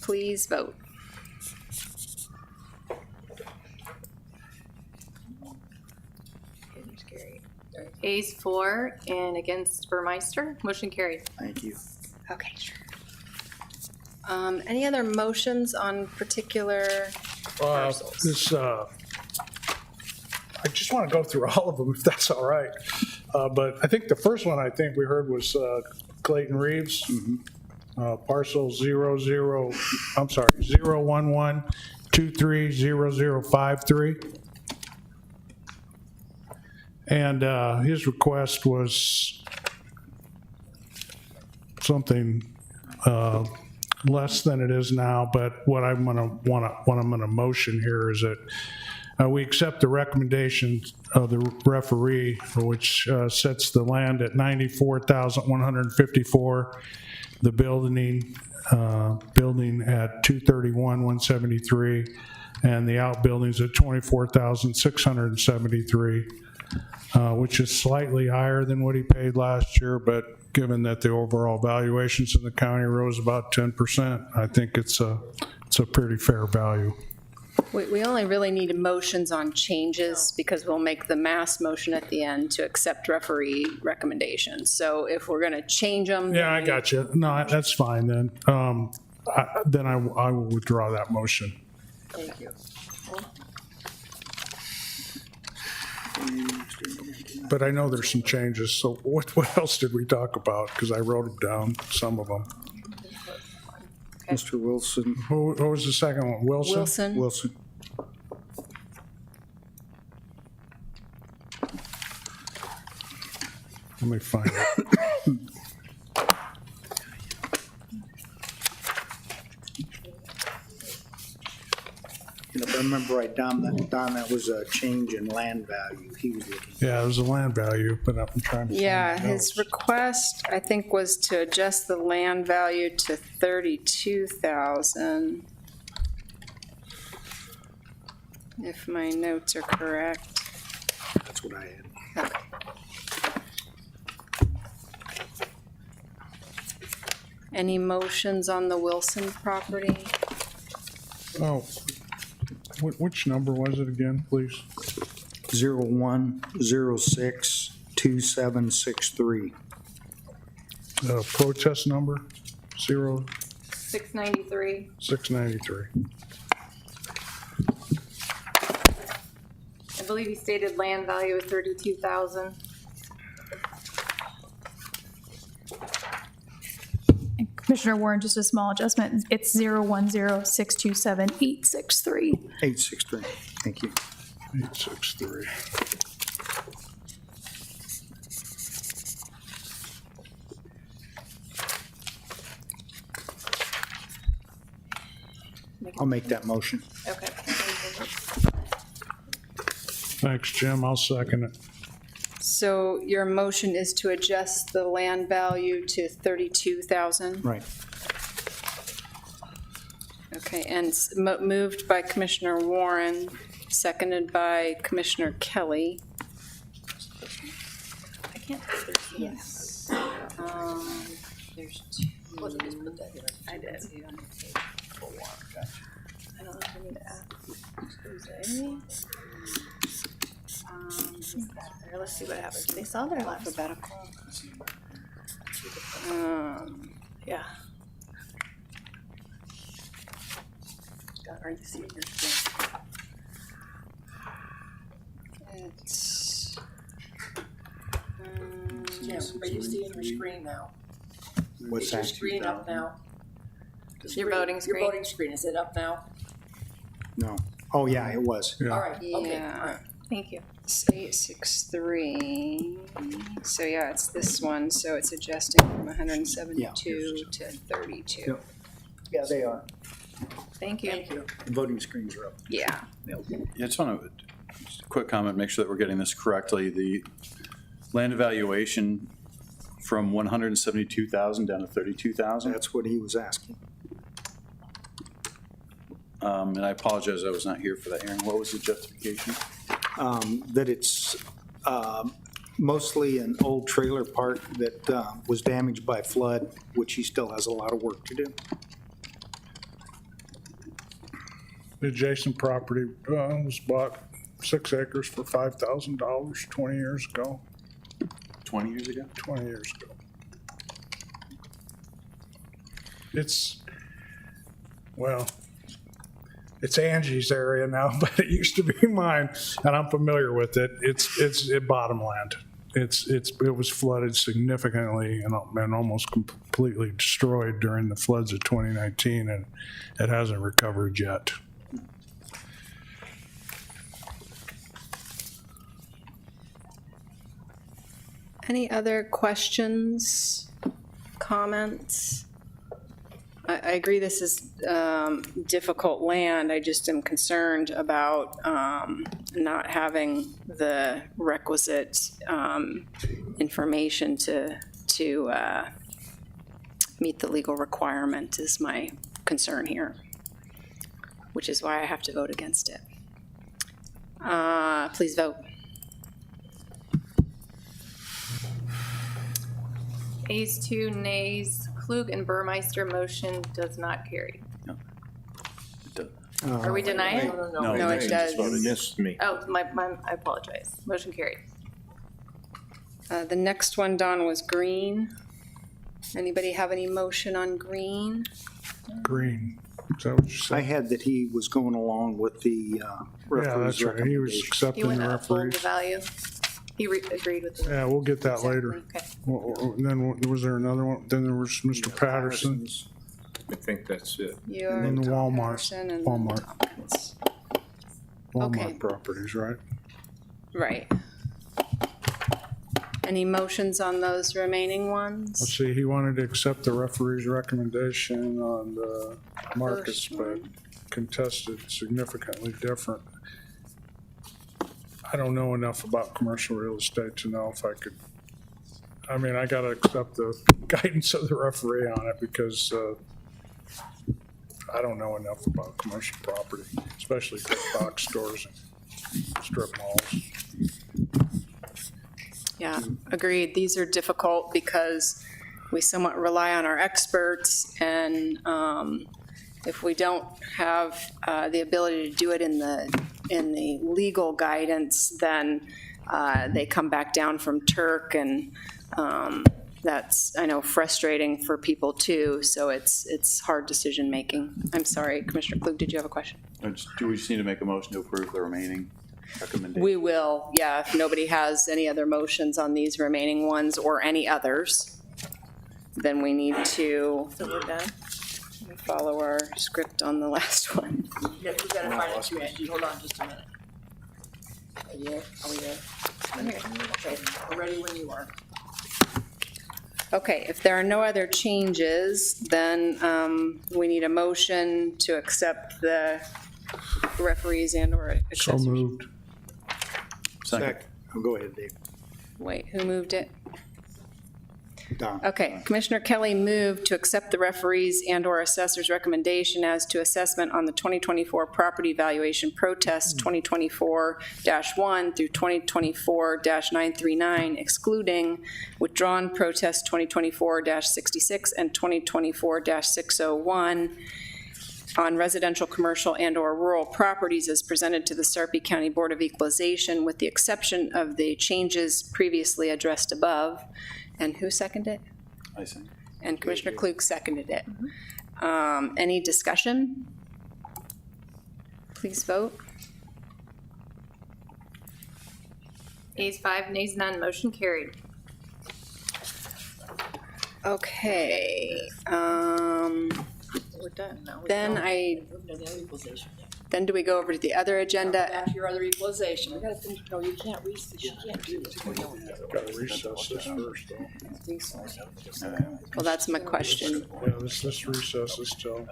Please vote. Ayes 4 and against Burmeister. Motion carried. Thank you. Okay, sure. Any other motions on particular parcels? I just want to go through all of them, if that's all right. But I think the first one I think we heard was Clayton Reeves, parcel 011230053. And his request was something less than it is now, but what I'm going to motion here is that we accept the recommendation of the referee, which sets the land at $94,154, the building at $231,173, and the outbuildings at $24,673, which is slightly higher than what he paid last year, but given that the overall valuations in the county rose about 10%, I think it's a pretty fair value. We only really need motions on changes because we'll make the mass motion at the end to accept referee recommendations. So if we're going to change them. Yeah, I got you. No, that's fine then. Then I will withdraw that motion. Thank you. But I know there's some changes, so what else did we talk about? Because I wrote them down, some of them. Mr. Wilson. Who was the second one? Wilson? Wilson. Let me find it. And if I remember right, Don, that was a change in land value he was looking for. Yeah, it was a land value, but I'm trying to find Yeah, the his notes. request, I think, was to adjust the land value to $32,000. If my notes are correct. That's what I had. Okay. Any motions on the Wilson property? Oh, which number was it again, please? 01062763. Protest number, 693. 0693. I believe he stated land value of 32,000. Commissioner Warren, just a small adjustment. It's 010627863. 863. Thank you. 863. I'll make that motion. Okay. Thanks, Jim. I'll second it. So your motion is to adjust the land value to $32,000? Right. Okay, and moved by Commissioner Warren, seconded by Commissioner Kelly. I can't. Yes. There's two. I did. I don't know if I need to add Jose. Here, let's see what happens. They saw their alphabetical. Yeah. Are you seeing your thing? It's Are you seeing your screen now? What's Is your that? screen up now? Your voting screen? Your voting screen, is it up now? No. Oh, yeah, it was. All right, okay, all Yeah. right. Thank you. It's 863. So yeah, it's this one. So it's adjusting from 172 to 32. Yep. Yeah, they are. Thank you. Thank you. The voting screens are up. Yeah. Yeah, I just want to, just a quick comment, make sure that we're getting this correctly. The land evaluation from 172,000 down to 32,000. That's what he was asking. And I apologize, I was not here for that, Aaron. What was the justification? That it's mostly an old trailer park that was damaged by flood, which he still has a lot of work to do. The adjacent property was bought 6 acres for $5,000 20 years ago. 20 years ago? 20 years ago. It's, well, it's Angie's area now, but it used to be mine, and I'm familiar with it. It's bottomland. It was flooded significantly and almost completely destroyed during the floods of 2019, and it hasn't recovered yet. Any other questions, comments? I agree this is difficult land. I just am concerned about not having the requisite information to meet the legal requirement is my concern here, which is why I have to vote against it. Please vote. Ayes 2, nays Klug and Burmeister. Motion does not carry. Are we denying? No, it does. You missed me. Oh, I apologize. Motion carried. The next one, Don, was green. Anybody have any motion on green? Green. Is that what you I said? had that he was going along with the Yeah, referee's that's right. He was recommendation. He accepting went the up full the referees. value. He agreed with the. Yeah, we'll get that later. Okay. And then was there another one? Then there was Mr. Patterson. I think that's it. You And then the Walmart. Patterson and Walmart. Tompkins. Walmart Okay. properties, right? Right. Any motions on those remaining Let's ones? see, he wanted to accept the referee's recommendation on the markets, First but one. contested significantly different. I don't know enough about commercial real estate to know if I could, I mean, I gotta accept the guidance of the referee on it because I don't know enough about commercial property, especially big box stores and strip malls. Yeah, agreed. These are difficult because we somewhat rely on our experts, and if we don't have the ability to do it in the legal guidance, then they come back down from Turk, and that's, I know, frustrating for people too. So it's hard decision making. I'm sorry, Commissioner Klug, did you have a question? Do we just need to make a motion to approve the remaining recommendations? We will, yeah. If nobody has any other motions on these remaining ones or any others, then we need to So we're done. follow our script on the last one. Yeah, we gotta find it too, Angie. Hold on just a minute. Are you there? Are we there? Okay, we're ready when you are. Okay, if there are no other changes, then we need a motion to accept the referees and/or So accessories. moved. Second. Oh, go ahead, Dave. Wait, who moved it? Don. Okay, Commissioner Kelly moved to accept the referees and/or assessor's recommendation as to assessment on the 2024 property valuation protest 2024-1 through 2024-939, excluding withdrawn protest 2024-66 and 2024-601 on residential, commercial, and/or rural properties as presented to the Sarpy County Board of Equalization, with the exception of the changes previously addressed above. And who seconded it? I see. And Commissioner Klug seconded it. Any discussion? Please vote. Ayes 5, nays none. Motion carried. Okay, We're done now. Then do we go over to the other agenda? Back to your other equalization. We gotta finish, no, you can't you can't do this. Gotta recess this first, though. Well, that's my question. Yeah, let's recess this till.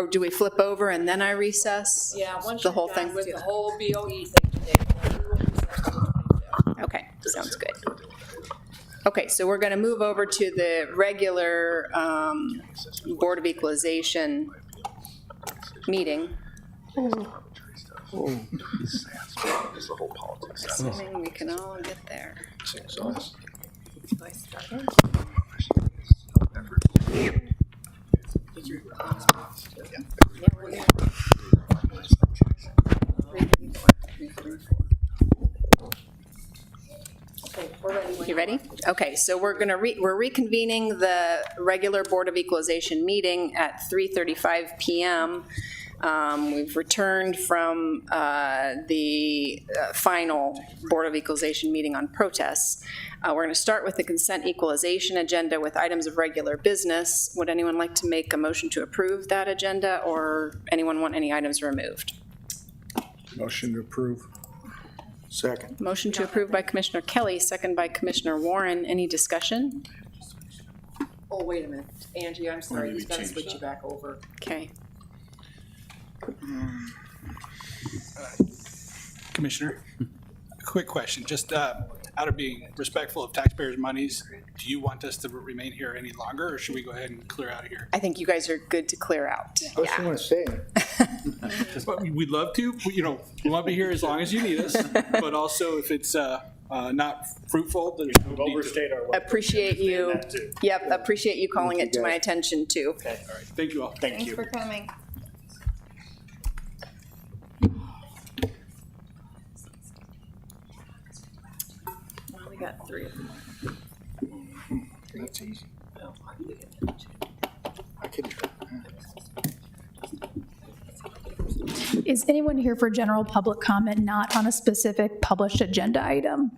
Do we flip over and then I recess? Yeah, once The you're whole done thing? with the whole BOE thing today. Okay, sounds good. Okay, so we're going to move over to the regular Board of Equalization meeting. Assuming we can all get there. You ready? Okay, so we're reconvening the regular Board of Equalization meeting at 3:35 PM. We've returned from the final Board of Equalization meeting on protests. We're going to start with the consent equalization agenda with items of regular business. Would anyone like to make a motion to approve that agenda, or anyone want any items removed? Motion to approve. Second. Motion to approve by Commissioner Kelly, second by Commissioner Warren. Any discussion? Oh, wait a minute. Angie, I'm sorry, he's gotta switch you back over. Okay. Commissioner, a quick question, just out of being respectful of taxpayers' monies, do you want us to remain here any longer, or should we go ahead and clear out of here? I think you guys are good to clear out. What you want to say? But we'd love to, we want to be here as long as you need us, but also if it's not fruitful, then Overstayed our welcome. Appreciate you. Yep, appreciate you calling it to my attention too. Okay, all right, thank you all. Thanks for coming. Well, we got three of them. That's easy. I can do it. Is anyone here for general public comment not on a specific published agenda item?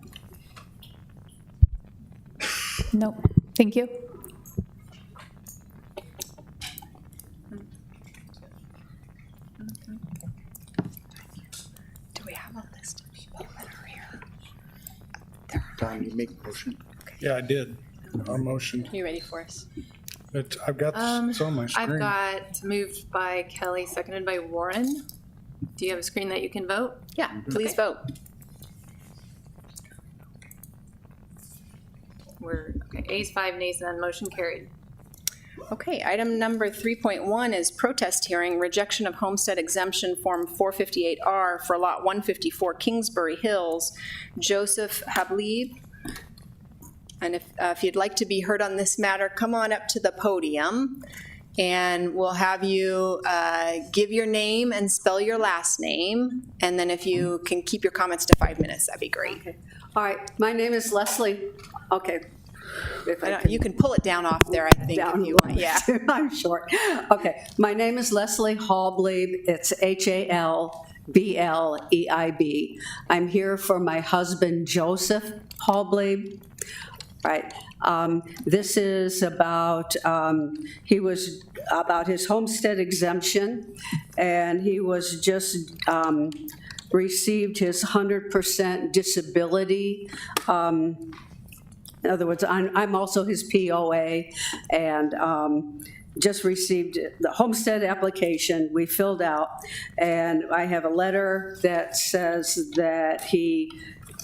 Nope, thank you. Do we have a list of people that are here? Tom, you make a motion? Yeah, I did. A motion. You ready for us? I've got, it's on my I've screen. got moved by Kelly, seconded by Warren. Do you have a screen that you can vote? Yeah, please vote. We're, okay, A's 5, nays none, motion carried. Okay, item number 3.1 is protest hearing, rejection of homestead exemption form 458R for lot 154 Kingsbury Hills, Joseph Hableeb. And if you'd like to be heard on this matter, come on up to the podium and we'll have you give your name and spell your last name. And then if you can keep your comments to 5 minutes, that'd be great. Okay. All right, my name is Leslie. Okay. You can pull it down off there, I think, Down if you want. Yeah. I'm short. Okay, my name is Leslie Halbleib. It's Halbleib. I'm here for my husband, Joseph Halbleib. Right. This is about, he was about his homestead exemption, and he was just received his 100% disability. In other words, I'm also his POA, and just received the homestead application we filled out, and I have a letter that says that he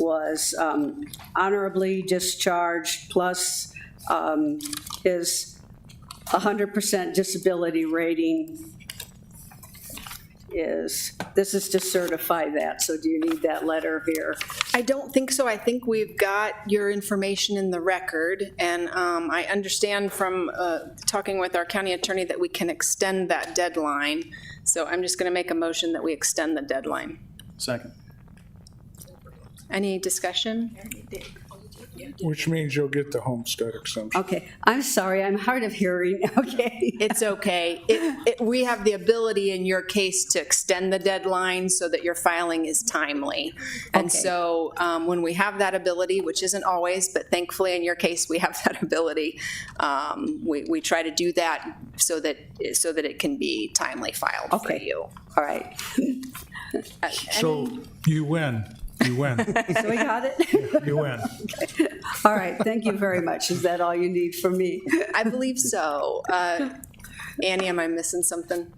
was honorably discharged, plus his 100% disability rating this is to certify that. So do you need that letter here? I don't think so. I think we've got your information in the record, and I understand from talking with our county attorney that we can extend that deadline. So I'm just going to make a motion that we extend the deadline. Second. Any discussion? Which means you'll get the homestead exemption. Okay, I'm sorry, I'm hard of hearing, okay. It's okay. We have the ability in your case to extend the deadline so that your filing is timely. And Okay. so when we have that ability, which isn't always, but thankfully in your case, we have that ability, we try to do that so that it can be timely filed for Okay. you. All right, So you win. You win. so we got it? You win. All right, thank you very much. Is that all you need from me? I believe so. Annie, am I missing something?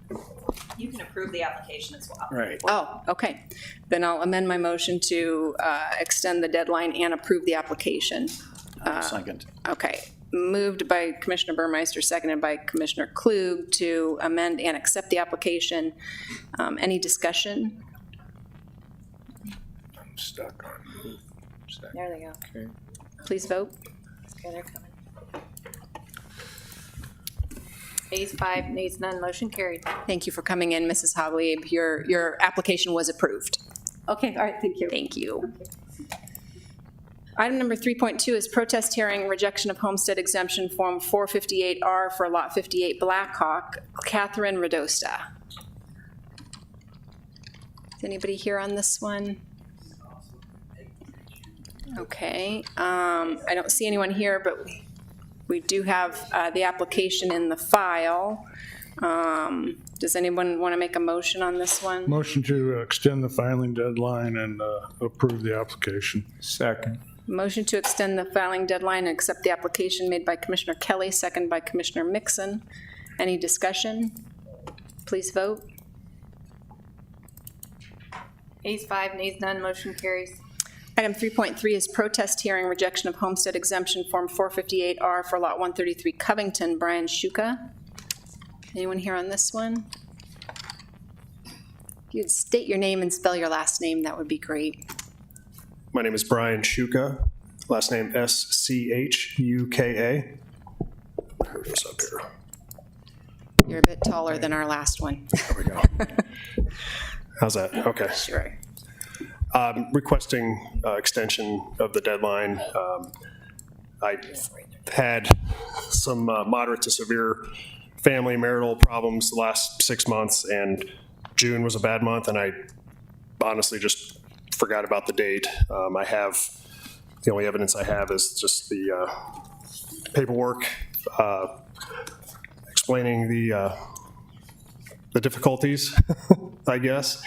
You can approve the application as well. Right. Oh, okay. Then I'll amend my motion to extend the deadline and approve the application. Second. Okay. Moved by Commissioner Burmeister, seconded by Commissioner Klug to amend and accept the application. Any discussion? I'm stuck on. There they go. Okay. Please vote. Okay, they're coming. Ayes 5, nays none, motion carried. Thank you for coming in, Mrs. Hoglieb. Your application was approved. Okay, all right, thank you. Thank you. Item number 3.2 is protest hearing, rejection of homestead exemption form 458R for Lot 58 Blackhawk, Catherine Radosta. Is anybody here on this one? Okay, I don't see anyone here, but we do have the application in the file. Does anyone want to make a motion on this one? Motion to extend the filing deadline and approve the application. Second. Motion to extend the filing deadline and accept the application made by Commissioner Kelly, second by Commissioner Mixon. Any discussion? Please vote. Ayes 5, nays none, motion carries. Item 3.3 is protest hearing, rejection of homestead exemption form 458R for Lot 133 Covington, Brian Shuka. Anyone here on this one? If you'd state your name and spell your last name, that would be great. My name is Brian Shuka, last name S-C-H-U-K-A. What's up here? You're a bit taller than our last one. There we go. How's that? Okay. Sure. Requesting extension of the deadline. I had some moderate to severe family marital problems the last 6 months, and June was a bad month, and I honestly just forgot about the date. The only evidence I have is just the paperwork explaining the difficulties, I guess.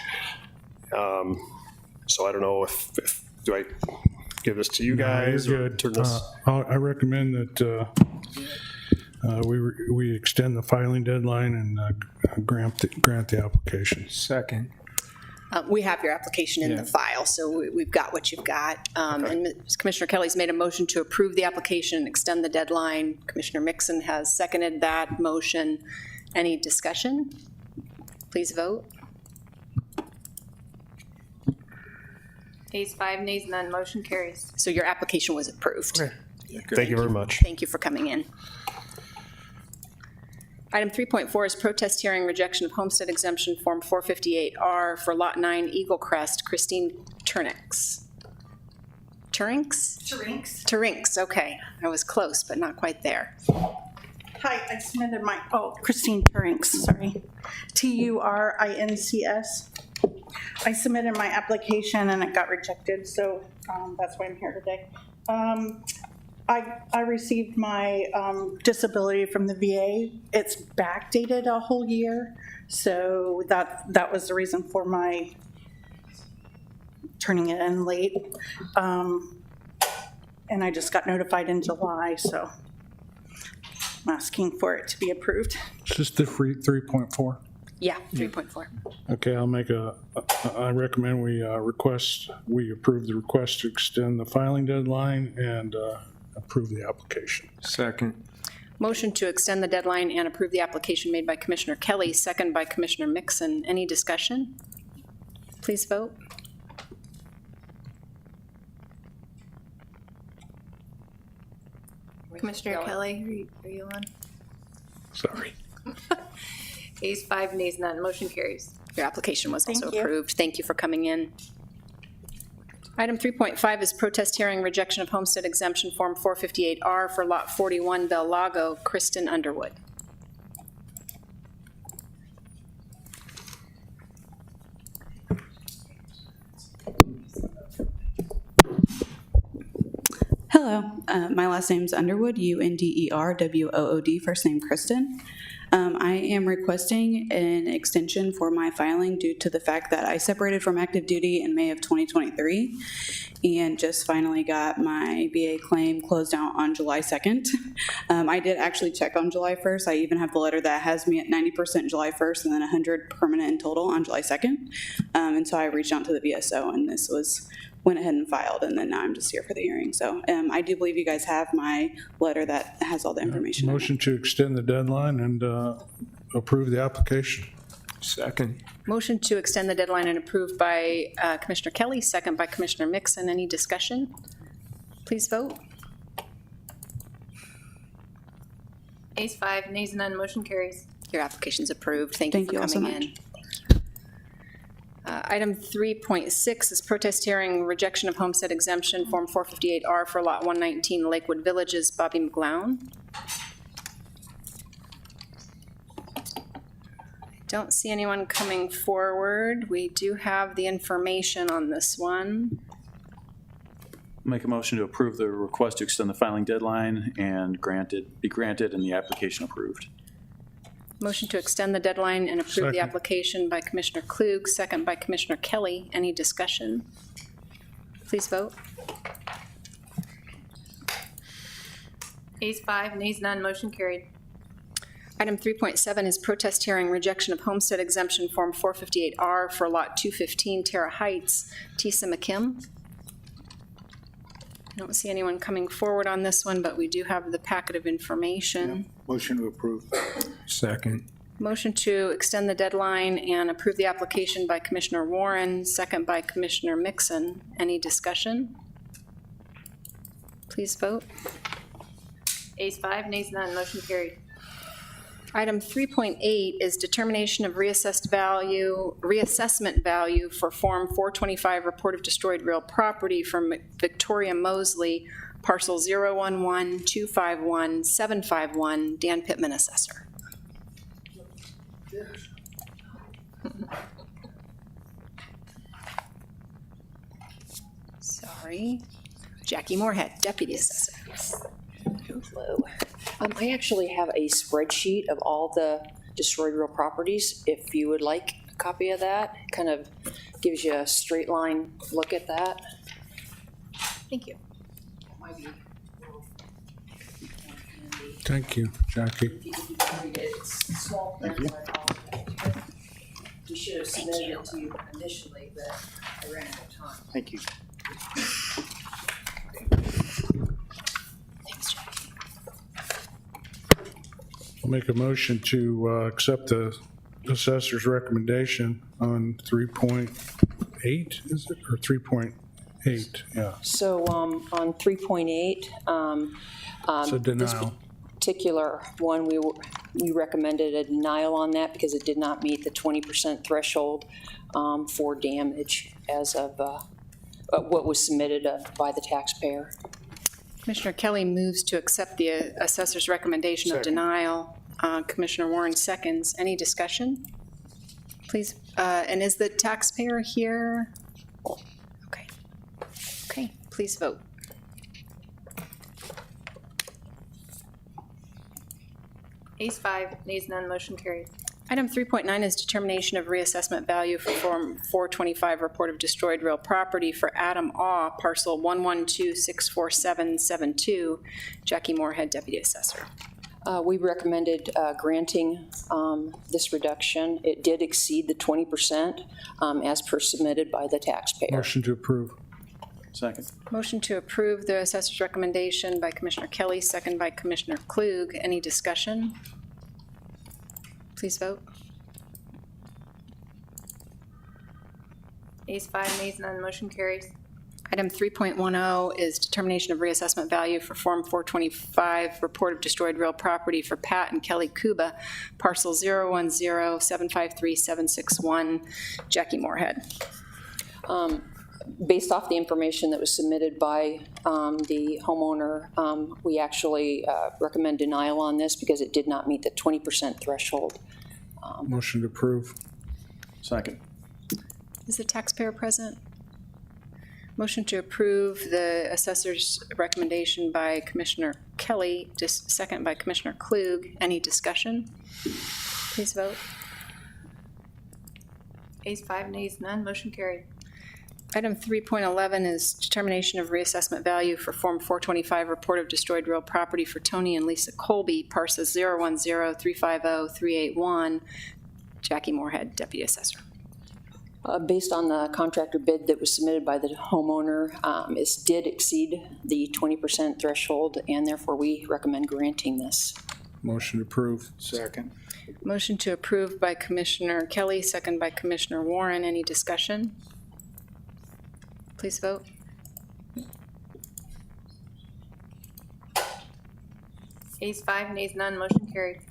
So I don't know if do I give this to you guys? You're or good. turn this? I recommend that we extend the filing deadline and grant the application. Second. We have your application in the file, so we've got what you've got. And Commissioner Kelly's made a motion to approve the application and extend the deadline. Commissioner Mixon has seconded that motion. Any discussion? Please vote. Ayes 5, nays none, motion carries. So your application was approved. Okay. Thank you very much. Thank you for coming in. Item 3.4 is protest hearing, rejection of homestead exemption form 458R for Lot 9 Eagle Crest, Christine Turnix. Turinks? Turinks, okay. I was close, but not quite there. Hi, I submitted my, Christine Turinks, sorry. Turincs. I submitted my application and it got rejected, so that's why I'm here today. I received my disability from the VA. It's backdated a whole year, so that was the reason for my turning it in late. And I just got notified in July, so I'm asking for it to be approved. Is this the 3.4? Yeah, 3.4. Okay, I recommend we approve the request to extend the filing deadline and approve the application. Second. Motion to extend the deadline and approve the application made by Commissioner Kelly, second by Commissioner Mixon. Any discussion? Please vote. Commissioner Kelly, are you on? Sorry. Ayes 5, nays none, motion carries. Your application was also Thank you. approved. Thank you for coming in. Item 3.5 is protest hearing rejection of homestead exemption form 458R for Lot 41 Bel Lago, Kristen Underwood. Hello, my last name's Underwood, Underwood, first name Kristen. I am requesting an extension for my filing due to the fact that I separated from active duty in May of 2023 and just finally got my VA claim closed out on July 2nd. I did actually check on July 1st. I even have the letter that has me at 90% July 1st and then 100 permanent in total on July 2nd. And so I reached out to the VSO and this went ahead and filed, and then now I'm just here for the hearing. So I do believe you guys have my letter that has all the information. Motion to extend the deadline and approve the application. Second. Motion to extend the deadline and approved by Commissioner Kelly, second by Commissioner Mixon. Any discussion? Please vote. Ayes 5, nays none, motion carries. Your application's approved. Thank you for all so coming much. in. Item 3.6 is protest hearing rejection of homestead exemption form 458R for Lot 119 Lakewood Villages, Bobby McGlown. Don't see anyone coming forward. We do have the information on this one. Make a motion to approve the request to extend the filing deadline and be granted and the application approved. Motion to extend the deadline and approve the Second. application by Commissioner Klug, second by Commissioner Kelly. Any discussion? Please vote. Ayes 5, nays none, motion carried. Item 3.7 is protest hearing rejection of homestead exemption form 458R for Lot 215 Terra Heights, Tisa McKim. I don't see anyone coming forward on this one, but we do have the packet of information. Motion to approve. Second. Motion to extend the deadline and approve the application by Commissioner Warren, second by Commissioner Mixon. Any discussion? Please vote. Ayes 5, nays none, motion carried. Item 3.8 is determination of reassessment value for Form 425 report of destroyed real property from Victoria Mosley, parcel 011-251-751, Dan Pittman, assessor. Sorry. Jackie Moorhead, deputy assessor. Hello. I actually have a spreadsheet of all the destroyed real properties, if you would like a copy of that. Kind of gives you a straight line look at that. Thank you. Thank you, Jackie. If you read it, it's small print, so I apologize. We should have submitted it to you initially, but I ran out of time. Thank you. I'll make a motion to accept the assessor's recommendation on 3.8, is it, or 3.8? Yeah, So on 3.8, it's a this denial. particular one, we recommended a denial on that because it did not meet the 20% threshold for damage as of what was submitted by the taxpayer. Commissioner Kelly moves to accept the assessor's recommendation of denial. Commissioner Warren seconds. Any discussion? Please, and is the taxpayer here? Okay. Okay, please vote. Ayes 5, nays none, motion carried. Item 3.9 is determination of reassessment value for Form 425 report of destroyed real property for Adam Aw, parcel 112-64772, Jackie Moorhead, deputy assessor. We recommended granting this reduction. It did exceed the 20% as per submitted by the taxpayer. Motion to approve. Second. Motion to approve the assessor's recommendation by Commissioner Kelly, second by Commissioner Klug. Any discussion? Please vote. Ayes 5, nays none, motion carries. Item 3.10 is determination of reassessment value for Form 425 report of destroyed real property for Pat and Kelly Kuba, parcel 010-753-761, Jackie Moorhead. based off the information that was submitted by the homeowner, we actually recommend denial on this because it did not meet the 20% threshold. Motion to approve. Second. Is the taxpayer present? Motion to approve the assessor's recommendation by Commissioner Kelly, just second by Commissioner Klug. Any discussion? Please vote. Ayes 5, nays none, motion carried. Item 3.11 is determination of reassessment value for Form 425, report of destroyed real property for Tony and Lisa Colby, parcels 010-350-381. Jackie Moorhead, Deputy Assessor. Based on the contractor bid that was submitted by the homeowner, it did exceed the 20% threshold, and therefore we recommend granting this. Motion to approve. Second. Motion to approve by Commissioner Kelly, second by Commissioner Warren. Any discussion? Please vote. Ayes 5, nays none, motion carried.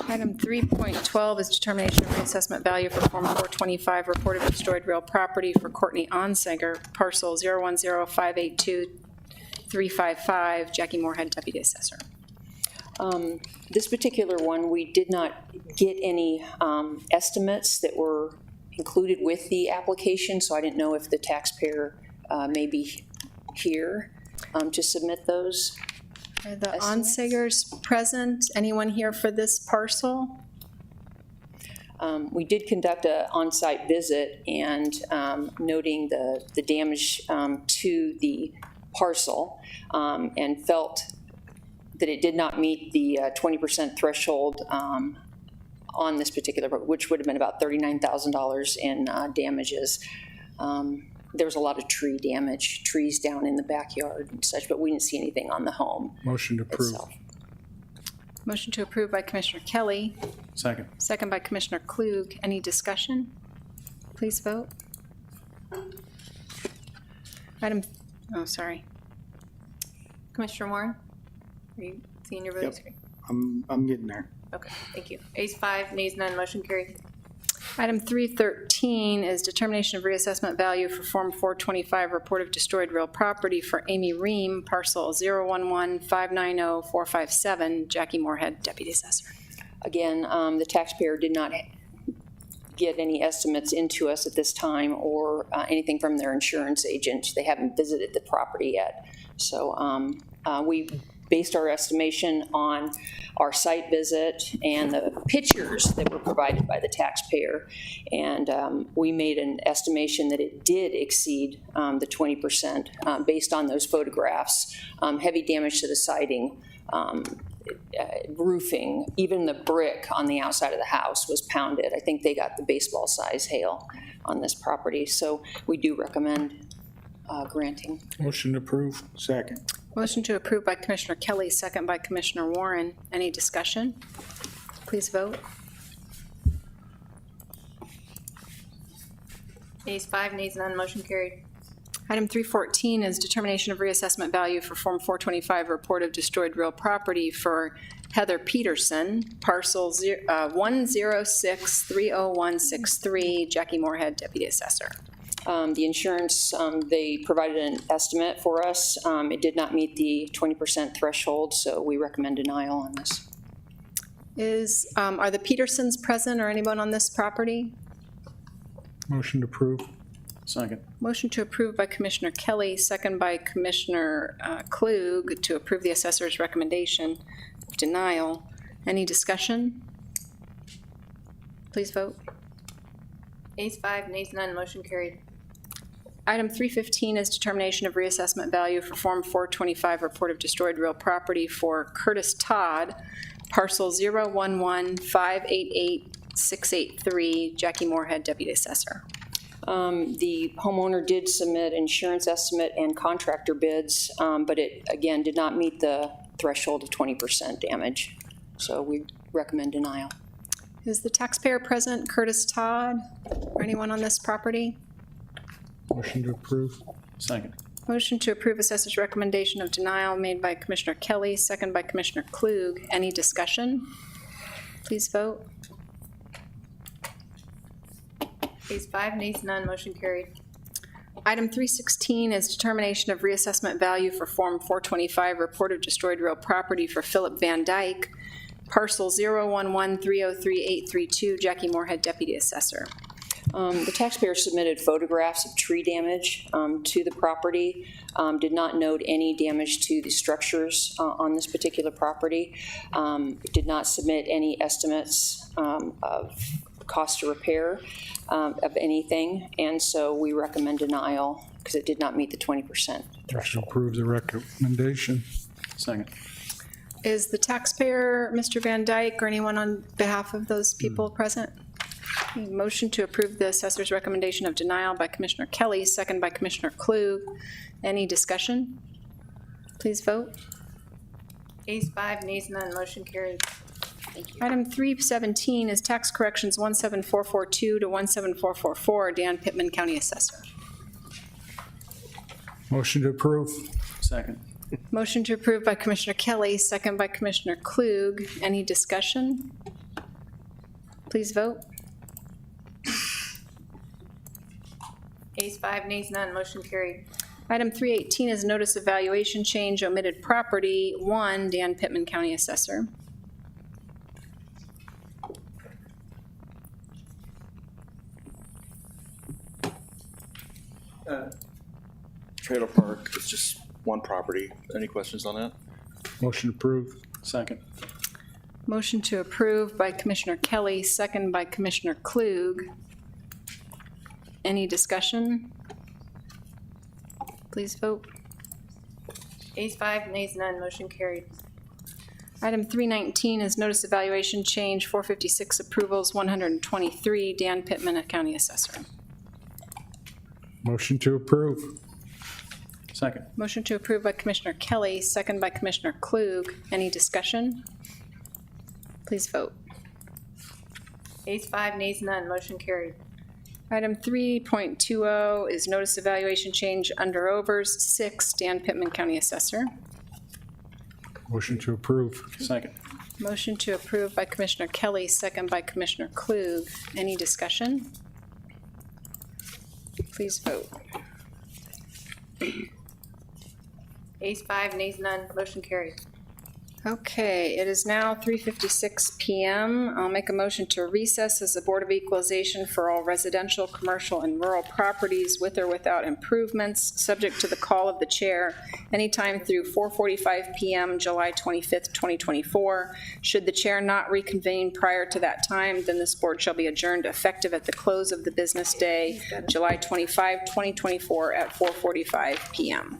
Item 3.12 is determination of reassessment value for Form 425, report of destroyed real property for Courtney Onsager, parcel 010-582-355, Jackie Moorhead, Deputy Assessor. This particular one, we did not get any estimates that were included with the application, so I didn't know if the taxpayer may be here to submit those. Are the Onsagers present? Anyone here for this parcel? We did conduct an on-site visit and noting the damage to the parcel and felt that it did not meet the 20% threshold on this particular, which would have been about $39,000 in damages. There was a lot of tree damage, trees down in the backyard and such, but we didn't see anything on the home. Motion to approve. Itself. Motion to approve by Commissioner Kelly, Second. second by Commissioner Klug. Any discussion? Please vote. Sorry. Commissioner Warren, are you seeing your voting Yep. screen? I'm getting there. Okay, thank you. Ayes 5, nays none, motion carried. Item 313 is determination of reassessment value for Form 425, report of destroyed real property for Amy Ream, parcel 011-590-457, Jackie Moorhead, Deputy Assessor. Again, the taxpayer did not get any estimates into us at this time or anything from their insurance agent. They haven't visited the property yet. So we based our estimation on our site visit and the pictures that were provided by the taxpayer. And we made an estimation that it did exceed the 20% based on those photographs. Heavy damage to the siding, roofing, even the brick on the outside of the house was pounded. I think they got the baseball size hail on this property. So we do recommend granting. Motion to approve. Second. Motion to approve by Commissioner Kelly, second by Commissioner Warren. Any discussion? Please vote. Ayes 5, nays none, motion carried. Item 314 is determination of reassessment value for Form 425, report of destroyed real property for Heather Peterson, parcel 106-30163, Jackie Moorhead, Deputy Assessor. The insurance, they provided an estimate for us. It did not meet the 20% threshold, so we recommend denial on this. Are the Petersons present or anyone on this property? Motion to approve. Second. Motion to approve by Commissioner Kelly, second by Commissioner Klug to approve the assessor's recommendation of denial. Any discussion? Please vote. Ayes 5, nays none, motion carried. Item 315 is determination of reassessment value for Form 425, report of destroyed real property for Curtis Todd, parcel 011-588-683, Jackie Moorhead, Deputy Assessor. The homeowner did submit insurance estimate and contractor bids, but it, again, did not meet the threshold of 20% damage. So we recommend denial. Is the taxpayer present, Curtis Todd, or anyone on this property? Motion to approve. Second. Motion to approve assessor's recommendation of denial made by Commissioner Kelly, second by Commissioner Klug. Any discussion? Please vote. Ayes 5, nays none, motion carried. Item 316 is determination of reassessment value for Form 425, report of destroyed real property for Philip Van Dyke, parcel 011303832, Jackie Moorhead, Deputy Assessor. The taxpayer submitted photographs of tree damage to the property, did not note any damage to the structures on this particular property, did not submit any estimates of cost to repair of anything, and so we recommend denial because it did not meet the 20% threshold. Approve the recommendation. Second. Is the taxpayer Mr. Van Dyke or anyone on behalf of those people present? Motion to approve the assessor's recommendation of denial by Commissioner Kelly, second by Commissioner Klug. Any discussion? Please vote. Ayes 5, nays none, motion carried. Item 317 is tax corrections 17442 to 17444, Dan Pittman, County Assessor. Motion to approve. Second. Motion to approve by Commissioner Kelly, second by Commissioner Klug. Any discussion? Please vote. Ayes 5, nays none, motion carried. Item 318 is notice of valuation change omitted property 1, Dan Pittman, County Assessor. Trailer park is just one property. Any questions on that? Motion approved. Second. Motion to approve by Commissioner Kelly, second by Commissioner Klug. Any discussion? Please vote. Ayes 5, nays none, motion carried. Item 319 is notice of valuation change 456 approvals 123, Dan Pittman, County Assessor. Motion to approve. Second. Motion to approve by Commissioner Kelly, second by Commissioner Klug. Any discussion? Please vote. Ayes 5, nays none, motion carried. Item 3.20 is notice of valuation change under overs 6, Dan Pittman, County Assessor. Motion to approve. Second. Motion to approve by Commissioner Kelly, second by Commissioner Klug. Any discussion? Please vote. Ayes 5, nays none, motion carried. Okay, it is now 3:56 PM. I'll make a motion to recess as the Board of Equalization for all residential, commercial, and rural properties with or without improvements, subject to the call of the chair, anytime through 4:45 PM, July 25th, 2024. Should the chair not reconvene prior to that time, then this board shall be adjourned effective at the close of the business day, July 25, 2024, at 4:45 PM.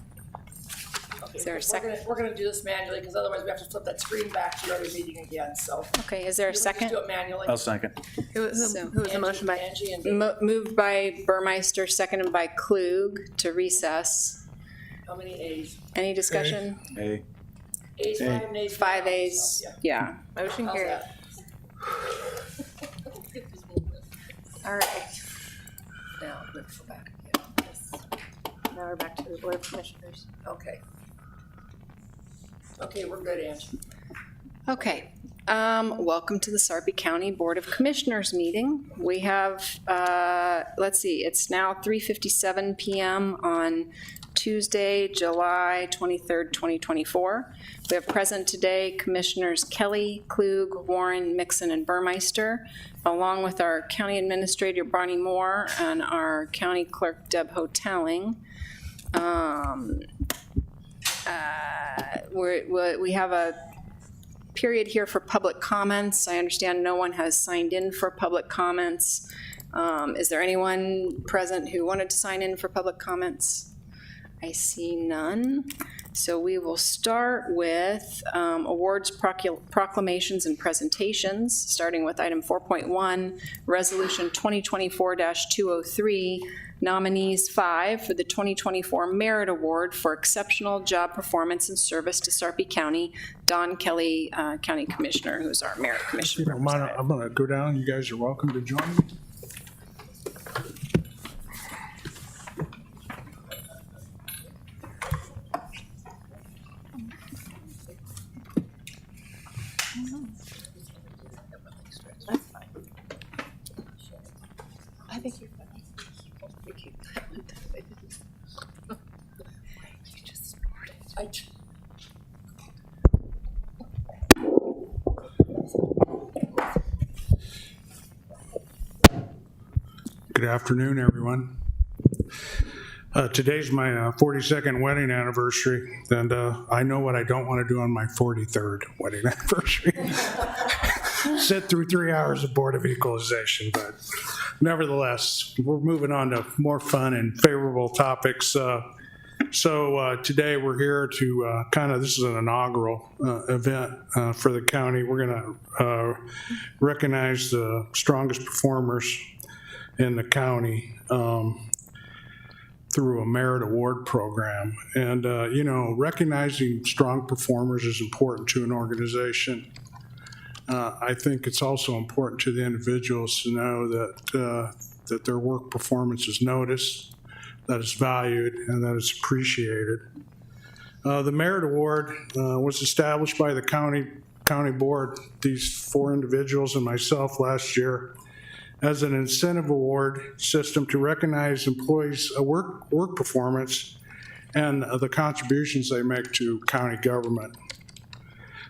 Is there a second? We're gonna do this manually, because otherwise we have to flip that screen back to every meeting again, so. Okay, is there a We'll just second? do it manually. I'll second. Who was the motion by? Angie and Moved by Burmeister, seconded by Klug to recess. how many A's? Any discussion? A. A's, 5 nays. 5 A's, yeah. Motion How's carried. that? All right, Now, let's go back. now we're back to the Board of Commissioners. Okay. Okay, we're good, Angie. Okay, welcome to the Sarpy County Board of Commissioners meeting. We have, let's see, it's now 3:57 PM on Tuesday, July 23rd, 2024. We have present today Commissioners Kelly, Klug, Warren, Mixon, and Burmeister, along with our County Administrator Bonnie Moore and our County Clerk Deb Hotelling. We have a period here for public comments. I understand no one has signed in for public comments. Is there anyone present who wanted to sign in for public comments? I see none. So we will start with awards, proclamations, and presentations, starting with item 4.1, Resolution 2024-203, nominees 5 for the 2024 Merit Award for Exceptional Job Performance and Service to Sarpy County, Don Kelly, County Commissioner, who's our Merit If you Commissioner. don't mind, I'm going to go down. You guys are welcome to join me. I think you're fine. Good afternoon, everyone. Today's my 42nd wedding anniversary, and I know what I don't want to do on my 43rd wedding anniversary. Sit through 3 hours of Board of Equalization, but nevertheless, we're moving on to more fun and favorable topics. So today we're here to this is an inaugural event for the county. We're going to recognize the strongest performers in the county through a merit award program. And, recognizing strong performers is important to an organization. I think it's also important to the individuals to know that their work performance is noticed, that it's valued, and that it's appreciated. The merit award was established by the county board, these 4 individuals and myself last year, as an incentive award system to recognize employees' work performance and the contributions they make to county government.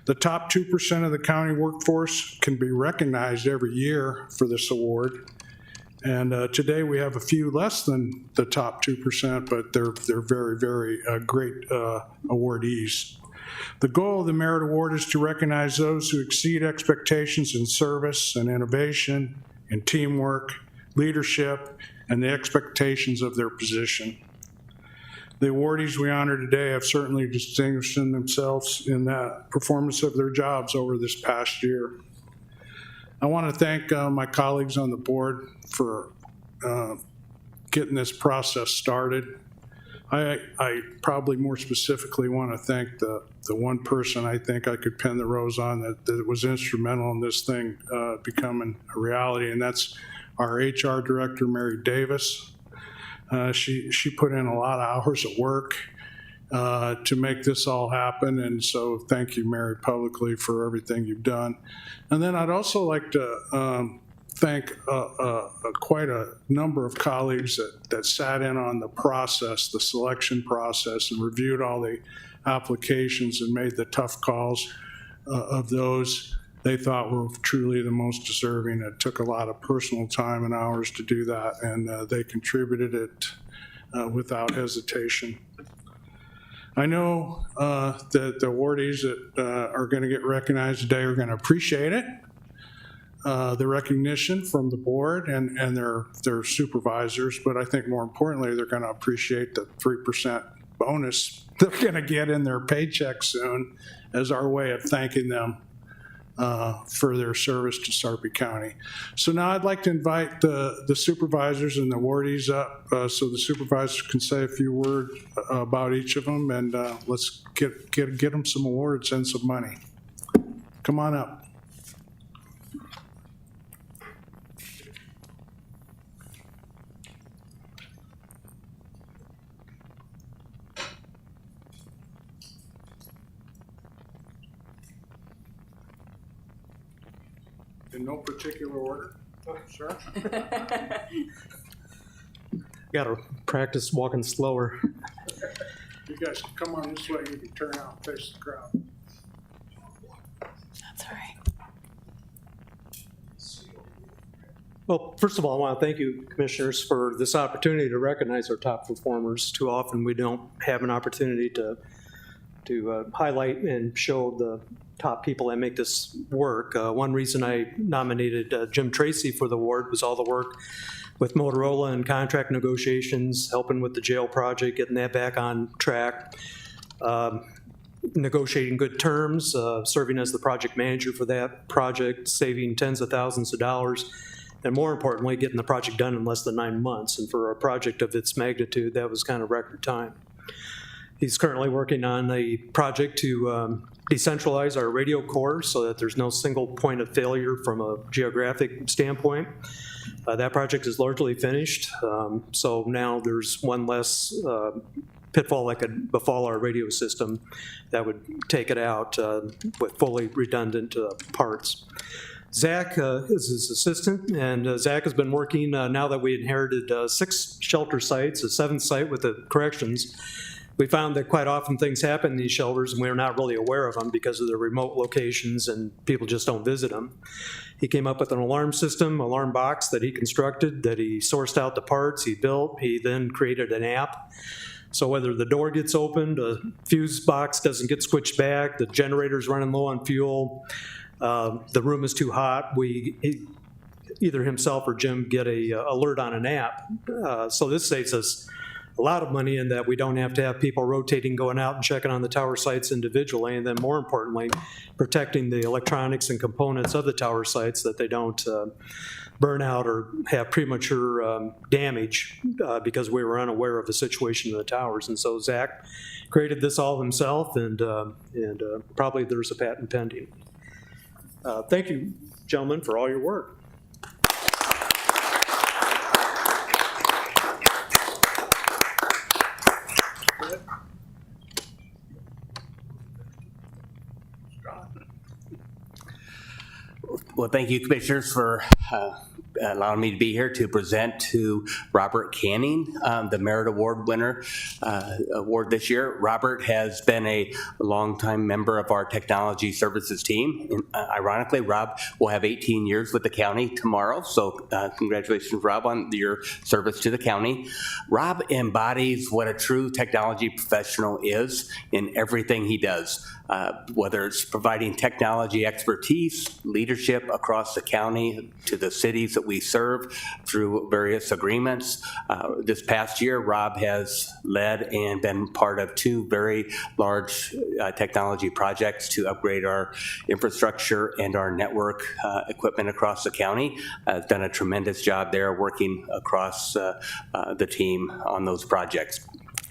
The top 2% of the county workforce can be recognized every year for this award. And today we have a few less than the top 2%, but they're very, very great awardees. The goal of the merit award is to recognize those who exceed expectations in service and innovation, in teamwork, leadership, and the expectations of their position. The awardees we honor today have certainly distinguished themselves in that performance of their jobs over this past year. I want to thank my colleagues on the board for getting this process started. I probably more specifically want to thank the one person I think I could pin the rose on that was instrumental in this thing becoming a reality, and that's our HR director, Mary Davis. She put in a lot of hours of work to make this all happen, and so thank you, Mary, publicly for everything you've done. And then I'd also like to thank quite a number of colleagues that sat in on the process, the selection process, and reviewed all the applications and made the tough calls of those they thought were truly the most deserving. It took a lot of personal time and hours to do that, and they contributed it without hesitation. I know that the awardees that are going to get recognized today are going to appreciate it, the recognition from the board and their supervisors, but I think more importantly, they're going to appreciate the 3% bonus they're going to get in their paycheck soon as our way of thanking them for their service to Sarpy County. So now I'd like to invite the supervisors and the awardees up so the supervisors can say a few words about each of them, and let's get them some awards and some money. Come on up. In no particular order? Sure. Got to practice walking slower. You guys can come on this way. You can turn out and face the crowd. That's all right. Well, first of all, I want to thank you, commissioners, for this opportunity to recognize our top performers. Too often we don't have an opportunity to highlight and show the top people that make this work. One reason I nominated Jim Tracy for the award was all the work with Motorola and contract negotiations, helping with the jail project, getting that back on track, negotiating good terms, serving as the project manager for that project, saving tens of thousands of dollars, and more importantly, getting the project done in less than 9 months. And for a project of its magnitude, that was kind of record time. He's currently working on a project to decentralize our radio core so that there's no single point of failure from a geographic standpoint. That project is largely finished, so now there's one less pitfall that could befall our radio system that would take it out with fully redundant parts. Zach is his assistant, and Zach has been working now that we inherited 6 shelter sites, a 7th site with the corrections. we found that quite often things happen in these shelters and we're not really aware of them because of their remote locations and people just don't visit them. He came up with an alarm system, alarm box that he constructed, that he sourced out the parts, he built, he then created an app. So whether the door gets opened, a fuse box doesn't get switched back, the generator's running low on fuel, the room is too hot, either himself or Jim get a alert on an app. So this saves us a lot of money in that we don't have to have people rotating, going out and checking on the tower sites individually, and then more importantly, protecting the electronics and components of the tower sites that they don't burn out or have premature damage because we were unaware of the situation in the towers. And so Zach created this all himself, and probably there's a patent pending. Thank you, gentlemen, for all your work. Well, thank you, Commissioners, for allowing me to be here to present to Robert Canning, the Merit Award winner award this year. Robert has been a longtime member of our technology services team. And, ironically, Rob will have 18 years with the county tomorrow, so congratulations, Rob, on your service to the county. Rob embodies what a true technology professional is in everything he does. Whether it's providing technology expertise, leadership across the county to the cities that we serve through various agreements. This past year, Rob has led and been part of two very large technology projects to upgrade our infrastructure and our network equipment across the county. Has done a tremendous job there working across the team on those projects.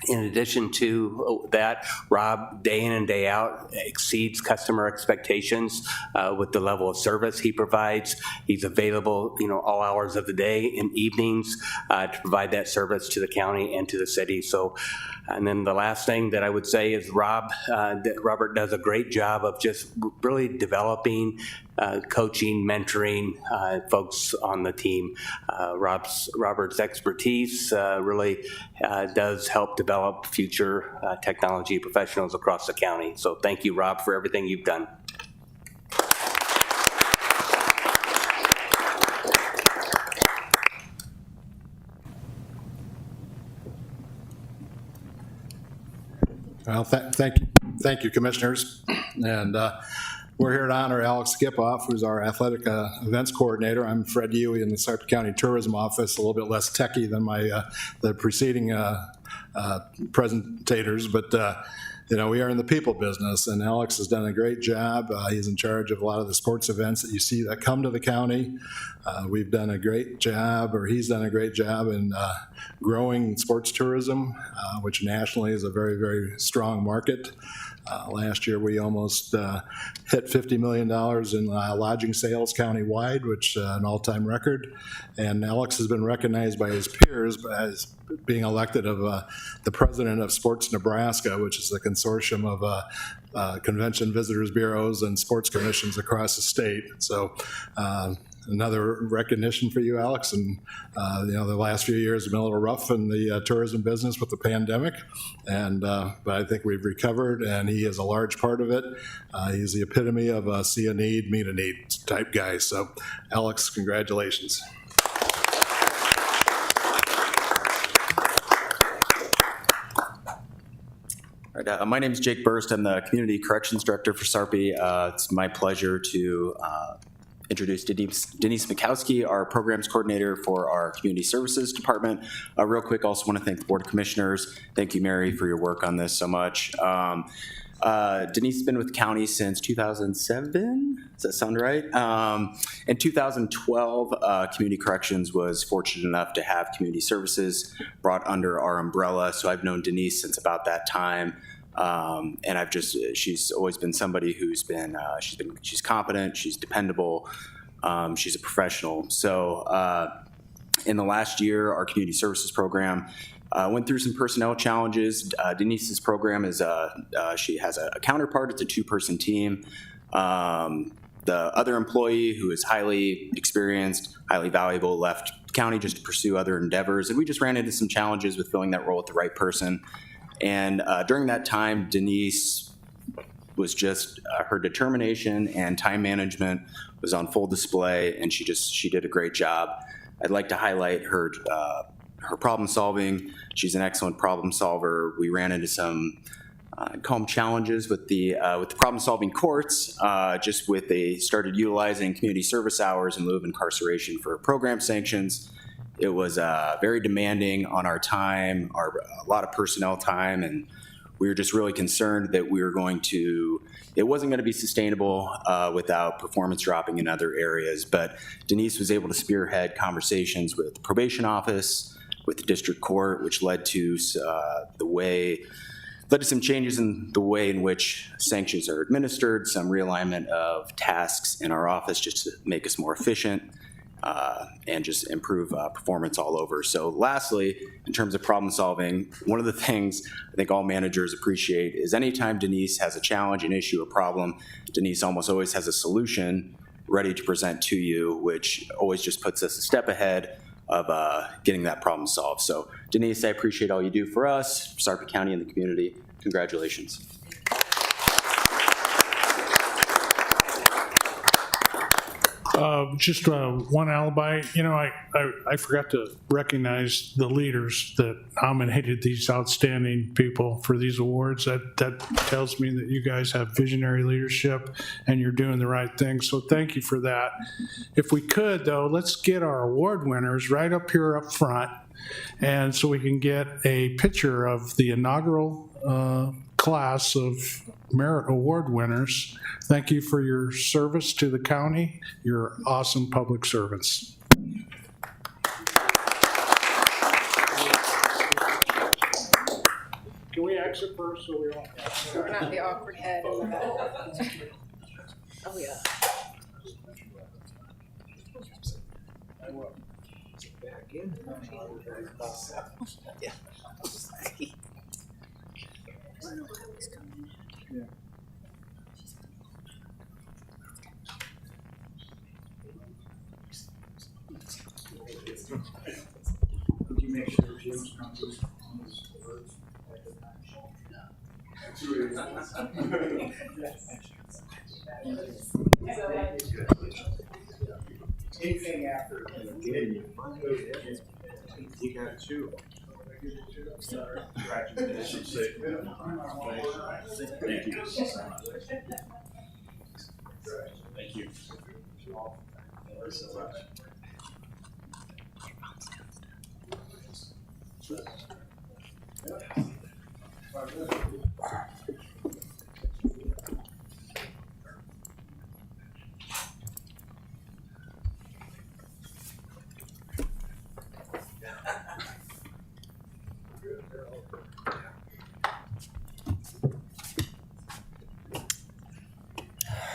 In addition to that, Rob, day in and day out, exceeds customer expectations with the level of service he provides. He's available, all hours of the day and evenings to provide that service to the county and to the city. So, and then the last thing that I would say is Robert does a great job of just really developing, coaching, mentoring folks on the team. Robert's expertise really does help develop future technology professionals across the county. So thank you, Rob, for everything you've done. Well, thank you, Commissioners. And we're here to honor Alex Skipoff, who's our athletic events coordinator. I'm Fred Huey in the Sarpy County Tourism Office, a little bit less techy than the preceding presentators, but we are in the people business, and Alex has done a great job. He's in charge of a lot of the sports events that you see that come to the county. We've done a great job, or he's done a great job in growing sports tourism, which nationally is a very, very strong market. Last year, we almost hit $50 million in lodging sales countywide, which is an all-time record. And Alex has been recognized by his peers as being elected of the president of Sports Nebraska, which is the consortium of convention visitors bureaus and sports commissions across the state. So another recognition for you, Alex. And the last few years have been a little rough in the tourism business with the pandemic, but I think we've recovered, and he is a large part of it. He's the epitome of a see a need, meet a need type guy. So, Alex, congratulations. All right, my name is Jake Burst. I'm the Community Corrections Director for Sarpy. It's my pleasure to introduce Denise Mikowski, our Programs Coordinator for our Community Services Department. Real quick, also want to thank the Board of Commissioners. Thank you, Mary, for your work on this so much. Denise has been with the county since 2007. Does that sound right? In 2012, Community Corrections was fortunate enough to have Community Services brought under our umbrella. So I've known Denise since about that time. And she's always been somebody who's been, she's competent, she's dependable, she's a professional. So in the last year, our Community Services program went through some personnel challenges. Denise's program is she has a counterpart. It's a two-person team. The other employee, who is highly experienced, highly valuable, left the county just to pursue other endeavors. And we just ran into some challenges with filling that role with the right person. And during that time, Denise was just, her determination and time management was on full display, and she did a great job. I'd like to highlight her problem solving. She's an excellent problem solver. We ran into some call them challenges with the problem solving courts, just with they started utilizing community service hours in lieu of incarceration for program sanctions. It was very demanding on our time, a lot of personnel time, and we were just really concerned that it wasn't going to be sustainable without performance dropping in other areas. But Denise was able to spearhead conversations with the probation office, with the district court, which led to some changes in the way in which sanctions are administered, some realignment of tasks in our office just to make us more efficient, and just improve performance all over. So lastly, in terms of problem solving, one of the things I think all managers appreciate is anytime Denise has a challenge, an issue, a problem, Denise almost always has a solution ready to present to you, which always just puts us a step ahead of getting that problem solved. So Denise, I appreciate all you do for us, for Sarpy County and the community. Congratulations. Just one alibi. I forgot to recognize the leaders that nominated these outstanding people for these awards. That tells me that you guys have visionary leadership and you're doing the right thing. So thank you for that. If we could, though, let's get our award winners right up here up front, and so we can get a picture of the inaugural class of merit award winners. Thank you for your service to the county. You're awesome public servants. Can we exit first so we don't? Not the awkward head in the back. Oh, yeah. Yeah. Could you make sure Jim's comes on his words? Anything after you got two. Congratulations. Thank you. Thank you.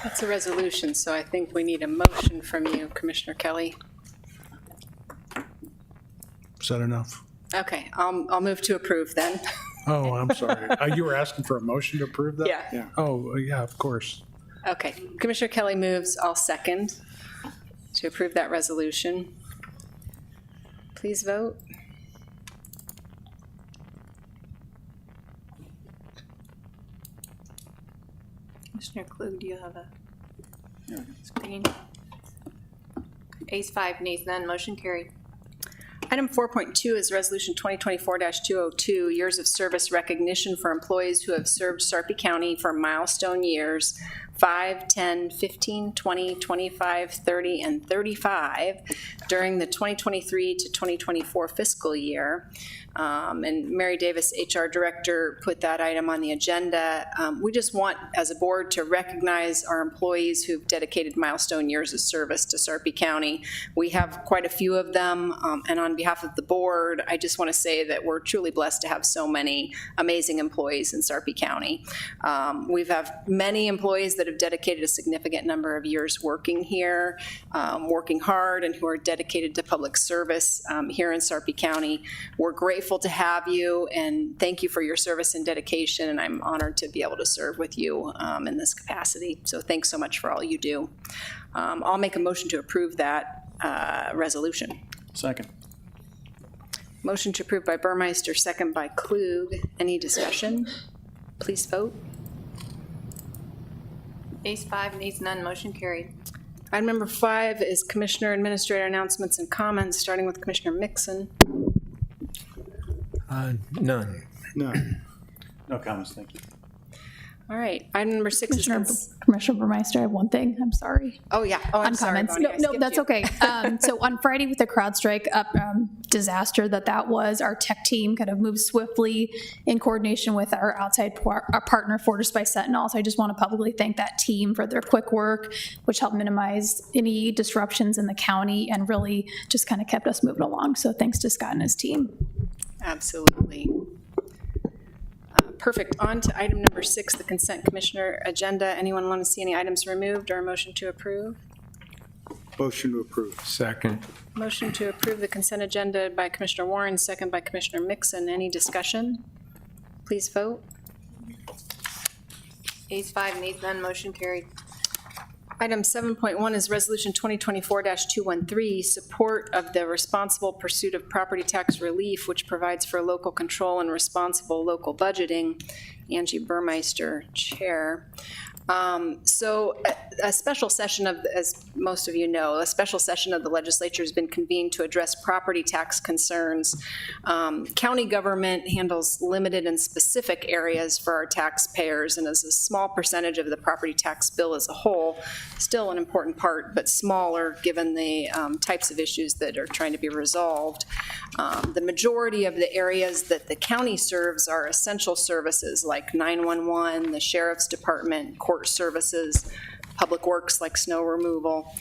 That's a resolution, so I think we need a motion from you, Commissioner Kelly. Is that enough? Okay, I'll move to approve then. Oh, I'm sorry. You were asking for a motion to approve that? Yeah. Oh, yeah, of course. Okay, Commissioner Kelly moves, I'll second to approve that resolution. Please vote. Commissioner Klug, do you have a screen? Ayes 5, nays none, motion carried. Item 4.2 is Resolution 2024-202, Years of Service Recognition for Employees who have served Sarpy County for milestone years 5, 10, 15, 20, 25, 30, and 35 during the 2023 to 2024 fiscal year. And Mary Davis, HR Director, put that item on the agenda. We just want, as a board, to recognize our employees who've dedicated milestone years of service to Sarpy County. We have quite a few of them, and on behalf of the board, I just want to say that we're truly blessed to have so many amazing employees in Sarpy County. We've have many employees that have dedicated a significant number of years working here, working hard, and who are dedicated to public service here in Sarpy County. We're grateful to have you, and thank you for your service and dedication, and I'm honored to be able to serve with you in this capacity. So thanks so much for all you do. I'll make a motion to approve that resolution. Second. Motion to approve by Burmeister, second by Klug. Any discussion? Please vote. Ayes 5, nays none, motion carried. Item number 5 is Commissioner Administrator announcements and comments, starting with Commissioner Mixon. None. None. No comments, thank you. All right, item number 6 is... Commissioner Burmeister, I have one thing. I'm sorry. Oh, yeah. Oh, I'm On sorry, comments. Bonnie, I No, skipped that's you. okay. So on Friday with the CrowdStrike disaster that was, our tech team kind of moved swiftly in coordination with our outside our partner, Fortress by Sentinel. So I just want to publicly thank that team for their quick work, which helped minimize any disruptions in the county and really just kind of kept us moving along. So thanks to Scott and his team. Absolutely. Perfect. On to item number 6, the consent commissioner agenda. Anyone want to see any items removed or a motion to approve? Motion to approve. Second. Motion to approve the consent agenda by Commissioner Warren, second by Commissioner Mixon. Any discussion? Please vote. Ayes 5, nays none, motion carried. Item 7.1 is Resolution 2024-213, support of the responsible pursuit of property tax relief, which provides for local control and responsible local budgeting. Angie Burmeister, Chair. So a special session of, as most of you know, a special session of the legislature has been convened to address property tax concerns. County government handles limited and specific areas for our taxpayers and is a small percentage of the property tax bill as a whole. Still an important part, but smaller given the types of issues that are trying to be resolved. The majority of the areas that the county serves are essential services like 911, the Sheriff's Department, court services, public works like snow removal.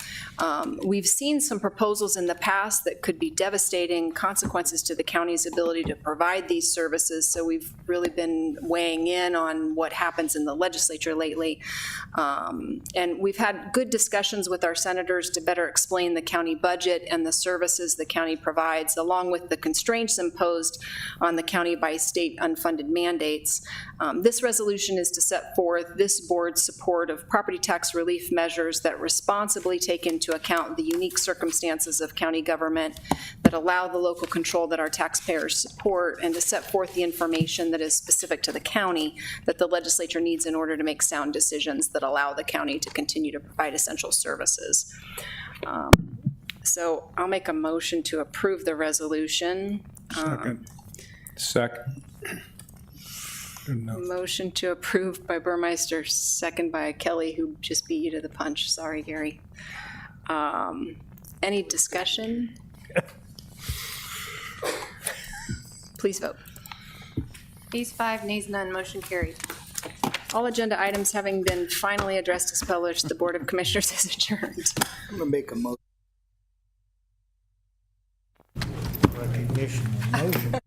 We've seen some proposals in the past that could be devastating consequences to the county's ability to provide these services, so we've really been weighing in on what happens in the legislature lately. And we've had good discussions with our senators to better explain the county budget and the services the county provides, along with the constraints imposed on the county by state unfunded mandates. This resolution is to set forth this board's support of property tax relief measures that responsibly take into account the unique circumstances of county government, that allow the local control that our taxpayers support, and to set forth the information that is specific to the county that the legislature needs in order to make sound decisions that allow the county to continue to provide essential services. So I'll make a motion to approve the resolution. Second. Second. Motion to approve by Burmeister, second by Kelly, who just beat you to the punch. Sorry, Gary. Any discussion? Please vote. Ayes 5, nays none, motion carried. All agenda items having been finally addressed as published, the Board of Commissioners is adjourned. I'm going to make a motion. Recognition. Motion.